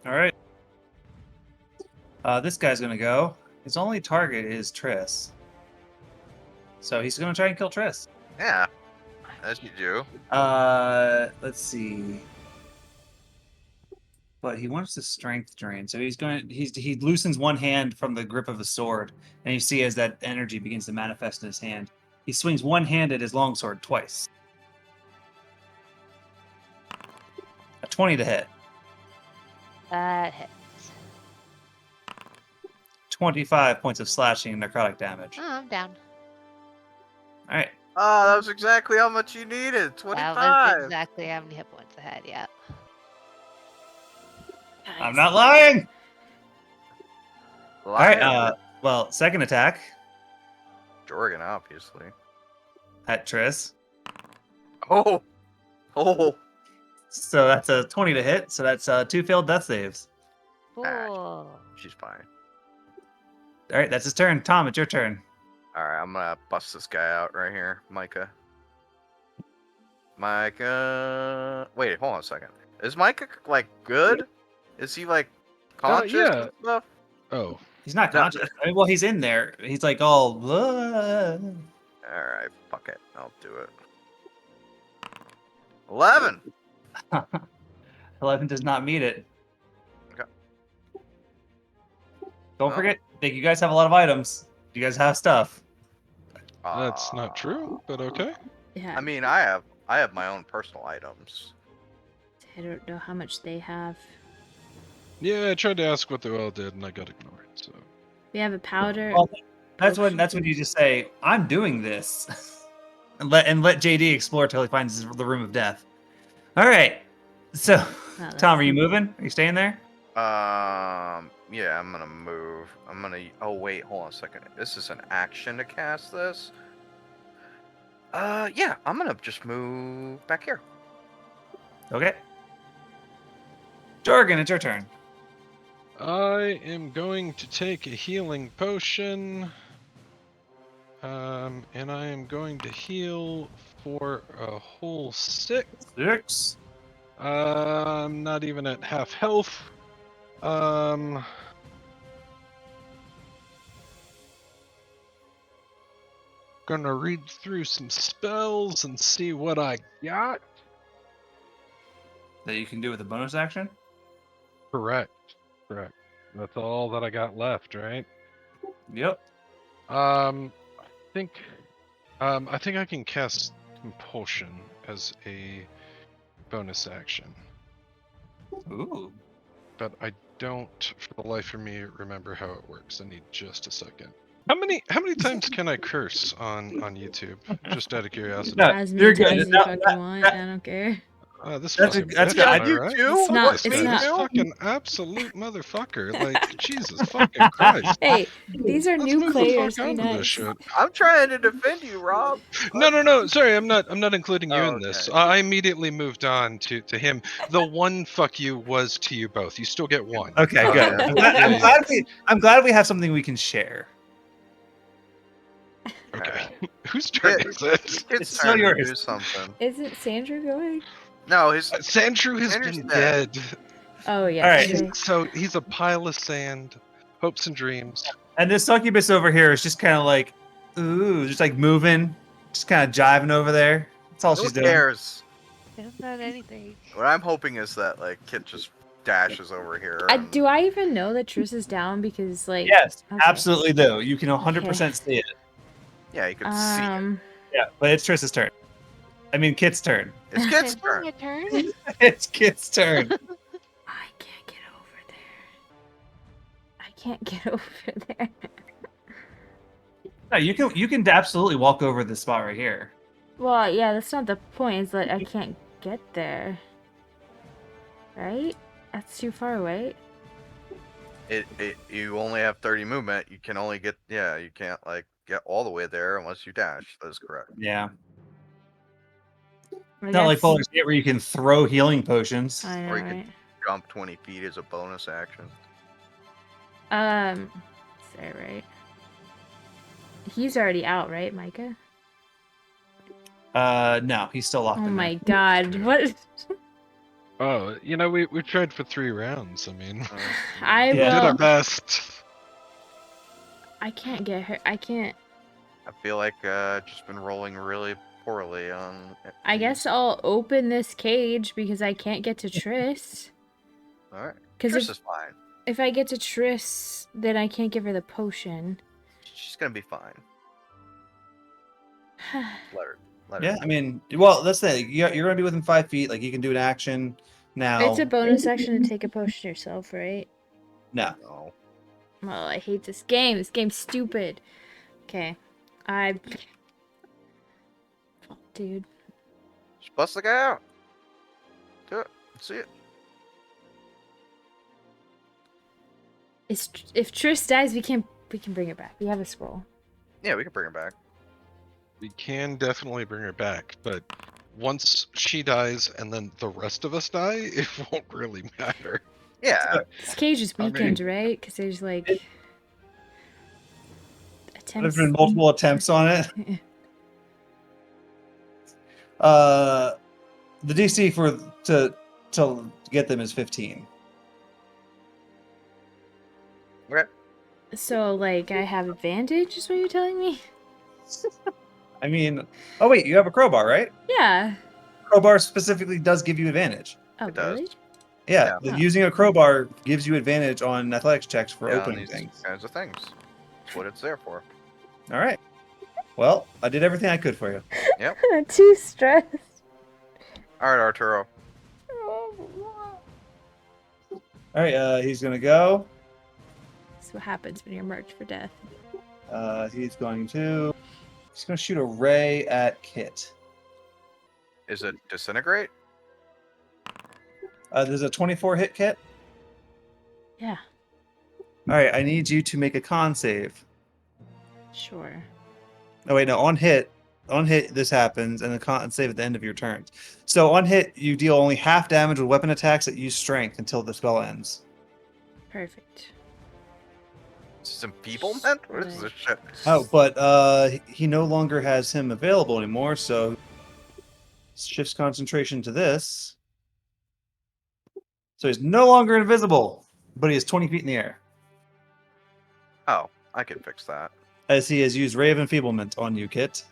All right. This guy's going to go. His only target is Triss. So he's going to try and kill Triss. Yeah, as you do. Let's see. But he wants the strength drain, so he loosens one hand from the grip of his sword, and you see as that energy begins to manifest in his hand, he swings one hand at his longsword twice. A 20 to hit. That hits. 25 points of slashing and necrotic damage. Oh, I'm down. All right. Oh, that was exactly how much you needed. That 25. was exactly how many hit points I had, yeah. I'm not lying. All All right. Well, second attack Jorgen, obviously. at Triss. Oh. So that's a 20 to hit. So that's 2 failed death saves. Cool. She's fine. All right, that's his turn. Tom, it's your turn. All right, I'm gonna bust this guy out right here, Micah. Micah. Wait, hold on a second. Is Micah like good? Is he like conscious yeah. and stuff? Oh, He's not No. conscious. I mean, well, he's in there. He's like all. All right, fuck it. I'll do it. 11. 11 does not meet it. Okay. Don't Well. forget, you guys have a lot of items. You guys have stuff. that's not true, but okay. Yeah. I mean, I have my own personal items. I don't know how much they have. Yeah, I tried to ask what they all did, and I got ignored. So We have a powder. Well, that's potion. when you just say, "I'm doing this," and let JD explore till he finds the room of death. All right. So, Wow, Tom, are you moving? Are you staying there? Yeah, I'm gonna move. Oh wait, hold on a second. This is an action to cast this. Yeah, I'm gonna just move back here. Okay. Jorgen, it's your turn. I am going to take a healing potion. And I am going to heal for a whole 6. 6. I'm not even at half health. Gonna read through some spells and see what I got. That you can do with a bonus action? Correct. That's all that I got left, right? Yep. I think I think I can cast Compulsion as a bonus action. Ooh. But I don't, for the life of me, remember how it works. I need just a second. How many times can I curse on YouTube? Just out of curiosity. No, As you're many good. times as you No, fucking want. I don't care. This That's fucking that's bitch, good. am I You right? too? It's not. This It's guy not. is fucking absolute motherfucker. Like, Jesus fucking Christ. Hey, these are Let's new move the players. fuck Be on to this nice. shit. I'm trying to defend you, Rob. No. Sorry, I'm not including you Oh, in this. okay. I immediately moved on to him. The one fuck you was to you both. You still get one. Okay, good. Yeah. I'm glad we have something we can share. Okay. Whose turn is it? It's still time to yours. do something. Isn't Sandra going? No, his Sandrew has Sandra's been dead. dead. Oh yeah. All right. Okay. So he's a pile of sand, hopes and dreams. And this succubus over here is just kind of like, ooh, just like moving, just kind of jiving over there. That's all Who she's doing. cares? That's not anything. What I'm hoping is that like Kit just dashes over here. And... Do I even know that Triss is down? Because like. Yes, Okay. absolutely do. You can 100% see it. Yeah, you can see it. Yeah, but it's Triss's turn. I mean, Kit's turn. It's Kit's turn. My turn. It's Kit's turn. I can't get over there. I can't get over there. No, you can absolutely walk over this spot right here. Well, yeah, that's not the point. It's like I can't get there. Right? That's too far away. You only have 30 movement. You can only get you can't like get all the way there unless you dash. That is correct. Yeah. I Not like guess- Baldur's Gate where you can throw healing potions. I know, Or you can- right? Jump 20 feet as a bonus action. Sorry, right? He's already out, right, Micah? No, he's still locked Oh in my there. god, Yeah. what? Oh, we tried for 3 rounds. I mean, I we Yeah. did our will. best. I can't get her. I can't. I feel like just been rolling really poorly on. I guess I'll open this cage because I can't get to Triss. All right. Because Triss is fine. if I get to Triss, then I can't give her the potion. She's gonna be fine. Let her. Yeah, I mean, well, that's the thing. You're going to be within 5 feet. Like, you can do an action now. It's a bonus action to take a potion yourself, right? No. No. Oh, I hate this game. This game's stupid. Okay. Dude. Just bust the guy out. Do it. See it. If Triss dies, we can bring her back. We have a scroll. Yeah, we can bring her back. We can definitely bring her back, but once she dies and then the rest of us die, it won't really matter. Yeah. This cage is I mean- weakened, right? Because there's like There's attempts. been multiple attempts on it. The DC to get them is 15. Okay. So like I have advantage, is what you're telling me? I mean, oh wait, you have a crowbar, right? Yeah. Crowbar specifically does give you advantage. Oh It does. really? Yeah, Yeah. using a crowbar gives you advantage on athletics checks for Yeah, on opening these things. kinds of things. That's what it's there for. All right. Well, I did everything I could for you. I'm too stressed. All right, Arturo. All right, he's gonna go. That's what happens when you're marked for death. He's going to shoot a ray at Kit. Is it disintegrate? There's a 24 hit, Kit. Yeah. All right, I need you to make a con save. Sure. Oh wait, no, on hit, this happens, and the con save at the end of your turns. So on hit, you deal only half damage with weapon attacks that use strength until the spell ends. Perfect. Is this enfeeblement? What is this shit? Oh, but he no longer has him available anymore, so shifts concentration to this. So he's no longer invisible, but he is 20 feet in the air. Oh, I can fix that. As he has used Ray of Enfeeblement on you, Kit.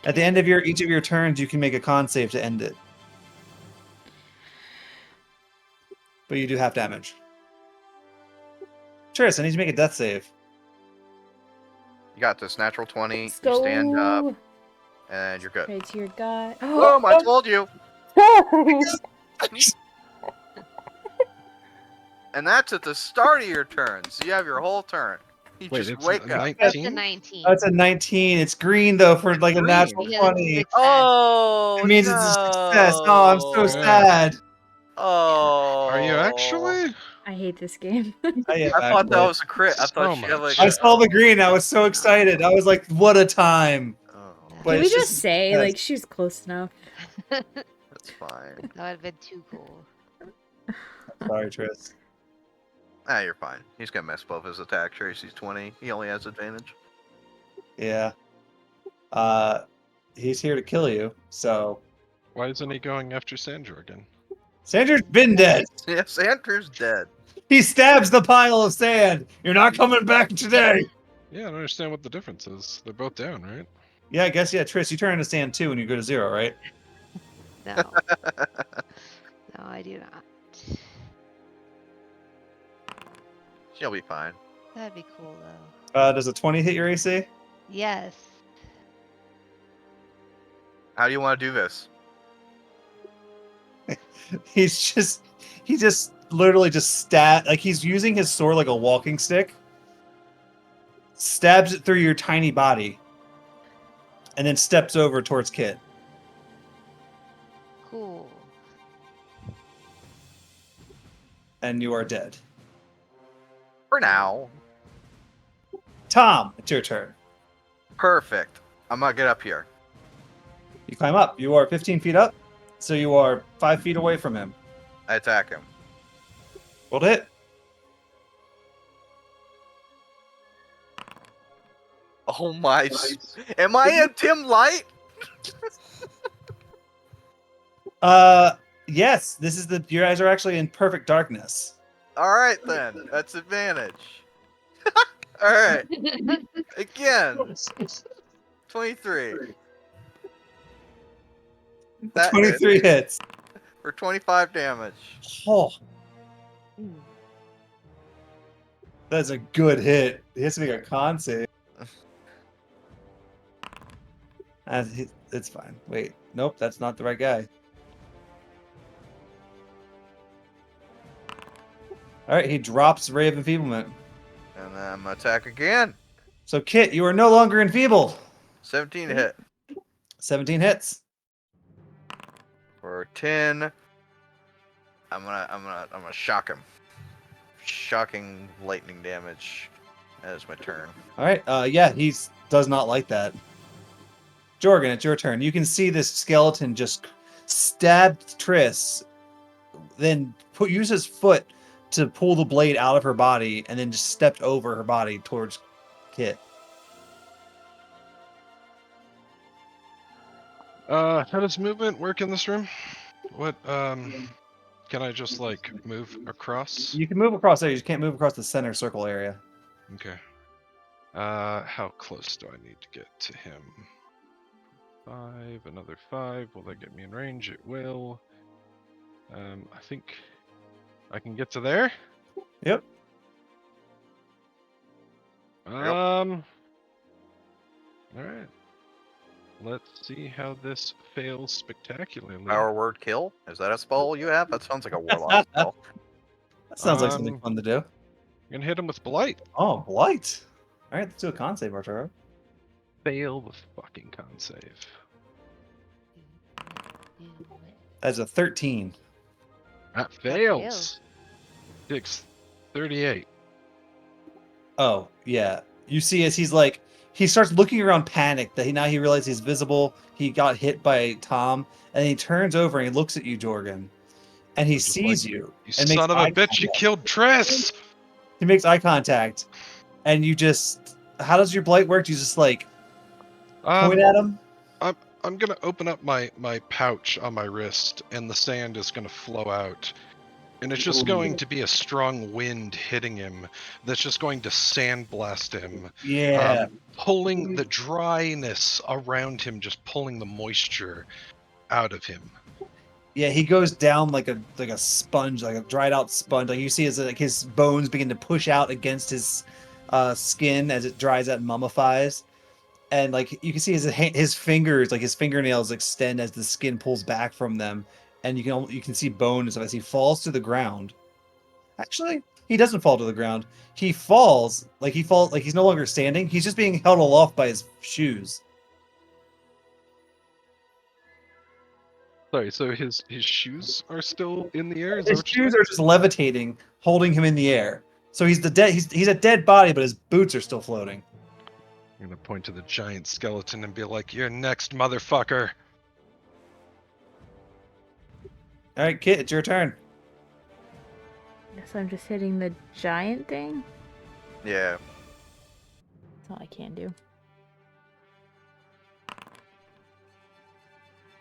At the end of each of your turns, you can make a con save to end it. But you do have damage. Triss, I need you to make a death save. You got this natural 20. Let's You stand up, go. and you're good. Pray to your God. Boom! I told you. And that's at the start of your turn, so you have your whole turn. You Wait, just it's wake up. That's a 19? 19. That's a 19. It's green, though, for like a green. natural Because it's 20. success. Oh, It means it's a success. Oh, I'm so Yeah. sad. Oh. Are you actually? I hate this game. I am, I thought that actually. was a crit. I So thought she had much. like I saw the green. I was so excited. I was like, what a time. Oh, But Can we it's just just say, success. like, she's close enough? that's fine. That would have been too cool. Sorry, Triss. Ah, you're fine. He's gonna mess both his attack trace. He's 20. He only has advantage. Yeah. He's here to kill you, so... Why isn't he going after Jorgen? Sandra's been dead. Yes, Andrew's dead. He stabs the pile of sand. You're not coming back today. Yeah, I don't understand what the difference is. They're both down, right? Yeah, I guess, yeah, Triss, you turn into sand too when you go to 0, right? No. No, I do not. She'll be fine. That'd be cool, though. Does a 20 hit your AC? Yes. How do you want to do this? He just literally just like he's using his sword like a walking stick, stabs it through your tiny body, and then steps over towards Kit. Cool. And you are dead. For now. Tom, it's your turn. Perfect. I'm gonna get up here. You climb up. You are 15 feet up, so you are 5 feet away from him. I attack him. Roll to hit. Oh my! Am I in dim light? Yes. This is you guys are actually in perfect darkness. All right then. That's advantage. All right. Again. 23. That 23 hits. for 25 damage. Oh, Ooh. that's a good hit. He has to make a con save. It's fine. Wait. Nope, that's not the right guy. All right, he drops Ray of Enfeeblement. And then I'm gonna attack again. So, Kit, you are no longer enfeebled. 17 to hit 17 hits. for 10. I'm gonna shock him. Shocking lightning damage. That is my turn. All right. Yeah, he does not like that. Jorgen, it's your turn. You can see this skeleton just stab Triss, then use his foot to pull the blade out of her body, and then just stepped over her body towards Kit. How does movement work in this room? What, can I just, like, move across? You can move across there. You just can't move across the center circle area. Okay. How close do I need to get to him? 5, another 5. Will that get me in range? It will. I think I can get to there. Yep. All right. Let's see how this fails spectacularly. Power word kill? Is that a spell you have? That sounds like a warlock spell. That sounds like something Um, fun to do. I'm gonna hit him with blight. Oh, blight. All right, let's do a con save, Arturo. Fail the fucking con save. That's a 13. That fails. fails. 6, 38. Oh, yeah. You see as he starts looking around panicked that now he realizes he's visible. He got hit by Tom, and he turns over and he looks at you, Jorgen. And he Just sees like, you. You and makes son of a eye bitch! You contact. killed Triss. He makes eye contact, and you just. How does your blight work? Do you just like point at him? I'm gonna open up my pouch on my wrist, and the sand is gonna flow out, and it's just going Ooh. to be a strong wind hitting him. That's just going to sandblast him, Yeah. pulling the dryness around him, just pulling the moisture out of him. Yeah, he goes down like a sponge, like a dried out sponge. Like you see his bones begin to push out against his skin as it dries out and mummifies. And like you can see his fingers, like his fingernails extend as the skin pulls back from them, and you can see bone and stuff as he falls to the ground. Actually, he doesn't fall to the ground. He falls like he's no longer standing. He's just being held aloft by his shoes. Sorry, so his shoes are still in the air? Is that His what you're shoes saying? are just levitating, holding him in the air. So he's he's a dead body, but his boots are still floating. I'm gonna point to the giant skeleton and be like, "You're next, motherfucker." All right, Kit, it's your turn. Guess I'm just hitting the giant thing. Yeah. That's all I can do.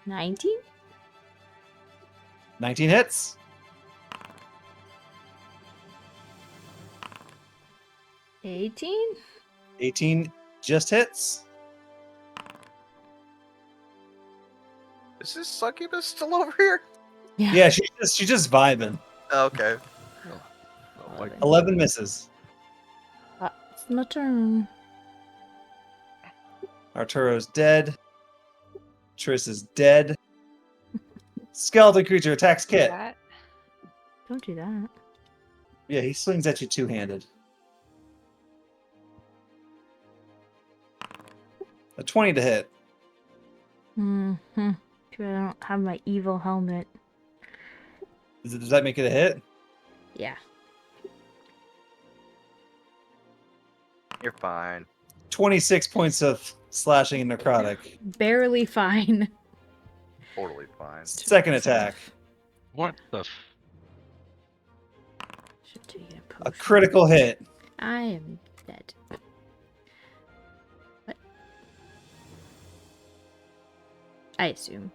19? 19 hits. 18? 18 just hits. Is this succubus still over here? Yeah, she's just vibing. Okay. Oh, like 11 misses. It's my turn. Arturo's dead. Triss is dead. Skeleton creature attacks Kit. That. Don't do that. Yeah, he swings at you two-handed. A 20 to hit. Mm-hmm. Too bad I don't have my evil helmet. Does that make it a hit? Yeah. You're fine. 26 points of slashing and necrotic. Barely fine. Totally fine. Second attack. what the? Should take a A potion. critical hit. I am dead. What? I assume.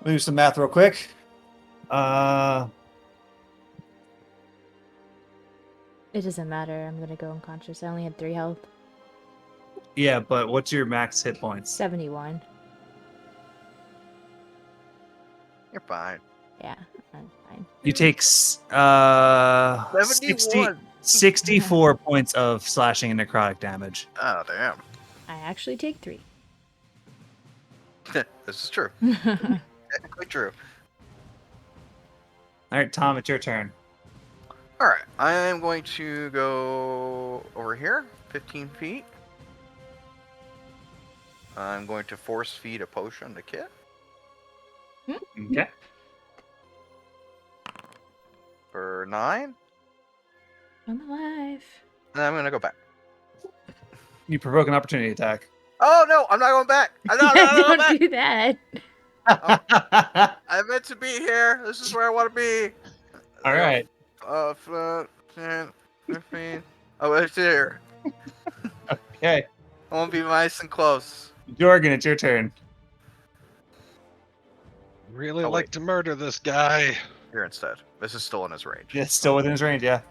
Let me do some math real quick. It doesn't matter. I'm gonna go unconscious. I only had 3 health. Yeah, but what's your max hit points? 71. You're fine. Yeah, I'm fine. You take 71. 64 points of slashing and necrotic damage. Oh, damn. I actually take 3. This is true. Technically true. All right, Tom, it's your turn. All right. I am going to go over here, 15 feet. I'm going to force feed a potion to Kit. Okay. For 9. I'm alive. And I'm going to go back. You provoke an opportunity attack. Oh, no. I'm not going back. I'm not going back. Don't do that. I meant to be here. This is where I want to be. All right. 10, 15. Oh, it's here. Okay. I want to be nice and close. Jorgen, it's your turn. Really Oh, like wait. to murder this guy. Here instead. This is still in his range. Yeah, it's still within his range, yeah.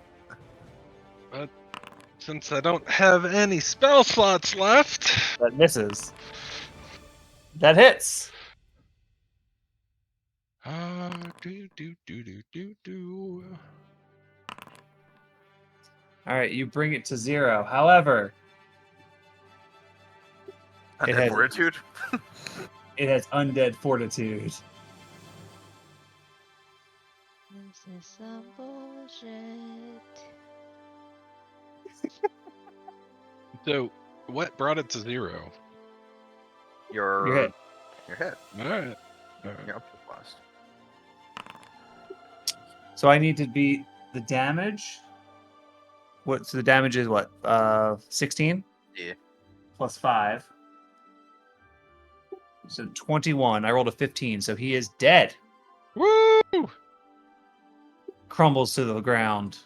Since I don't have any spell slots left, That misses. That hits. do. All right, you bring it to 0. However, It Undead has- fortitude? it has undead fortitude. This is some bullshit. So, what brought it to 0? Your hit. Your hit. Alright. Your upper blast. So I need to beat the damage. What? So the damage is what? 16? Yeah. Plus 5. So 21. I rolled a 15, so he is dead. Woo! crumbles to the ground,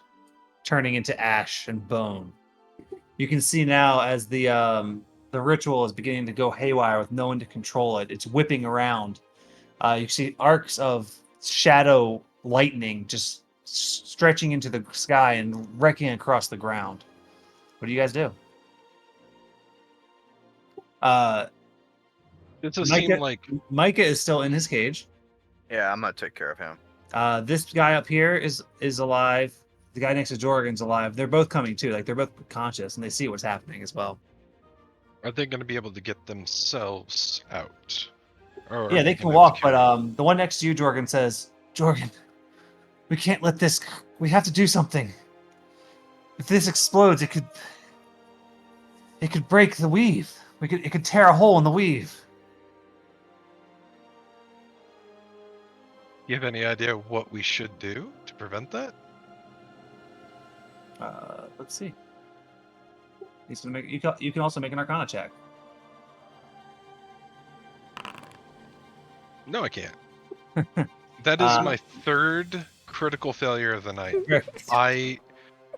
turning into ash and bone. You can see now as the ritual is beginning to go haywire with no one to control it. It's whipping around. You see arcs of shadow lightning just stretching into the sky and wrecking across the ground. What do you guys do? Does it seem Micah, like Micah is still in his cage. Yeah, I'm gonna take care of him. This guy up here is alive. The guy next to Jorgen's alive. They're both coming too. Like they're both conscious and they see what's happening as well. are they going to be able to get themselves out? Or are Yeah, they we can gonna have to walk, but carry them? the one next to you, Jorgen, says, "Jorgen, we can't let this. We have to do something. If this explodes, it could break the weave. It could tear a hole in the weave." You have any idea what we should do to prevent that? Let's see. He's gonna make. You can also make an Arcana check. No, I can't. That is Uh, my third critical failure of the night. Perfect.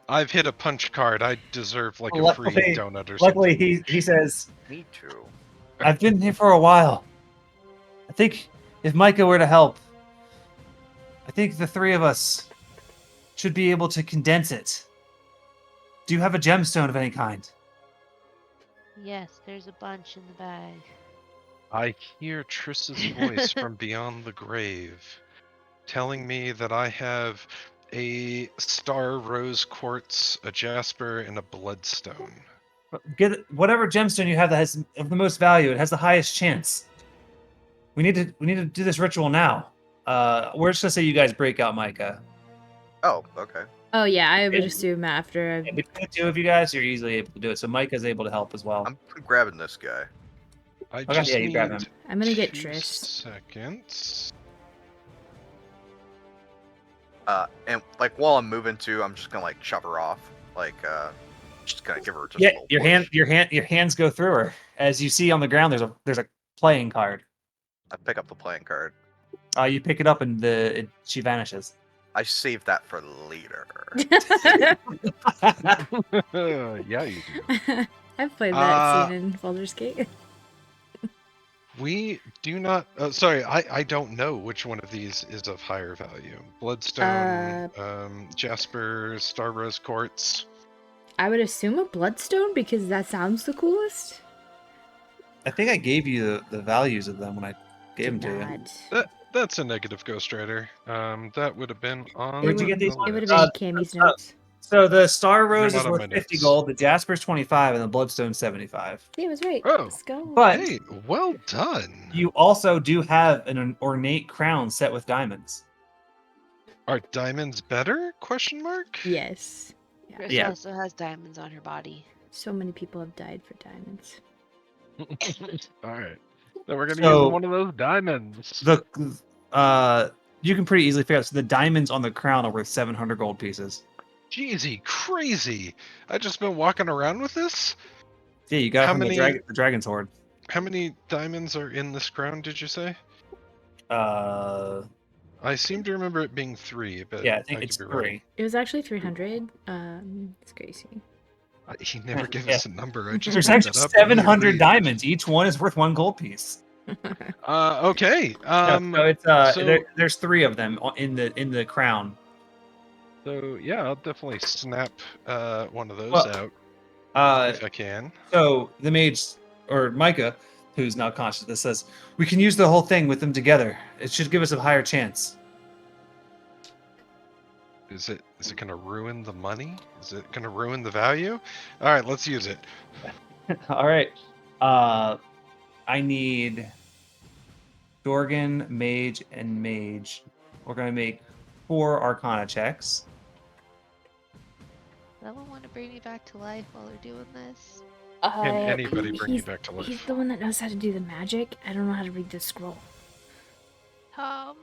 I've hit a punch card. I deserve like a free Luckily, donut or luckily something. he says, Me too. "I've been here for a while. I think if Micah were to help, I think the three of us should be able to condense it. Do you have a gemstone of any kind?" Yes, there's a bunch in the bag. I hear Triss's voice from beyond the grave, telling me that I have a star rose quartz, a jasper, and a bloodstone. Get whatever gemstone you have that has of the most value. It has the highest chance. We need to do this ritual now. We're just gonna say you guys break out Micah. Oh, okay. Oh yeah, I would Yeah. assume after. And between the two of you guys, you're easily able to do it. So Micah's able to help as well. I'm grabbing this guy. I Okay, just yeah, you grab need him. I'm gonna get 2 Triss. seconds. And like while I'm moving to, I'm just gonna like shove her off. Like, just gonna give her just a Yeah, little your hands go through her. As you see on the ground, there's a playing card. I pick up the playing card. You pick it up and she vanishes. I save that for later. Yeah, you do. I've played that scene in Baldur's Gate. We do not. Sorry, I don't know which one of these is of higher value. Bloodstone, Jasper, Star Rose Quartz. I would assume a bloodstone because that sounds the coolest. I think I gave you the values of them when I gave them Did to you. not. That's a negative Ghost Rider. That would have been on. Where'd you get these? It would have list. been Cammy's notes. So the Star They're Rose not is on worth my 50 notes. gold, the Jasper's 25, and the Bloodstone's 75. Yeah, it was right. Oh, Let's go. But Hey, well done. you also do have an ornate crown set with diamonds. Are diamonds better? Question mark. Yes. Chris Yeah. also has diamonds on her body. So many people have died for diamonds. All right. Then we're gonna So- use one of those diamonds. You can pretty easily figure out. So the diamonds on the crown are worth 700 gold pieces. Jeezy, crazy! I just been walking around with this. Yeah, you got it How from many- the dragon's horde. How many diamonds are in this crown? Did you say? Uh, I seem to remember it being 3, but yeah, I think could it's be 3. wrong. It was actually 300. It's crazy. He never gave Yeah. us a number. I just There's made actually that up. 700 diamonds. Each one is worth 1 gold piece. Okay. So it's so- there's 3 of them in the crown. So yeah, I'll definitely snap one of those Well, out if I can. So the mage, or Micah, who's now conscious, that says, "We can use the whole thing with them together. It should give us a higher chance." Is it gonna ruin the money? Is it gonna ruin the value? All right, let's use it. All right. I need Jorgen, Mage, and Mage. We're gonna make 4 Arcana checks. Someone want to bring me back to life while they're doing this? Can anybody bring you he's, back to He's life? the one that knows how to do the magic. I don't know how to read the scroll. Tom.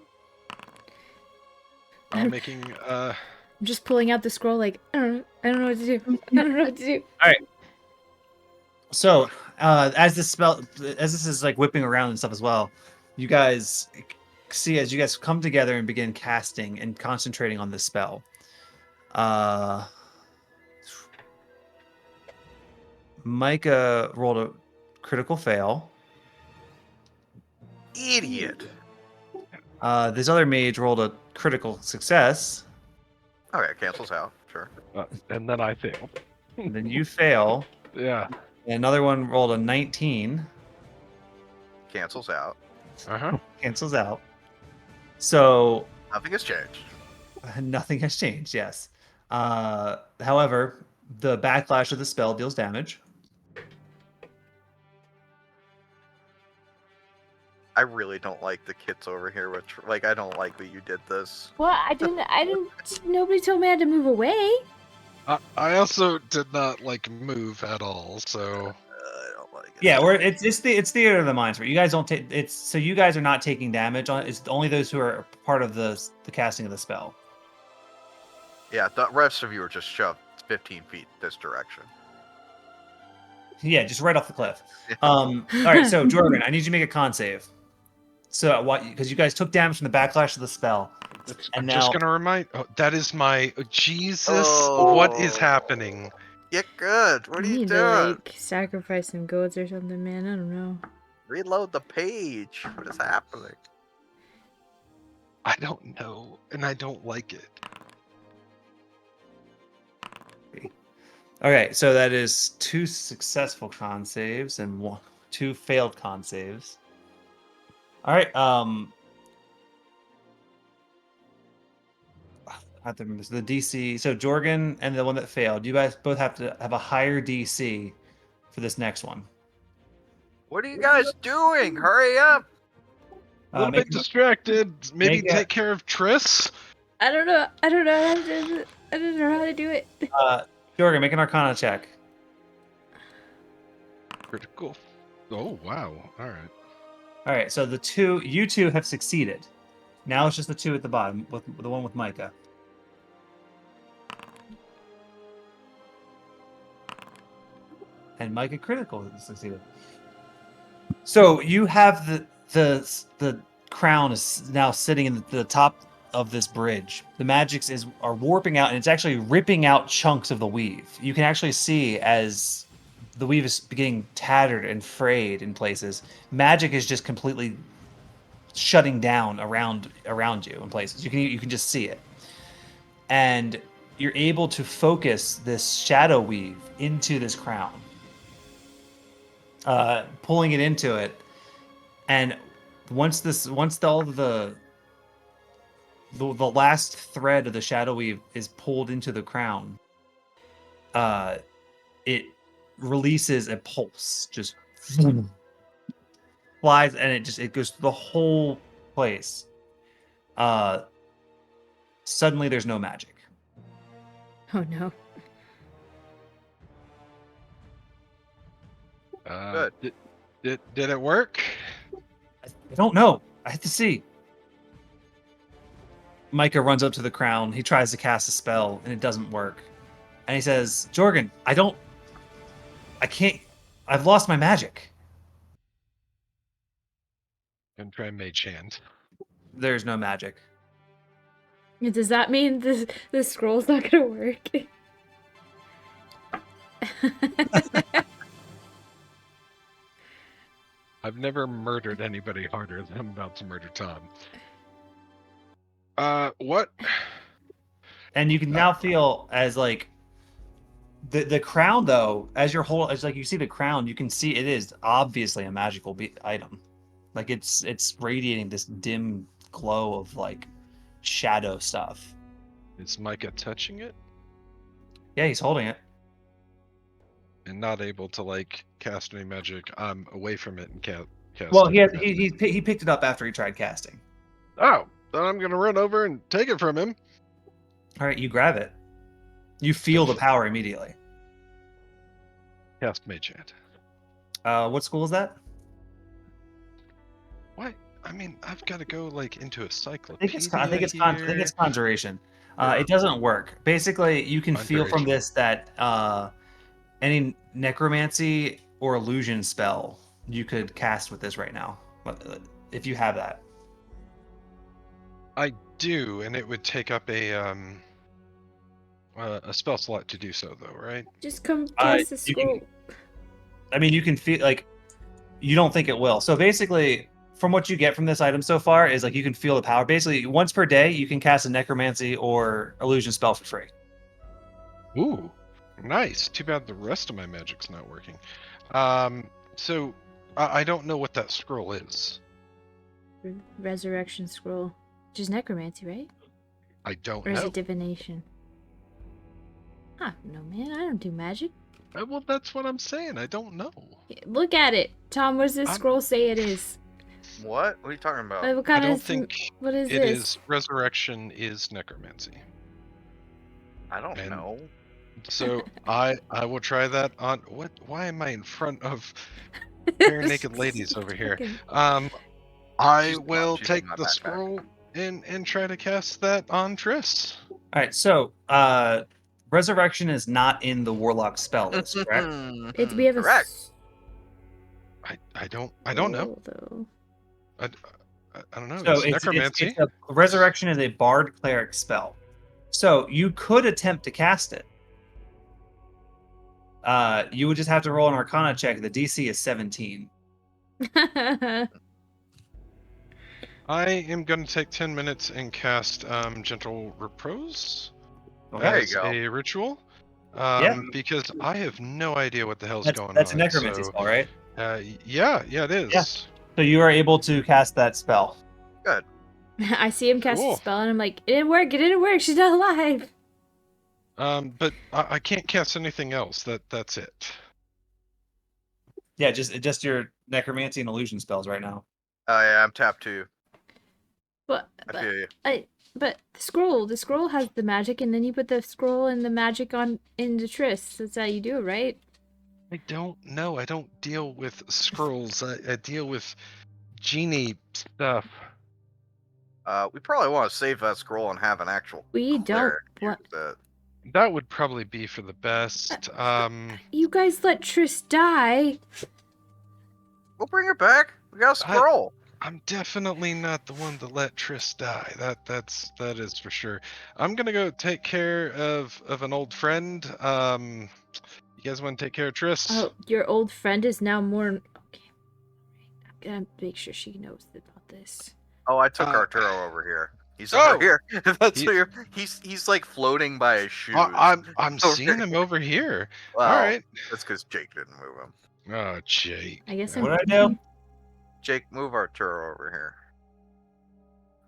I'm making I'm just pulling out the scroll like, I don't know what to do. I don't know what to do. So, as this is like whipping around and stuff as well, you guys see as you guys come together and begin casting and concentrating on this spell. Micah rolled a critical fail. Idiot. This other mage rolled a critical success. Okay, cancels out. Sure. And then I failed. And then you fail. Yeah. And another one rolled a 19. Cancels out. Uh-huh. Cancels out. So Nothing has changed. nothing has changed, yes. However, the backlash of the spell deals damage. I really don't like the kits over here. With like, I don't like that you did this. Well, I didn't. Nobody told me I had to move away. I also did not like move at all, so I don't like it. Yeah, it's theater of the minds where you guys don't take it's so you guys are not taking damage on it's only those who are part of the casting of the spell. Yeah, the rest of you are just shoved 15 feet this direction. Yeah, just right off the cliff. All right, so Jorgen, I need you to make a con save. So what? Because you guys took damage from the backlash of the spell, I'm and just now gonna remind. Oh, that is my Jesus. Oh. What is happening? Get good. What I are you need doing? to like sacrifice some goats or something, man. I don't know. Reload the page. What is happening? I don't know, and I don't like it. okay, so that is 2 successful con saves and 2 failed con saves. All right, I have to remember so the DC. So Jorgen and the one that failed, you guys both have to have a higher DC for this next one. What are you guys doing? Hurry up! A little Make bit distracted. Maybe make a- take care of Triss. I don't know. I don't know how to. I don't know how to do it. Jorgen, make an Arcana check. Critical. Oh wow! All right. All right, so you two have succeeded. Now it's just the 2 at the bottom, with the one with Micah. And Micah critical has succeeded. So you have the crown is now sitting in the top of this bridge. The magics are warping out, and it's actually ripping out chunks of the weave. You can actually see as the weave is getting tattered and frayed in places. Magic is just completely shutting down around you in places. You can just see it, and you're able to focus this shadow weave into this crown, pulling it into it, and once all the last thread of the shadow weave is pulled into the crown, it releases a pulse, just flies, and it goes through the whole place. Suddenly there's no magic. Oh no. Good. Did it work? I don't know. I have to see. Micah runs up to the crown. He tries to cast a spell, and it doesn't work. And he says, Jorgen, I can't, I've lost my magic. And try mage hand. There's no magic. Does that mean the scroll's not gonna work? I've never murdered anybody harder than I'm about to murder Tom. What? And you can now feel as like the crown, though, as like you see the crown, you can see it is obviously a magical item. Like it's radiating this dim glow of like shadow stuff. Is Micah touching it Yeah, he's holding it. and not able to like cast any magic? I'm away from it and cast. Well, any magic. he picked it up after he tried casting. Oh, then I'm gonna run over and take it from him. All right, you grab it. You feel the power immediately. Cast mage hand. What school is that? What? I mean, I've got to go like into a I cyclopedia. think it's conjuration. Yeah. It doesn't work. Basically, you can feel from Conjuration. this that any necromancy or illusion spell you could cast with this right now, if you have that. I do, and it would take up a spell slot to do so, though, right? Just come cast the You can, scroll. I mean, you can feel like you don't think it will. So basically, from what you get from this item so far, is like you can feel the power. Basically, once per day, you can cast a necromancy or illusion spell for free. Ooh, nice. Too bad the rest of my magic's not working. So I don't know what that scroll is. Resurrection scroll. Which is necromancy, right? I don't Or is know. it divination? I don't know, man. I don't do magic. Well, that's what I'm saying. I don't know. Look at it. Tom, what does this I'm- scroll say it is? What? What are you talking about? What I kind don't of... think What is it this? is. Resurrection is necromancy. I don't And know. so I will try that on. What? Why am I in front of bare naked ladies over here? Fucking- I She's gone. will She's in take my the backpack. scroll and try to cast that on Triss. All right, so resurrection is not in the warlock spell list, correct? It's we have Correct. I don't know. scroll, though. I don't know. So It's it's necromancy. a resurrection is a bard cleric spell. So you could attempt to cast it. You would just have to roll an Arcana check. The DC is 17. I am going to take 10 minutes and cast Gentle Repose Okay. There you as go. a ritual. Yeah. Because I have no idea what the hell's going That's a on. necromancy So, spell, right? yeah, it is. Yeah. So you are able to cast that spell. Good. I see him cast Cool. a spell, and I'm like, it didn't work. It didn't work. She's not alive. But I can't cast anything else. That's it. Yeah, just your necromancy and illusion spells right now. Oh yeah, I'm tapped too. But I feel you. but the scroll has the magic, and then you put the scroll and the magic on into Triss. That's how you do it, right? I don't know. I don't deal with scrolls. I deal with genie stuff. We probably want to save that scroll and have an actual We don't cleric use want. that. That would probably be for the best. You guys let Triss die. We'll bring her back. We got a scroll. I'm definitely not the one to let Triss die. That is for sure. I'm gonna go take care of an old friend. You guys want to take care of Triss? Oh, your old friend is now more. Okay, I'm gonna make sure she knows about this. Oh, I took Uh, Arturo over here. He's oh! over here. That's He- where he's like floating by his shoes. I'm Over seeing here. him over here. Well, All right. that's because Jake didn't move him. Oh, Jake. I guess What did I do? Jake, move Arturo over here.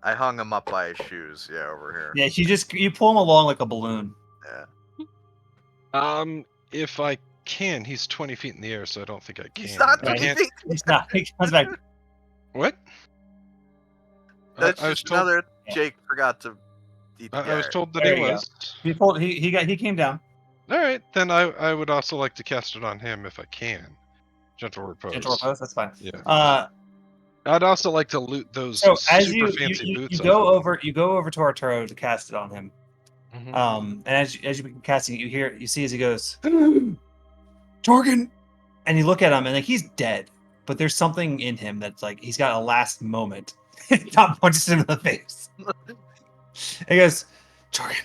I hung him up by his shoes. Yeah, over here. Yeah, you pull him along like a balloon. Yeah. If I can, he's 20 feet in the air, so I don't think I can. He's not I 20 can't. feet. He's not. He comes back. What? That's I was just told. another Jake forgot to eat the I was carrot. told that There he you go. was. He came down. All right, then I would also like to cast it on him if I can. Gentle Repose. Gentle repose. That's fine. Yeah. I'd also like to loot those So as super fancy boots. you go over to Arturo to cast it on him. Mhm. And as you begin casting it, you see as he goes, Jorgen, and you look at him and like he's dead, but there's something in him that's like he's got a last moment. Tom punches him in the face. He goes, Jorgen,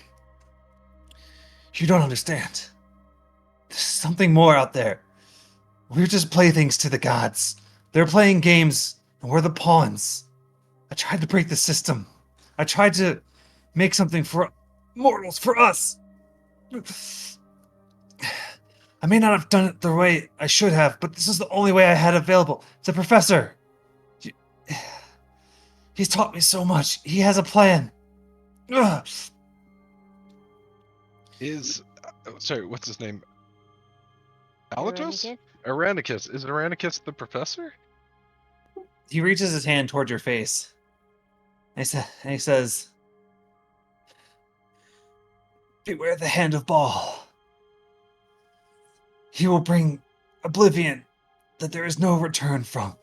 you don't understand. There's something more out there. We're just playthings to the gods. They're playing games, and we're the pawns. I tried to break the system. I tried to make something for mortals, for us. I may not have done it the way I should have, but this is the only way I had available. The professor. He's taught me so much. He has a plan. Ugh. Sorry, what's his name? Alatos? Veronica? Aranicus. Is Aranicus the professor? He reaches his hand towards your face. And he says, beware the hand of Baal. He will bring oblivion that there is no return from.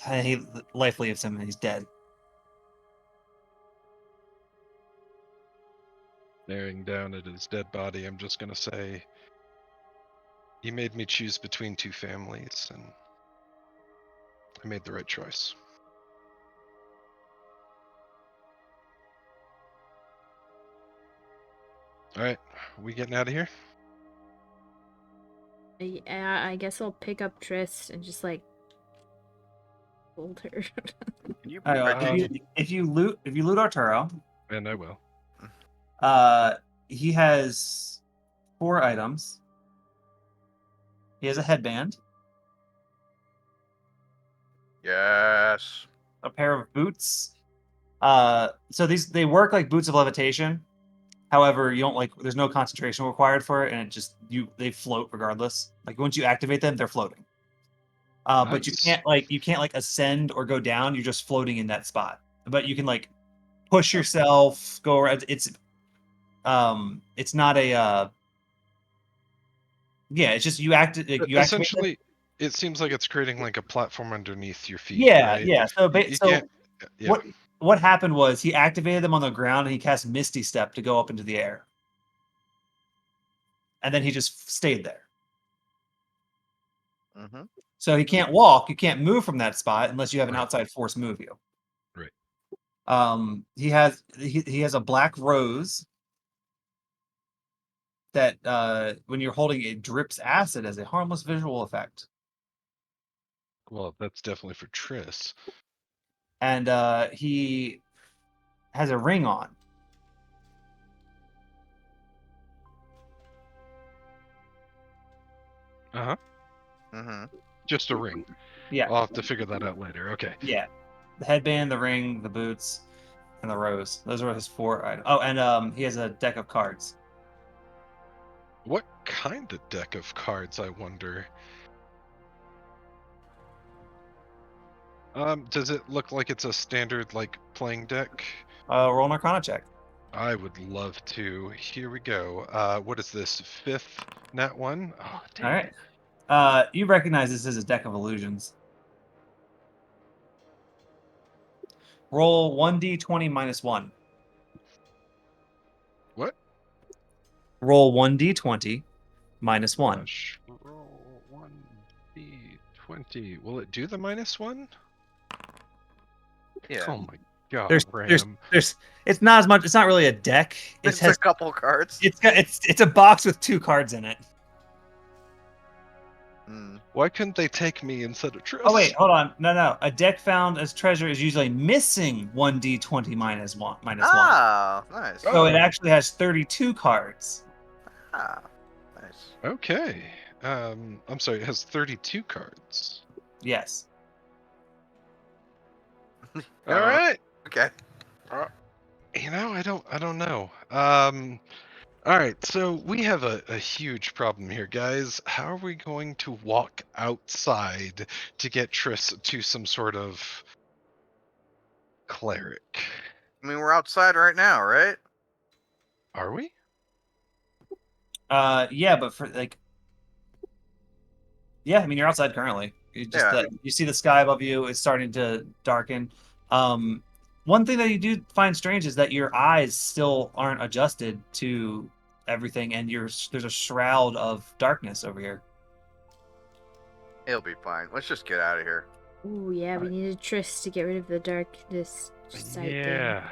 And he life leaves him and he's dead. Staring down at his dead body, I'm just gonna say, he made me choose between two families, and I made the right choice. All right, we getting out of here? I guess I'll pick up Triss and just like hold her. Can you All right, mention? if you loot Arturo, And I will. he has 4 items. He has a headband, Yes. a pair of boots. So they work like boots of levitation. However, you don't like. There's no concentration required for it, and they float regardless. Like once you activate them, they're floating. But Nice. you can't like ascend or go down. You're just floating in that spot. But you can like push yourself, go around. It's not a yeah. It's just you activate it. Essentially, it seems like it's creating like a platform underneath your feet, Yeah, right? yeah. So You so can't. Yeah. what happened was he activated them on the ground and he cast Misty Step to go up into the air, and then he just stayed there. Mm-hmm. So he can't walk. You can't move from that spot unless you have an Right. outside force move you. Right. He has a black rose that when you're holding it drips acid as a harmless visual effect. Well, that's definitely for Triss. And he has a ring on. Uh huh. Mm-hmm. Just a ring. Yeah, I'll have to figure that out later. Okay. yeah. The headband, the ring, the boots, and the rose. Those are his 4 items. Oh, and he has a deck of cards. What kind of deck of cards, I wonder? Does it look like it's a standard like playing deck? Roll an Arcana check. I would love to. Here we go. What is this? 5th nat 1? Oh, All dang right. it. You recognize this as a deck of illusions. Roll 1d20 minus 1. What? Roll 1d20 minus 1. Gosh. Roll 1d20. Will it do the -1? Yeah. Oh my god, There's Ram. it's not as much. It's not really a deck. It It's has a couple cards. it's a box with 2 cards in it. Mm. Why couldn't they take me instead of Triss? Oh wait, hold on. No. A deck found as treasure is usually missing 1d20 minus 1 . Ah, nice. So it Oh. actually has 32 cards. Ah, nice. Okay. I'm sorry, it has 32 cards. Yes. I All don't know. right. Okay. I don't know. All right, so we have a huge problem here, guys. How are we going to walk outside to get Triss to some sort of cleric? I mean, we're outside right now, right? Are we? Yeah, but for like yeah, I mean you're outside currently. You just Yeah. you see the sky above you, it's starting to darken. One thing that you do find strange is that your eyes still aren't adjusted to everything and there's a shroud of darkness over here. It'll be fine. Let's just get out of here. Ooh, yeah, we need a Triss to get rid of the darkness side Yeah.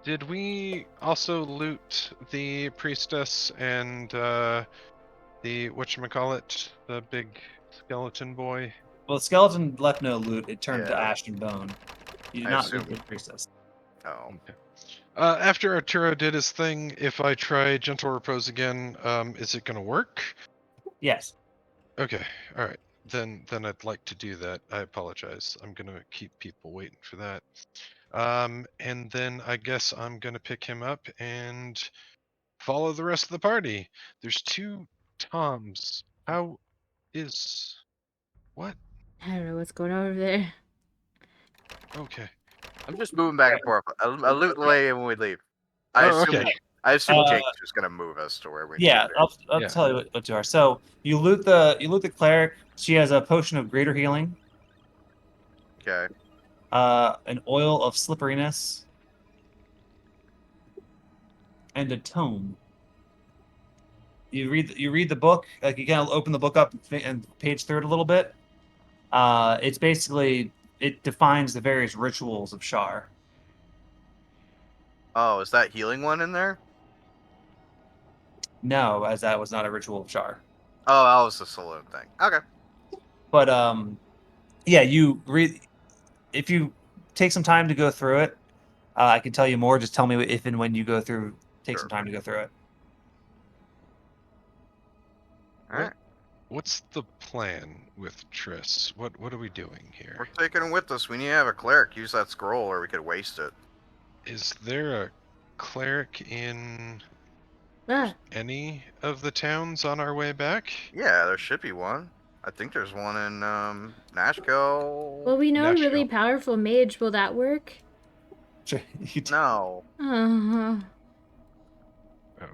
Did we also loot the priestess and the whatchamacallit, the big skeleton boy? Well, the skeleton left no loot. It turned to Yeah. ash and bone. You did I not assume. loot the priestess. Oh. Okay. After Arturo did his thing, if I try gentle repose again, is it gonna work? Yes. Okay, all right. Then I'd like to do that. I apologize. I'm gonna keep people waiting for that. And then I guess I'm gonna pick him up and follow the rest of the party. There's 2 Toms. How is what? I don't know what's going on over there. Okay. I'm just moving back and forth. A loot lay when we leave. I Oh, assume. okay. I assume Uh, Jake's just gonna move us to where we need Yeah, to be. I'll Yeah. tell you what you are. So you loot the cleric. She has a potion of greater healing, Okay. an oil of slipperiness, and a tome. You read the book, like you kind of open the book up and page through it a little bit. It's basically it defines the various rituals of Shar. Oh, is that healing one in there? No, as that was not a ritual of char. Oh, that was the saloon thing. Okay. But yeah, if you take some time to go through it, I can tell you more. Just tell me if and when you go through. Take some Sure. time to go through it. All right. What's the plan with Triss? What are we doing here? We're taking it with us. We need to have a cleric use that scroll, or we could waste it. Is there a cleric in Ah, any of the towns on our way back? Yeah, there should be one. I think there's one in Nashville. well, we know a really Nashville. powerful mage. Will that work? Sure. No. Uh-huh. Oh,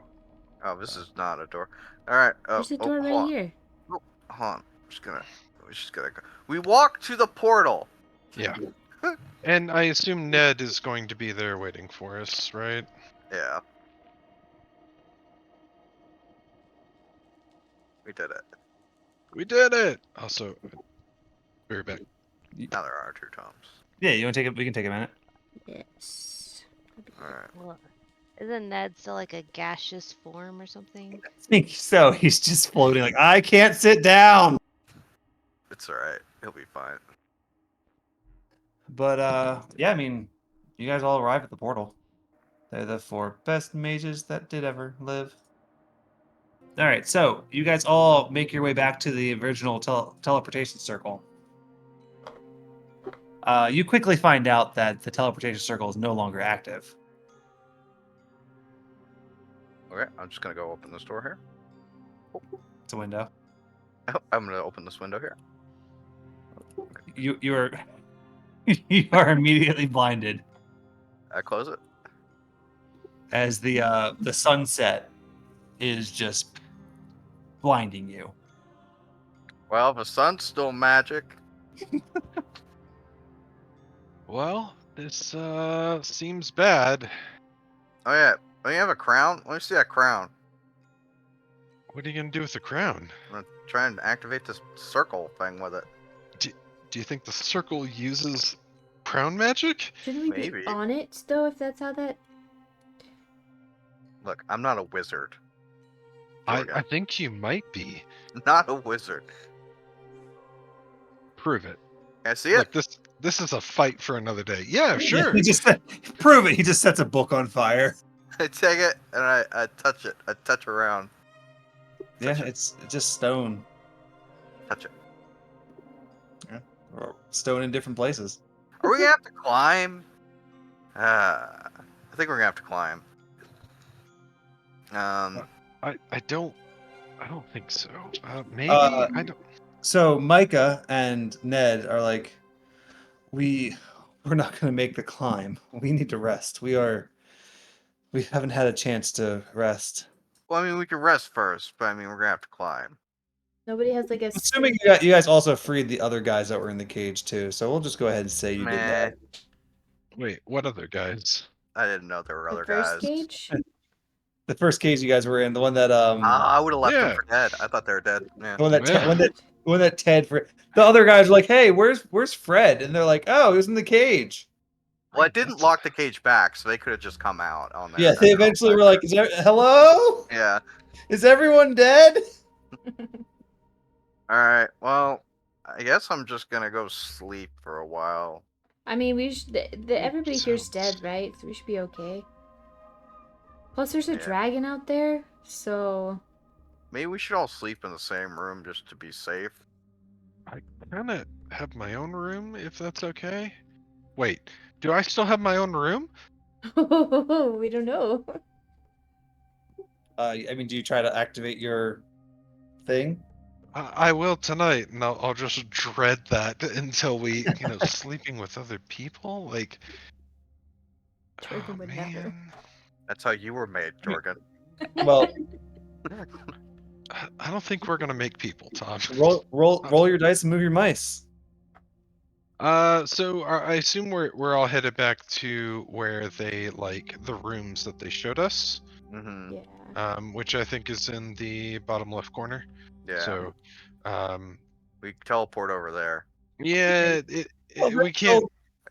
Oh, this is not a door. All right. There's a door right Hold on. here. Oh, hold on. We're just gonna go. We walk to the portal. yeah. And I assume Ned is going to be there waiting for us, right? Yeah. We did it. We did it! Also, be right back. Now there are 2 tomes. Yeah, you want to take it? We can take a minute. Yes. All right. Well, isn't Ned still like a gaseous form or something? I think so. He's just floating like I can't sit down. It's all right. He'll be fine. But yeah, I mean, you guys all arrive at the portal. They're the 4 best mages that did ever live. All right, so you guys all make your way back to the original teleportation circle. You quickly find out that the teleportation circle is no longer active. Okay. I'm just gonna go open this door here. It's a window. Oh, I'm gonna open this window here. You are you are immediately blinded I close it. as the sunset is just blinding you. Well, the sun's still magic. Well, this seems bad. Oh yeah. Oh, you have a crown? Let me see that crown. What are you gonna do with the crown? I'm gonna try and activate this circle thing with it. Do you think the circle uses crown magic? Shouldn't we Maybe. be on it, though, if that's how that... Look, I'm not a wizard. I Jorgen. think you might be. Not a wizard. Prove it. Can I see it? Look, this is a fight for another day. Yeah, sure. He just prove it. He just sets a book on fire. I take it and I touch it. I touch around. Yeah, Touch it. it's just stone. Touch it. Or stone in different places. Are we gonna have to climb? I think we're gonna have to climb. I don't think so. Maybe I don't. So Micah and Ned are like, we're not gonna make the climb. We need to rest. We haven't had a chance to rest. Well, I mean, we can rest first, but I mean, we're gonna have to climb. Nobody has, like, a... Assuming you guys also freed the other guys that were in the cage too, so we'll just go ahead and say you did that. Wait, what other guys? I didn't know there were The other first guys. cage? The first cage you guys were in, the one that I would have left them Yeah. for dead. I thought they were dead. Yeah. the one that Yeah. one that Ted for the other guys were like, hey, where's Fred? And they're like, oh, he was in the cage. Well, I didn't lock the cage back, so they could have just come out on there. Yeah, they eventually were like, hello? Yeah. Is everyone dead? All right. Well, I guess I'm just gonna go sleep for a while. I mean, we should... everybody here's Sounds- dead, right? So we should be okay. Plus, there's a Yeah. dragon out there, so... Maybe we should all sleep in the same room just to be safe. I kind of have my own room, if that's okay. Wait, do I still have my own room? we don't know. I mean, do you try to activate your thing? I will tonight, and I'll just dread that until we, sleeping with other people. Like, Jorgen oh would never. man, That's how you were made, Jorgen. Well, I don't think we're gonna make people, Tom. roll your dice and move your mice. So I assume we're all headed back to where they the rooms that they showed us, Mm-hmm. Yeah. which I think is in the bottom left corner. Yeah. So, We teleport over there. yeah, Well, we can't.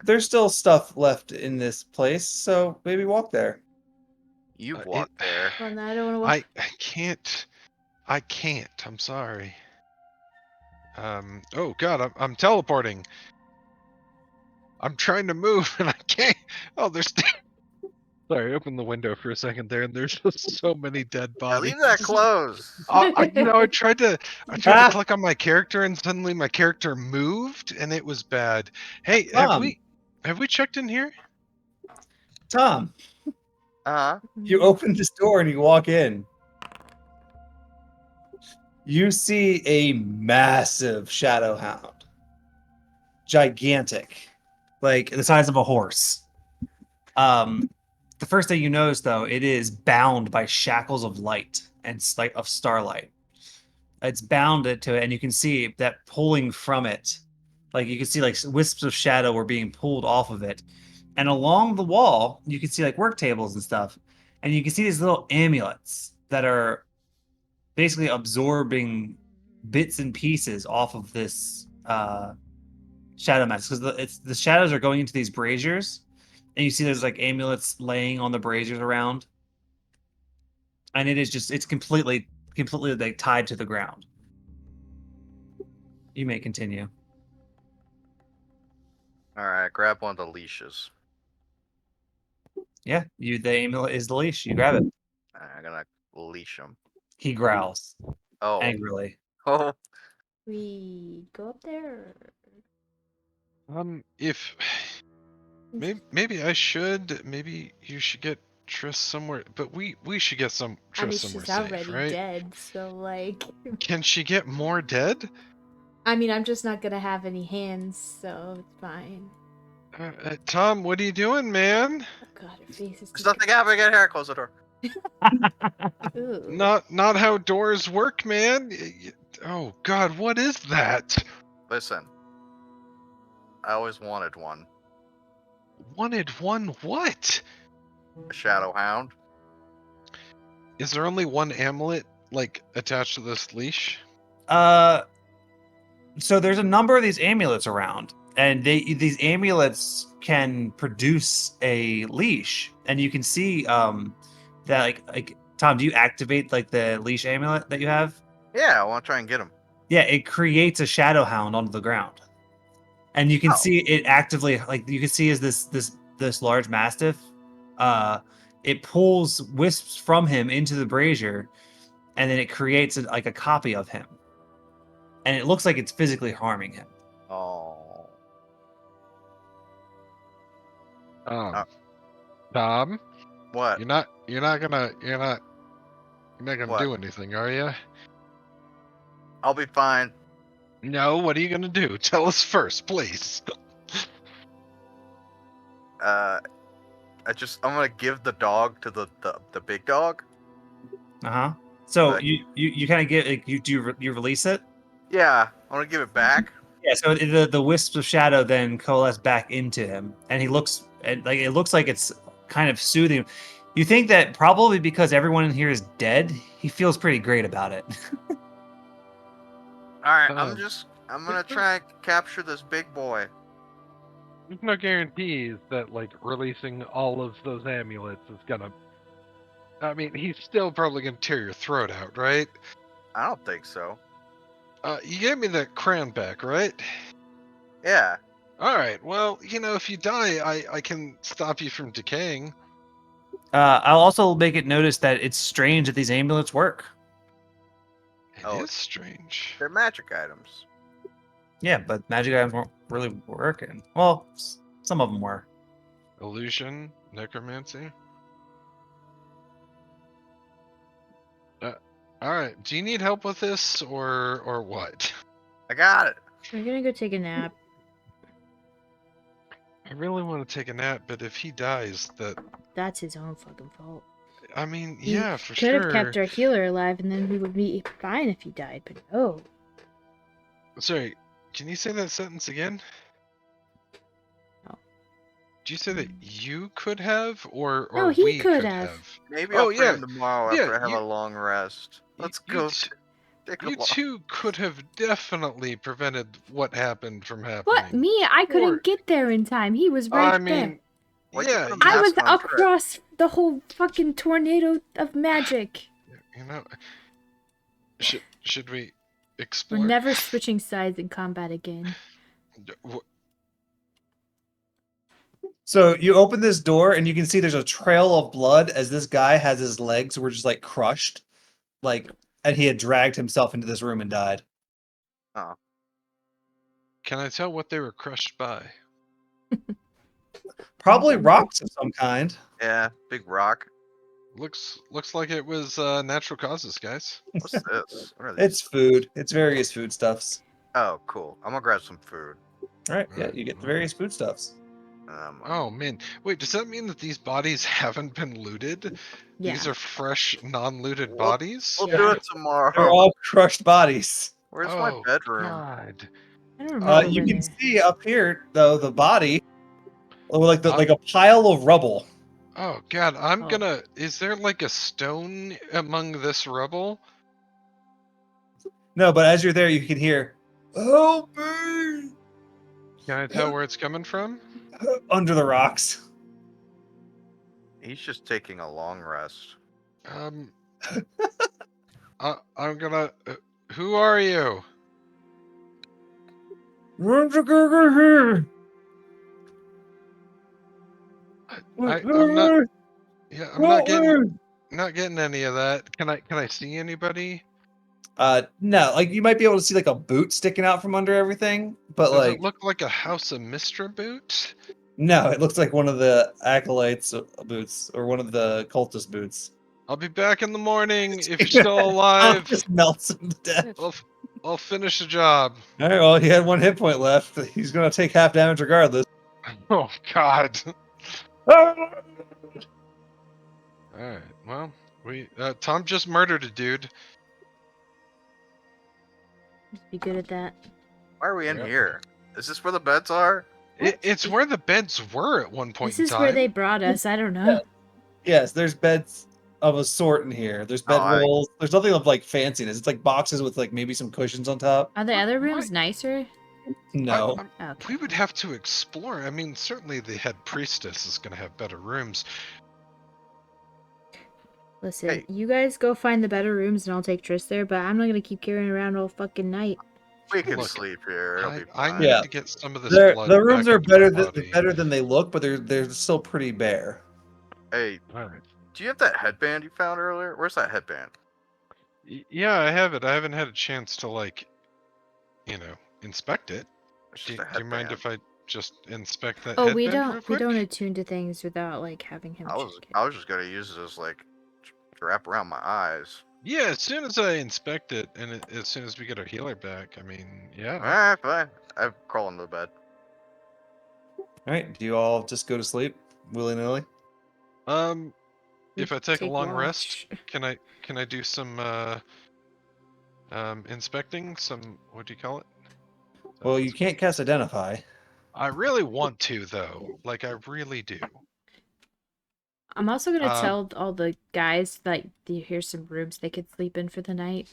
there's still stuff left in this place, so maybe walk there. You've It, walked there. Well, now I don't want to. I can't. I can't. I'm sorry. Oh God, I'm teleporting. I'm trying to move and I can't. Oh, there's. Sorry, open the window for a second there, and there's just so many dead Yeah, bodies. leave that closed. I tried to Ah! click on my character, and suddenly my character moved, and it was bad. Hey, Tom, have we checked in here? Tom, Uh-huh. you open this door and you walk in. You see a massive shadow hound. Gigantic. Like the size of a horse. The first thing you notice, though, it is bound by shackles of light and of starlight. It's bounded to it, and you can see that pulling from it, like you can see like wisps of shadow were being pulled off of it, and along the wall you can see like work tables and stuff, and you can see these little amulets that are basically absorbing bits and pieces off of this shadow mask because the shadows are going into these braziers, and you see there's like amulets laying on the braziers around, and it's completely like tied to the ground. You may continue. All right, grab one of the leashes. Yeah, the amulet is the leash. You grab it. I'm gonna leash him. He growls Oh. angrily. Oh. We go up there. If maybe I should, maybe you should get Triss somewhere, but we should get I Triss mean, somewhere she's safe, already right? dead, so like. Can she get more dead? I mean, I'm just not gonna have any hands, so it's fine. Tom, what are you doing, man? Oh god, her face is. There's nothing happening in here. Close the door. Ooh. Not how doors work, man. Oh God, what is that? Listen. I always wanted one. Wanted one what? A shadow hound. Is there only one amulet like attached to this leash? So there's a number of these amulets around, and these amulets can produce a leash, and you can see that like Tom, do you activate like the leash amulet that you have? Yeah, I want to try and get him. Yeah, it creates a shadow hound onto the ground, and you can Oh. see it actively. Like you can see as this large mastiff, it pulls wisps from him into the brazier, and then it creates like a copy of him, and it looks like it's physically harming him. Oh. Tom, What? you're not gonna What? do anything, are you? I'll be fine. No, what are you gonna do? Tell us first, please. I'm gonna give the dog to the big dog. Uh-huh. So Like- you kind of get like, you release it. Yeah, I want to give it back. Yeah. So the wisps of shadow then coalesce back into him, and he looks and like it looks like it's kind of soothing him. You think that probably because everyone in here is dead, he feels pretty great about it. All right, Oh. I'm gonna try and capture this big boy. There's no guarantees that like releasing all of those amulets is gonna. I mean, he's still probably gonna tear your throat out, right? I don't think so. You gave me that crown back, right? Yeah. All right. Well, if you die, I can stop you from decaying. I'll also make it notice that it's strange that these amulets work. It Oh. is strange. They're magic items. Yeah, but magic items weren't really working. Well, some of them were. Illusion, necromancy. All right. Do you need help with this, or what? I got it. I'm gonna go take a nap. I really want to take a nap, but if he dies, That's his own fucking fault. I mean, He yeah, for could have sure. kept our healer alive, and then we would be fine if he died. But no. Sorry, can you say that sentence again? No. Did you say that you could have, or No, he we could could have. have? Maybe Oh, I'll free yeah. him tomorrow Yeah, after I have you- a long rest. Let's you go. t- Take a You long. two could have definitely prevented what happened from What? happening. Me? I couldn't Or, get there in time. He was right I there. mean, Why'd you yeah, put a I was mask on Trent? across the whole fucking tornado of magic. you know, should we We're explore? never switching sides in combat again. So you open this door and you can see there's a trail of blood as this guy has his legs were just like crushed, like, and he had dragged himself into this room and died. Oh, Can I tell what they were crushed by? Probably rocks of some kind. yeah, big rock. Looks like it was natural causes, guys. What's this? What are these? It's food. It's various foodstuffs. Oh, cool. I'm gonna grab some food. All right, yeah, Alright, you get the well. various foodstuffs. Oh man, wait, does that mean that these bodies haven't been looted? Yeah. These are fresh, non-looted We'll- bodies? We'll Yeah. do it They're tomorrow. all crushed bodies. Where's my Oh bedroom? God. I don't remember You where can they- see up here though the body, like Uh, like a pile of rubble. Oh God, I'm Oh. gonna. Is there like a stone among this rubble? No, but as you're there, you can hear, "Help me!" Can I tell where it's coming from? under the rocks. He's just taking a long rest. I'm gonna. Who are you? I'm not. Yeah, I'm not getting any of that. Can I see anybody? No, like you might be able to see like a boot sticking out from under everything, but Does like it look like a House of Mistra boot? no, it looks like one of the acolytes boots or one of the cultist boots. I'll be back in the morning if you're still alive. Just melts him to death. I'll finish the job. All right, well, he had 1 hit point left. He's gonna take half damage regardless. Oh God. Alright, well, Tom just murdered a dude. Just be good at that. Why are we in Yep. here? Is this where the beds are? It's where the beds were at one point This in is time. where they brought us. I don't know. Yes, there's beds of a sort in here. There's Oh, bedrolls. There's nothing of like fanciness. It's like boxes with like maybe some cushions on top. Are the other rooms nicer? No. Okay. We would have to explore. I mean, certainly the head priestess is going to have better rooms. Listen, Hey. you guys go find the better rooms and I'll take Triss there, but I'm not gonna keep carrying around all fucking night. We can Look, sleep here. It'll be I fine. need Yeah. to get some of this blood The rooms back are into my better body. than they look, but they're still pretty bare. Hey, All right. do you have that headband you found earlier? Where's that headband? Yeah, I have it. I haven't had a chance to inspect it. It's Do just a you mind headband. if I just inspect that Oh, headband we real don't quick? attune to things without like having him I was check it. I was just gonna use it as like to wrap around my eyes. Yeah, as soon as I inspect it, and as soon as we get our healer back, I mean, yeah. Alright, fine. I crawl into the bed. All right. Do you all just go to sleep willy nilly? We If I take a long rest, watch. can I do some inspecting? Some, what do you call it? Well, you can't cast identify. I really want to though. Like I really do. I'm also gonna Um, tell all the guys that here's some rooms they could sleep in for the night.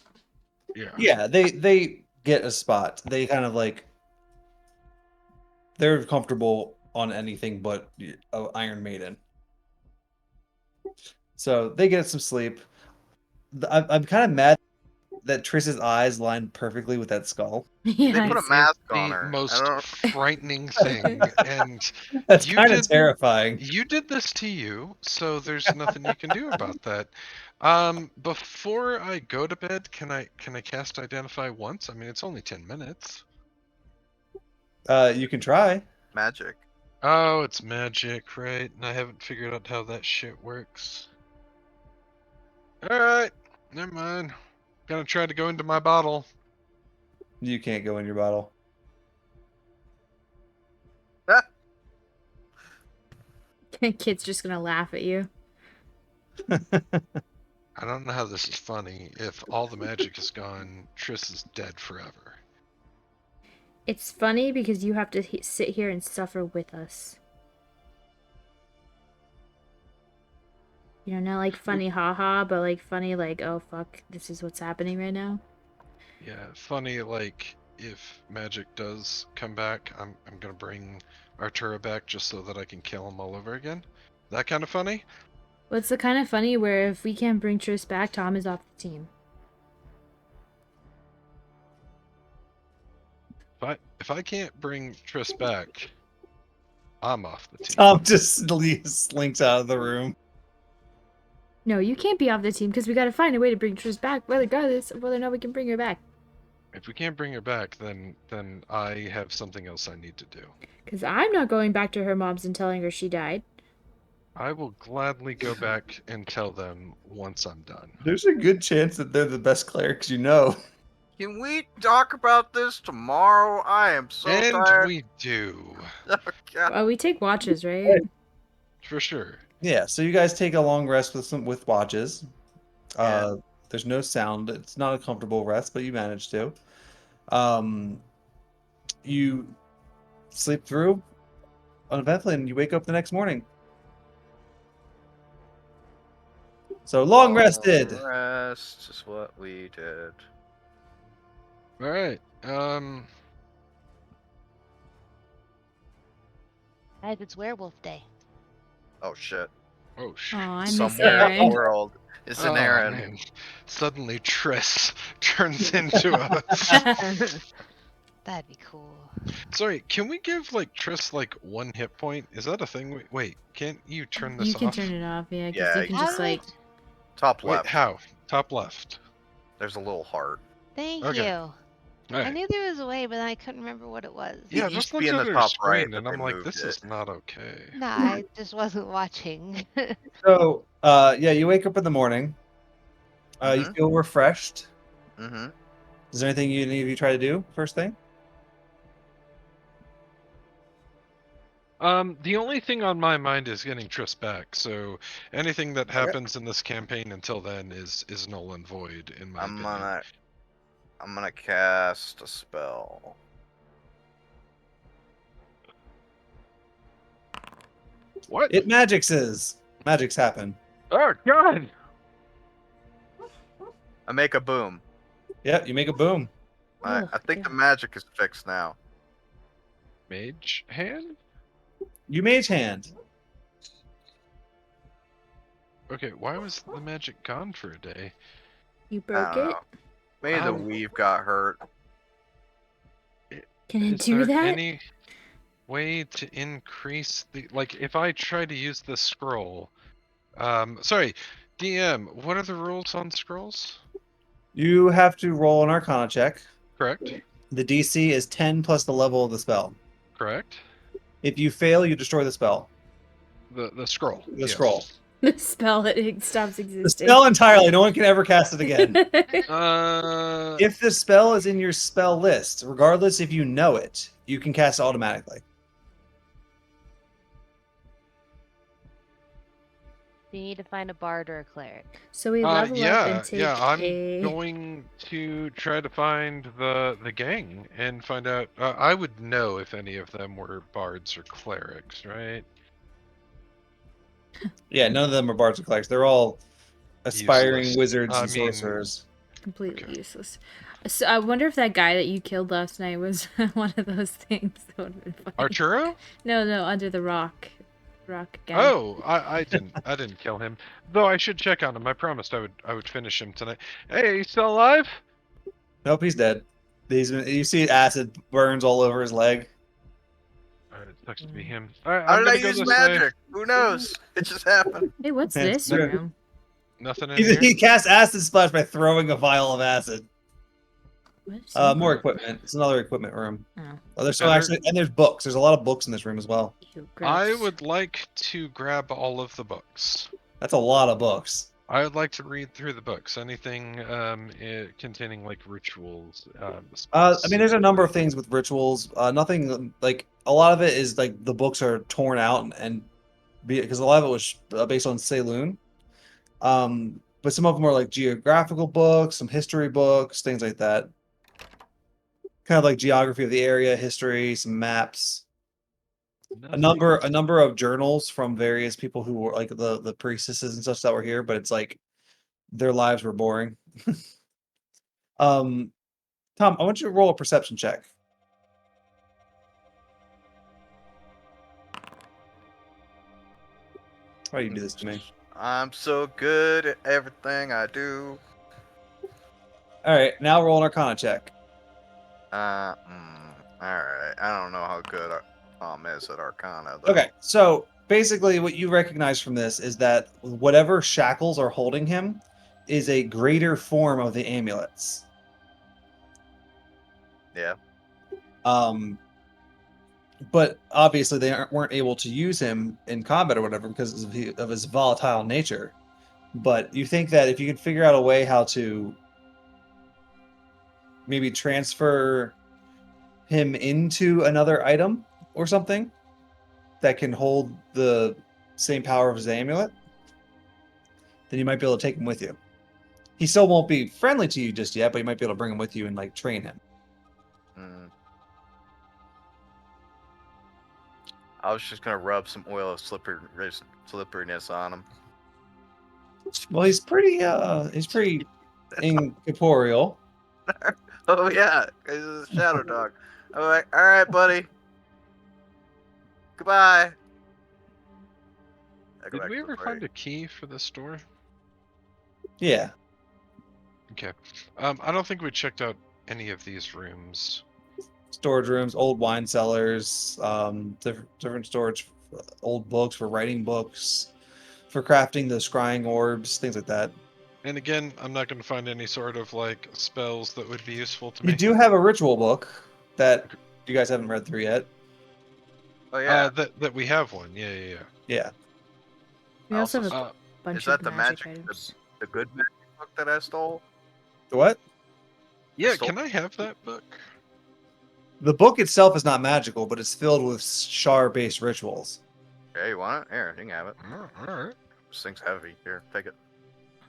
Yeah. Yeah, they get a spot. They kind of like they're comfortable on anything but Iron Maiden. So they get some sleep. I'm kind of mad that Triss's eyes line perfectly with that skull. Yeah, They put a It's mask on the her. I most don't. frightening thing, and That's you kind of did terrifying. you did this to you, so there's nothing you can do about that. Before I go to bed, can I cast identify once? I mean, it's only 10 minutes. You can try. Magic. Oh, it's magic, right? And I haven't figured out how that shit works. Alright, never mind. Gonna try to go into my bottle. You can't go in your bottle. Kid's just gonna laugh at you. I don't know how this is funny. If all the magic is gone, Triss is dead forever. It's funny because you have to sit here and suffer with us. You know, not like funny haha, but like funny like, oh fuck, this is what's happening right now. Yeah, funny. Like if magic does come back, I'm gonna bring Arturo back just so that I can kill him all over again. That kind of funny. Well, it's the kind of funny where if we can't bring Tris back, Tom is off the team. If I can't bring Triss back, I'm off the team. Tom just slinks out of the room. No, you can't be off the team because we got to find a way to bring Tris back, regardless of whether or not we can bring her back. If we can't bring her back, then I have something else I need to do. Because I'm not going back to her mom's and telling her she died. I will gladly go back and tell them once I'm done. There's a good chance that they're the best clerics you know. Can we talk about this tomorrow? I am so And tired. we do. Oh, God. Well, we take watches, right? For sure. Yeah, so you guys take a long rest with watches. Yeah. There's no sound. It's not a comfortable rest, but you manage to. You sleep through uneventfully, and you wake up the next morning. So long rested. Rest is what we did. All right. Guys, it's werewolf day. Oh shit! Oh shit. Oh, I miss Somewhere in the Aaron. world is an Aaron. Man. Suddenly Triss turns into a... That'd be cool. Sorry, can we give like Triss like 1 hit point? Is that a thing? Wait, can't you turn this You can off? turn it off, yeah, because Yeah, you can How just do like. Top Wait, left. how? Top left. There's a little heart. Thank Okay. you. I Alright. knew there was a way, but I couldn't remember what it was. It Yeah, I used just to be looked in at the her top screen right, but and they I'm like, moved this it. is not okay. Nah, I just wasn't watching. So, yeah, you wake up in the morning. You Mhm. feel refreshed. Mm-hmm. Is there anything any of you try to do first thing? The only thing on my mind is getting Triss back, so anything that happens in this campaign until then is null and void in my opinion. I'm gonna cast a spell. What? Magics happen. Oh god! I make a boom. Yep, you make a boom. I Oh, think the God. magic is fixed now. Mage hand? You mage hand. Okay, why was the magic gone for a day? You I broke don't it? know. Maybe the How- weave got hurt. Can it Is do there that? any way to increase the if I try to use the scroll? Sorry, DM, what are the rules on scrolls? You have to roll an Arcana check. Correct? The DC is 10 plus the level of the spell. Correct? If you fail, you destroy the spell. The scroll. The yes. scroll. The spell, it stops The existing. spell entirely. No one can ever cast it again. Uh, If the spell is in your spell list, regardless if you know it, you can cast it automatically. You need to find a bard or a cleric. So we level up yeah, and take yeah. I'm a. going to try to find the gang and find out. I would know if any of them were bards or clerics, right? Yeah, none of them are bards or clerics. They're all aspiring Useless. wizards I and mean, sorcerers. Completely Okay. useless. So I wonder if that guy that you killed last night was one of those things. That would have been funny. Arturo? No, under the rock. Rock guy. Oh, I didn't kill him. Though I should check on him. I promised I would finish him tonight. Hey, he's still alive? Nope, he's dead. You see acid burns all over his leg. It sucks to be him. Alright, How I'm did I gonna go use this way. magic? Who knows? It just happened. Hey, what's Man, this sir. room? Nothing in He, here. he casts acid splash by throwing a vial of acid. What is More that? equipment. It's another equipment room. Oh, There's so Better- actually, and there's books. There's a lot of books in this room as well. ew, I gross. would like to grab all of the books. That's a lot of books. I would like to read through the books. Anything containing like rituals. I mean, there's a number of things with rituals. Nothing like a lot of it is like the books are torn out and because a lot of it was based on Saloon. But some of them are like geographical books, some history books, things like that. Kind of like geography of the area, history, some maps. A number of journals from various people who were like the priestesses and such that were here, but it's like their lives were boring. Tom, I want you to roll a perception check. Why do you do this to me? I'm so good at everything I do. All right, now roll an Arcana check. All right. I don't know how good Tom is at Arcana, though. Okay, so basically, what you recognize from this is that whatever shackles are holding him is a greater form of the amulets. Yeah. But obviously, they weren't able to use him in combat or whatever because of his volatile nature. But you think that if you could figure out a way how to maybe transfer him into another item or something that can hold the same power of his amulet, then you might be able to take him with you. He still won't be friendly to you just yet, but you might be able to bring him with you and like train him. Mm. I was just gonna rub some oil of slipperiness on him. Well, he's pretty incorporeal. Oh yeah, he's a shadow dog. I'm like, all right, buddy. Goodbye. I go Did back we to the ever party. find a key for this store? Yeah. Okay. I don't think we checked out any of these rooms. Storage rooms, old wine cellars, different storage, old books for writing books, for crafting the scrying orbs, things like that. And again, I'm not going to find any sort of like spells that would be useful to You me. do have a ritual book that you guys haven't read through yet. Oh yeah. That we have one. Yeah. Yeah. We I also also have a Uh, bunch Is that of the magic magic? items. The good magic book that I stole? What? yeah. Stole- Can I have that book? The book itself is not magical, but it's filled with Shar-based rituals. Okay, you want it? Here, you can have it. Oh, all right. This thing's heavy. Here, take it.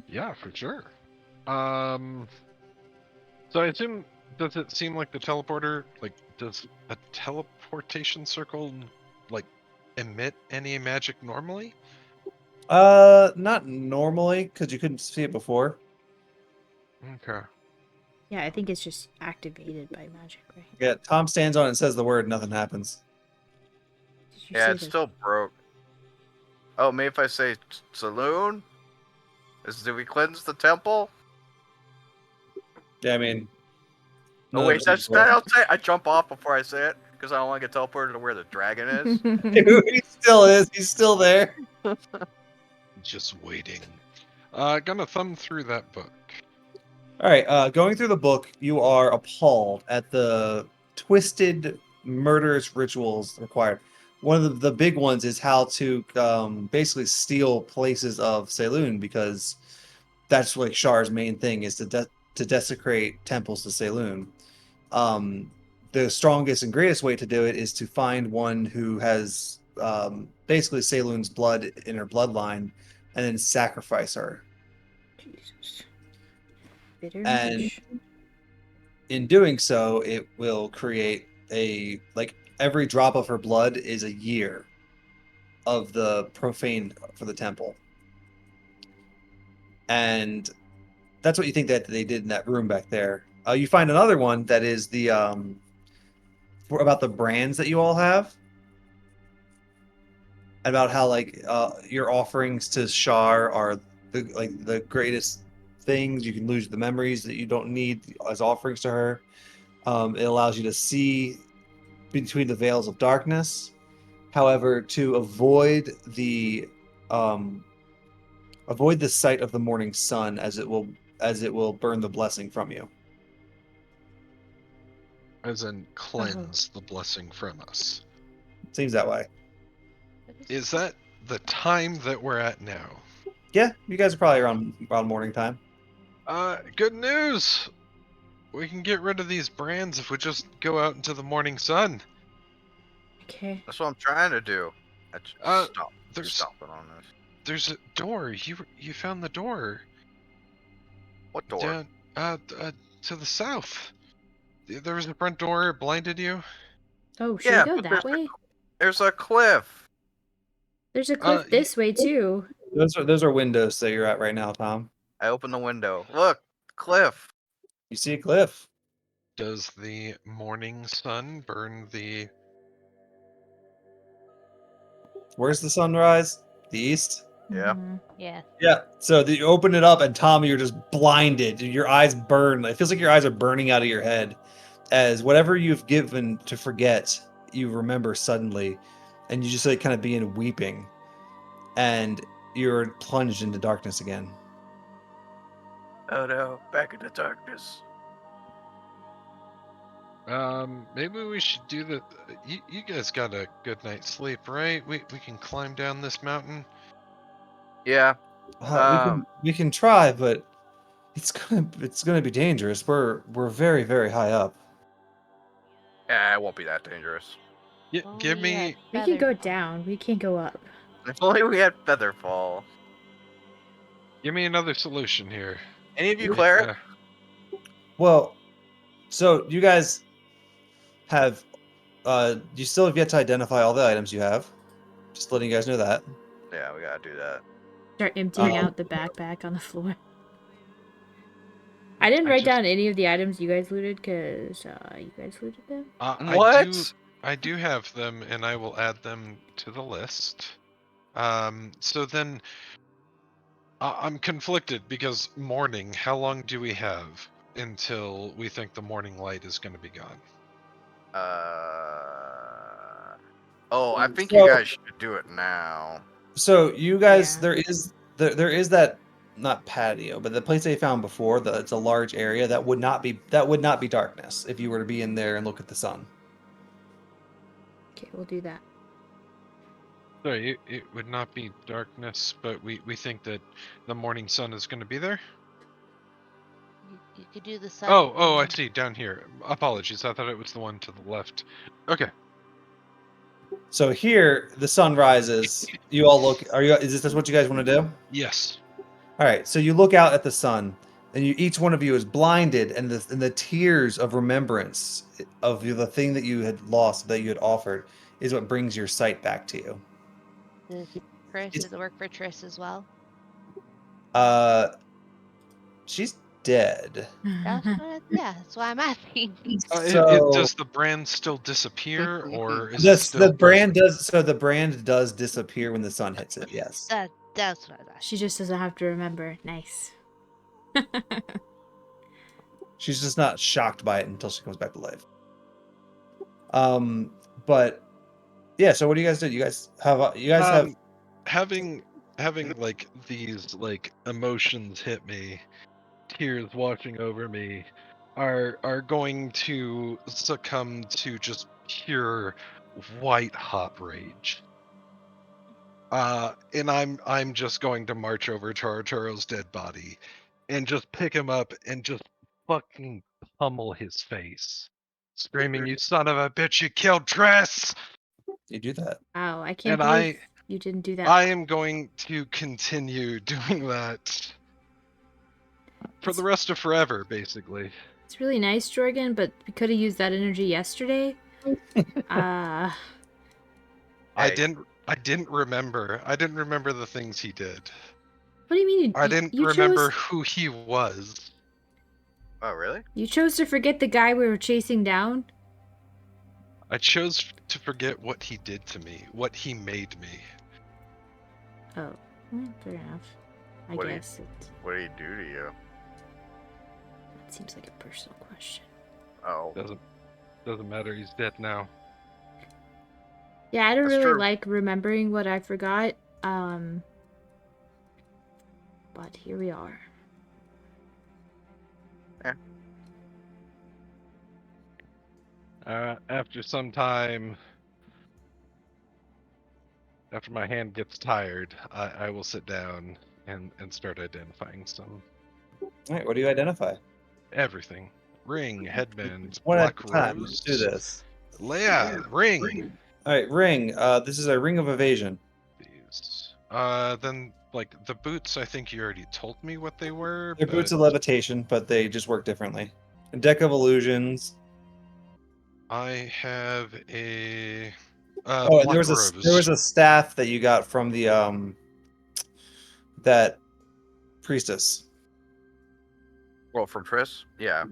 Yeah, for sure. So I assume, does it seem like the teleporter, like, does a teleportation circle, like, emit any magic normally? Not normally, because you couldn't see it before. Okay. Yeah, I think it's just activated by magic, right? Yeah, Tom stands on it and says the word, nothing happens. Did you Yeah, say it's the- still broke. Oh, maybe if I say saloon? Do we cleanse the temple? Yeah, I mean. Oh wait, I jump off before I say it because I don't want to get teleported to where the dragon is. He still is. He's still there. Just waiting. Gonna thumb through that book. All right, going through the book, you are appalled at the twisted, murderous rituals required. One of the big ones is how to basically steal places of Saloon, because that's like Shar's main thing is to desecrate temples to Saloon. The strongest and greatest way to do it is to find one who has basically Saloon's blood in her bloodline, and then sacrifice her. Jesus. Bitter And niche. in doing so, it will create every drop of her blood is a year of the profane for the temple. And that's what you think that they did in that room back there. You find another one that is the about the brands that you all have, about how your offerings to Shar are the greatest things. You can lose the memories that you don't need as offerings to her. It allows you to see between the veils of darkness. However, to avoid the sight of the morning sun, as it will burn the blessing from you. As in, cleanse the blessing from us. Seems that way. Is that the time that we're at now? Yeah, you guys are probably around morning time. Good news! We can get rid of these brands if we just go out into the morning sun. Okay. That's what I'm trying to do. Stop it on this. There's a door. You found the door. What door? Down, to the south. There was a front door. It blinded you. Oh, should Yeah, we go but that way? There's a cliff. There's a cliff this way too. Those are windows that you're at right now, Tom. I open the window. Look, cliff. You see a cliff. does the morning sun burn the... Where's the sunrise? The east? Yeah. Yeah. Yeah. So you open it up, and Tommy, you're just blinded. Your eyes burn. It feels like your eyes are burning out of your head, as whatever you've given to forget, you remember suddenly, and you just like kind of begin weeping, and you're plunged into darkness again. Oh no, back in the darkness. Maybe we should do the... You guys got a good night's sleep, right? We can climb down this mountain. Yeah. We can try, but it's gonna be dangerous. We're very, very high up. Yeah, it won't be that dangerous. Give Only me... We can go Featherfall. down. We can't go up. If only we had Featherfall. Give me another solution here. Any of you Yeah. cleric? Well, so you guys have you still have yet to identify all the items you have. Just letting you guys know that. Yeah, we gotta do that. Start emptying Um, out the backpack on the floor. I didn't I write just- down any of the items you guys looted because you guys looted them. What? I do have them, and I will add them to the list. So then... I'm conflicted because morning, how long do we have until we think the morning light is going to be gone? Oh, I think you So- guys should do it now. So you guys, Yeah. there is that, not patio, but the place they found before. It's a large area that would not be darkness if you were to be in there and look at the sun. Okay, we'll do that. So it would not be darkness, but we think that the morning sun is going to be there? You could do the sun. Oh, I see, down here. Apologies, I thought it was the one to the left. Okay. So here, the sun rises. You all look. Is this what you guys want to do? Yes. All right. So you look out at the sun, and each one of you is blinded, and the tears of remembrance of the thing that you had lost, that you had offered, is what brings your sight back to you. Does it work for Triss as well? She's dead. That's why I'm asking. Does the brand still disappear, or is it Yes, still the brand present? does. So the brand does disappear when the sun hits it. Yes. That's what I was asking. She just doesn't have to remember. Nice. She's just not shocked by it until she comes back to life. But yeah. So what do you guys do? You guys have having like these like emotions hit me, tears washing over me, are going to succumb to just pure white hot rage. And I'm just going to march over to Arturo's dead body and just pick him up and just fucking pummel his face, screaming, "You son of a bitch, you killed Tress!" you do that. Wow, I can't And believe you didn't do that. I am going to continue doing that for the rest of forever, basically. It's really nice, Jorgen, but we could have used that energy yesterday. I didn't remember. I didn't remember the things he did. What do you mean? I didn't remember who he was. Oh, really? You chose to forget the guy we were chasing down? I chose to forget what he did to me, what he made me. Oh, fair enough. I What guess it What did he do to you? seems like a personal question. Oh, Doesn't matter. He's dead now. Yeah, I don't That's really true. like remembering what I forgot. But here we are. After some time, after my hand gets tired, I will sit down and start identifying some All right. What do you identify? everything. Ring, headband, One at black a time. rose. Let's do this. Leia, ring. All right, ring. This is a ring of evasion. These. Then like the boots, I think you already told me what they were. They're boots of levitation, but they just work differently. A deck of illusions. I have a Oh, and black rose. there was a staff that you got from the that priestess. well, from Triss? Yeah.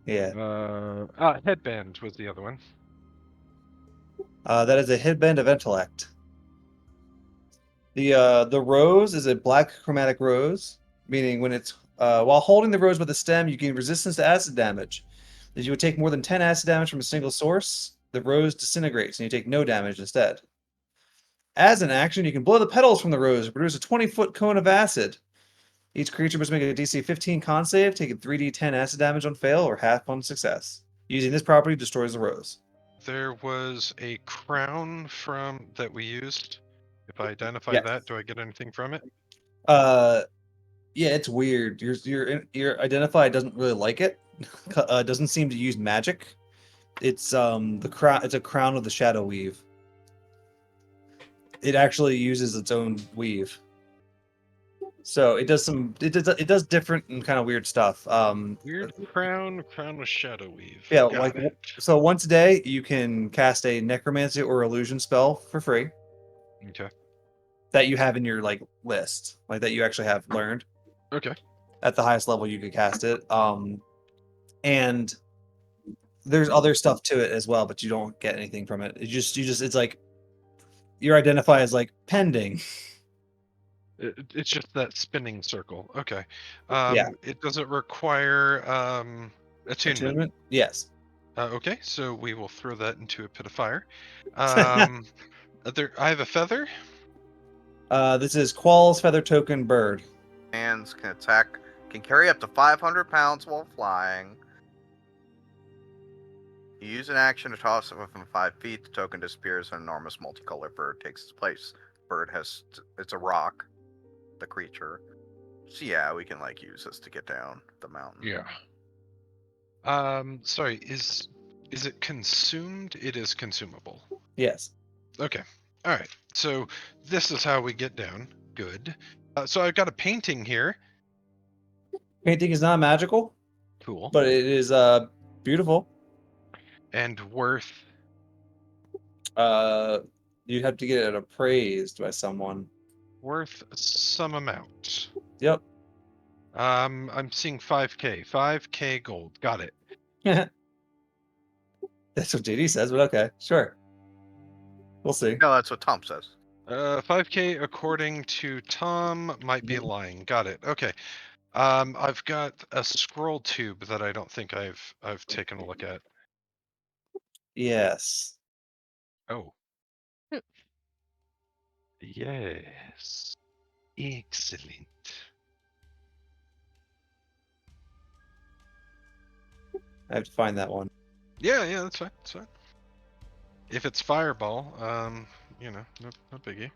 Yeah. Headband was the other one. That is a headband of intellect. The rose is a black chromatic rose, meaning when it's while holding the rose by the stem, you gain resistance to acid damage. If you would take more than 10 acid damage from a single source, the rose disintegrates and you take no damage instead. As an action, you can blow the petals from the rose to produce a 20-foot cone of acid. Each creature must make a DC 15 con save, taking 3d10 acid damage on fail or half on success. Using this property destroys the rose. There was a crown from that we used. If I identify Yeah. that, do I get anything from it? Yeah, it's weird. Your identify doesn't really like it. Doesn't seem to use magic. It's the crown. It's a crown of the shadow weave. It actually uses its own weave. So it does different and kind of weird stuff. Weird crown with shadow weave. Yeah, Got it. so once a day you can cast a necromancy or illusion spell for free Okay. that you have in your list, like that you actually have learned. Okay. At the highest level you could cast it. And there's other stuff to it as well, but you don't get anything from it. It's like your identify as like pending. It's just that spinning circle. Okay. Yeah. It doesn't require attunement. Attunement? Yes. Okay, so we will throw that into a pit of fire. I have a feather. This is Qual's feather token bird. Hands can attack, can carry up to 500 pounds while flying. You use an action to toss it within 5 feet. The token disappears. An enormous multicolored bird takes its place. Bird it's a rock, the creature. So yeah, we can use this to get down the mountain. Yeah. Sorry, is it consumed? It is consumable. Yes. Okay. All right. So this is how we get down. Good. So I've got a painting here. Painting is not magical, Cool. but it is beautiful. And worth. You'd have to get it appraised by someone. Worth some amount. Yep. I'm seeing 5K. 5K gold. Got it. That's what JD says, but okay, sure. We'll see. No, that's what Tom says. 5K according to Tom might be lying. Got it. Okay. I've got a scroll tube that I don't think I've taken a look at. Yes. Oh. Yes. Excellent. I have to find that one. Yeah, that's fine. That's fine. If it's fireball, no biggie.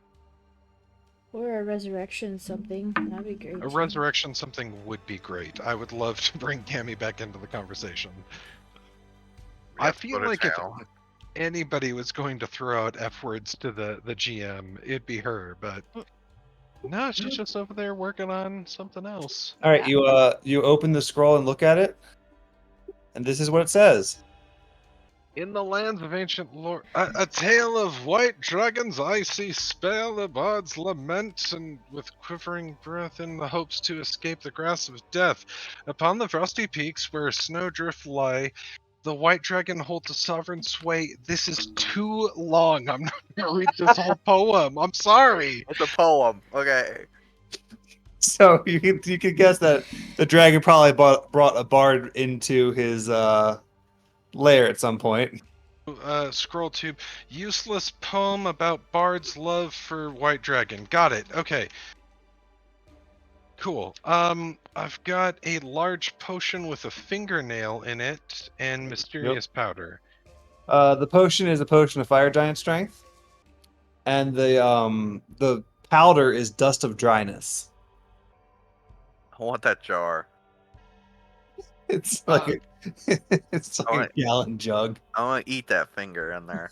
Or a resurrection something. That'd be great. A resurrection something would be great. I would love to bring Gammy back into the conversation. I feel like if anybody was going to throw out F words to the GM, it'd be her, but no, she's just over there working on something else. All right, you open the scroll and look at it, and this is what it says. In the lands of ancient lore, a tale of white dragons, icy spell, the bards lament, and with quivering breath in the hopes to escape the grasp of death. Upon the frosty peaks where snowdrift lie, the white dragon holds a sovereign sway. This is too long. I'm not gonna read this whole poem. I'm sorry. It's a poem. Okay. So you could guess that the dragon probably brought a bard into his lair at some point. Scroll tube. Useless poem about bard's love for white dragon. Got it. Okay. Cool. I've got a large potion with a fingernail in it and mysterious powder. The potion is a potion of fire giant strength, and the powder is dust of dryness. I want that jar. It's like it's like a gallon jug. I want to eat that finger in there.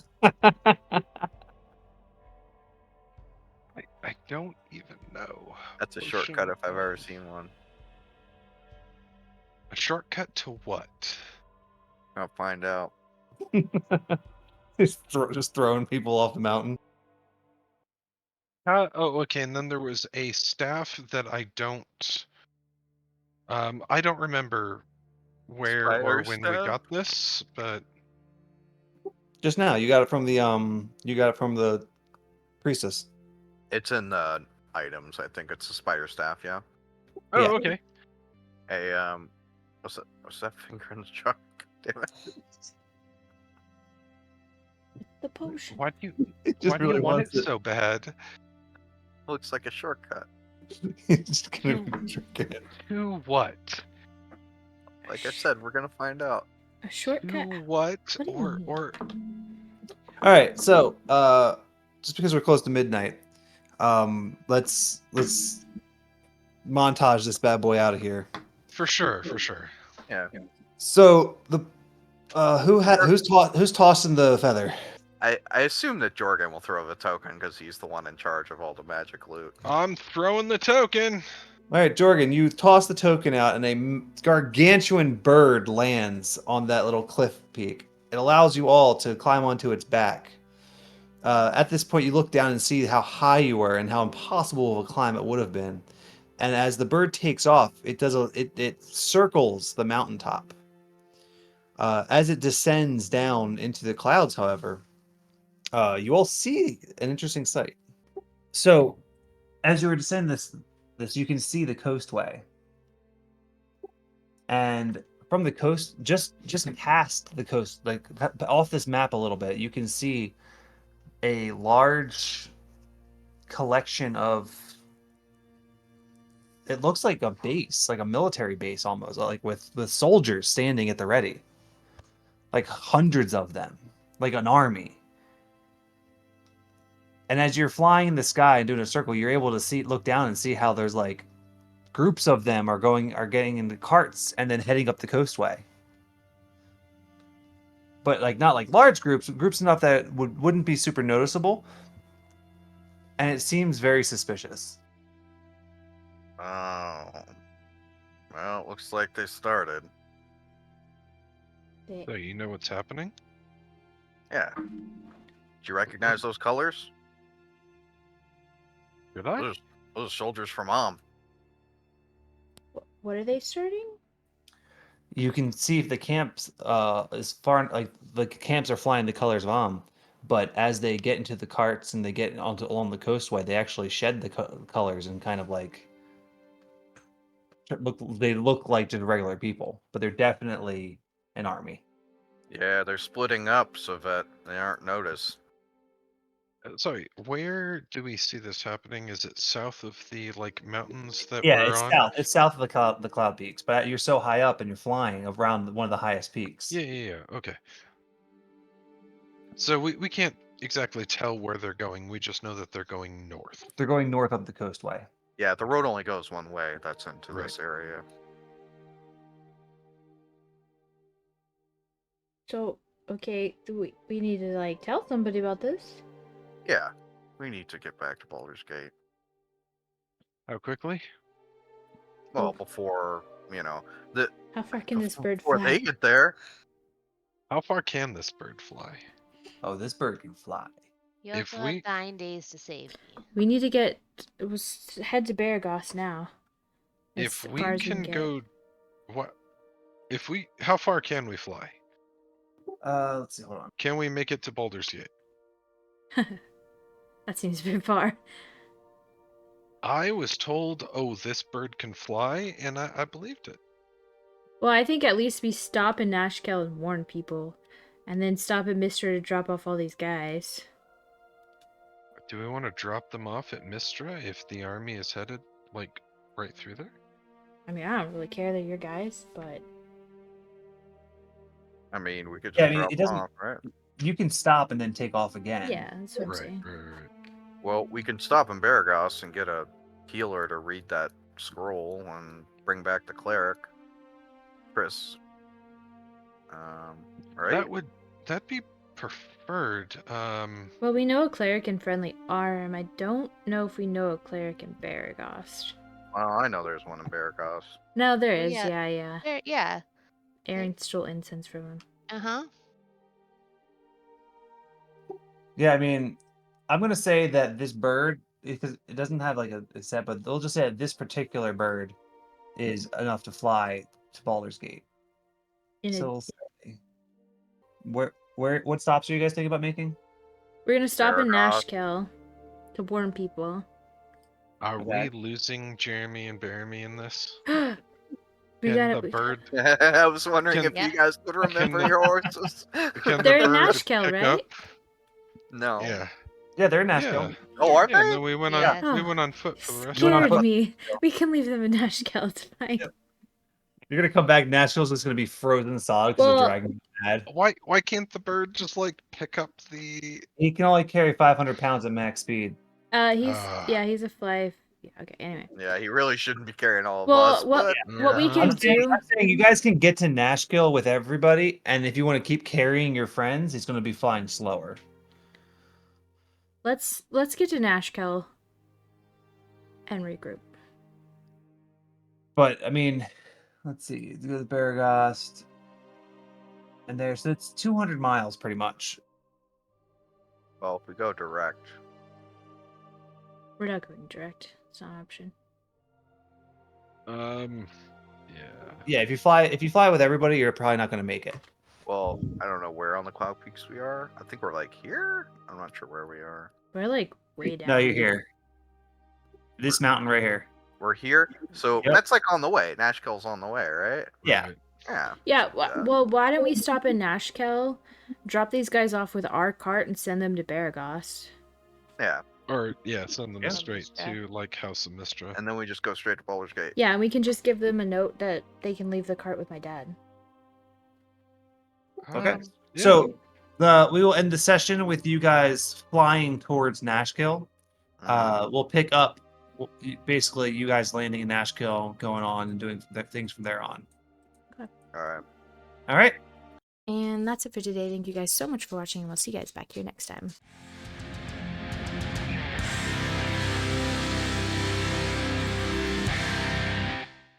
I don't even know. That's a shortcut if I've ever seen one. A shortcut to what? I'll find out. just throwing people off the mountain. Oh, okay. And then there was a staff that I don't I don't remember where or Spider when we staff? got this, but Just now, you got it from the priestess. It's in the items. I think it's a spider staff. Yeah. oh, Yeah. okay. Hey, what's that finger in the truck? Damn it. The potion. Why do you It why just do you really want wants it it. so bad? Looks like a shortcut. It's just gonna drink it. To what? Like I said, we're gonna find out. A To shortcut? what? What do you mean? Or All right, so just because we're close to midnight, let's montage this bad boy out of here. for sure, for sure. Yeah. So the who's tossing the feather? I assume that Jorgen will throw the token because he's the one in charge of all the magic loot. I'm throwing the token. All right, Jorgen, you toss the token out, and a gargantuan bird lands on that little cliff peak. It allows you all to climb onto its back. At this point, you look down and see how high you were and how impossible of a climb it would have been. And as the bird takes off, it circles the mountaintop. As it descends down into the clouds, however, you all see an interesting sight. So, as you were descending this, you can see the coastway, and from the coast, just past the coast, like off this map a little bit, you can see a large collection of. It looks like a base, like a military base almost, like with soldiers standing at the ready, like hundreds of them, like an army. And as you're flying in the sky and doing a circle, you're able to look down and see how there's like groups of them are getting into carts and then heading up the coastway. But like not like large groups enough that it wouldn't be super noticeable. And it seems very suspicious. Oh. Well, it looks like they started. So you know what's happening? Yeah. Do you recognize those colors? Did I? Those are soldiers from Mom. What are they starting? You can see if the camps is far, like the camps are flying the colors of but as they get into the carts and they get along the coastway, they actually shed the colors and kind of like they look like just regular people, but they're definitely an army. Yeah, they're splitting up so that they aren't noticed. Sorry, where do we see this happening? Is it south of the like mountains that Yeah, we're it's on? south. It's south of the cloud peaks, but you're so high up and you're flying around one of the highest peaks. Yeah. Okay. So we can't exactly tell where they're going. We just know that they're going north. They're going north up the coastway. Yeah, the road only goes one way. That's into Right. this area. So, okay, we need to like tell somebody about this. Yeah, we need to get back to Baldur's Gate. How quickly? Well, Oh. before How far can this bird before fly? they get there. How far can this bird fly? Oh, this bird can fly. You If also we- have 9 days to safety. We need to head to Baragos now. If As we far as can get. go, what? How far can we fly? Let's see. Hold on. Can we make it to Baldur's Gate? That seems a bit far. I was told, oh, this bird can fly, and I believed it. Well, I think at least we stop in Nashkel and warn people, and then stop at Mistra to drop off all these guys. Do we want to drop them off at Mistra if the army is headed, like, right through there? I mean, I don't really care they're your guys, but I mean, we could Yeah, just I mean, drop it them doesn't- off, right? You can stop and then take off again. yeah, that's what I'm Right, saying. right. Well, we can stop in Baragos and get a healer to read that scroll and bring back the cleric, Chris. Right? That'd be preferred. Well, we know a cleric in Friendly Arm. I don't know if we know a cleric in Baragost. Well, I know there's one in Baragos. No, there Oh, is. yeah. Yeah. Yeah. Aaron stole incense from him. Uh-huh. Yeah, I mean, I'm gonna say that this bird, because it doesn't have like a set, but they'll just say that this particular bird is enough to fly to Baldur's Gate. In a, So we'll say, what stops are you guys thinking about making? we're gonna stop in Paragoth. Nashkel to warn people. Are Okay. we losing Jeremy and Baramy in this? we Can got the it. bird I was wondering Can- if you guys could remember the- your horses. can the They're in bird Nashkel, pick right? up? No. Yeah. Yeah, they're in Yeah. Nashville. Oh, are Yeah, and they? then we went Yeah. on we Oh, went on foot for the rest You went on Scared foot. me. We can leave them in Nashkel. It's fine. Yep. You're gonna come back. Nashville's just gonna be frozen solid because Well- the dragon is mad. Why can't the bird just like pick up the He can only carry 500 pounds at max speed. He's a fly. Yeah, okay. Anyway, Yeah, he really shouldn't be carrying all of well, us. what But what we Uh-huh. can I'm saying, do? I'm saying you guys can get to Nashville with everybody, and if you want to keep carrying your friends, he's gonna be flying slower. Let's get to Nashkel and regroup. But I mean, let's see. You go to Baragast, and there's so it's 200 miles pretty much. well, if we go direct, We're not going direct. It's not an option. yeah. Yeah, if you fly with everybody, you're probably not gonna make it. well, I don't know where on the Cloud Peaks we are. I think we're like here. I'm not sure where we are. We're like way down. No, you're here. This mountain right here. We're here, so Yep. that's like on the way. Nashkel's on the way, right? Yeah. Right. Yeah. Yeah. Yeah. Well, why don't we stop in Nashkel, drop these guys off with our cart, and send them to Baragast? Yeah, Or yeah, send them Yeah. straight Mistra. to like House of Mistra. and then we just go straight to Baldur's Gate. Yeah, and we can just give them a note that they can leave the cart with my dad. Okay. Yeah. So we will end the session with you guys flying towards Nashville. We'll pick up basically you guys landing in Nashville, going on and doing things from there on. All right. All right. And that's it for today. Thank you guys so much for watching, and we'll see you guys back here next time.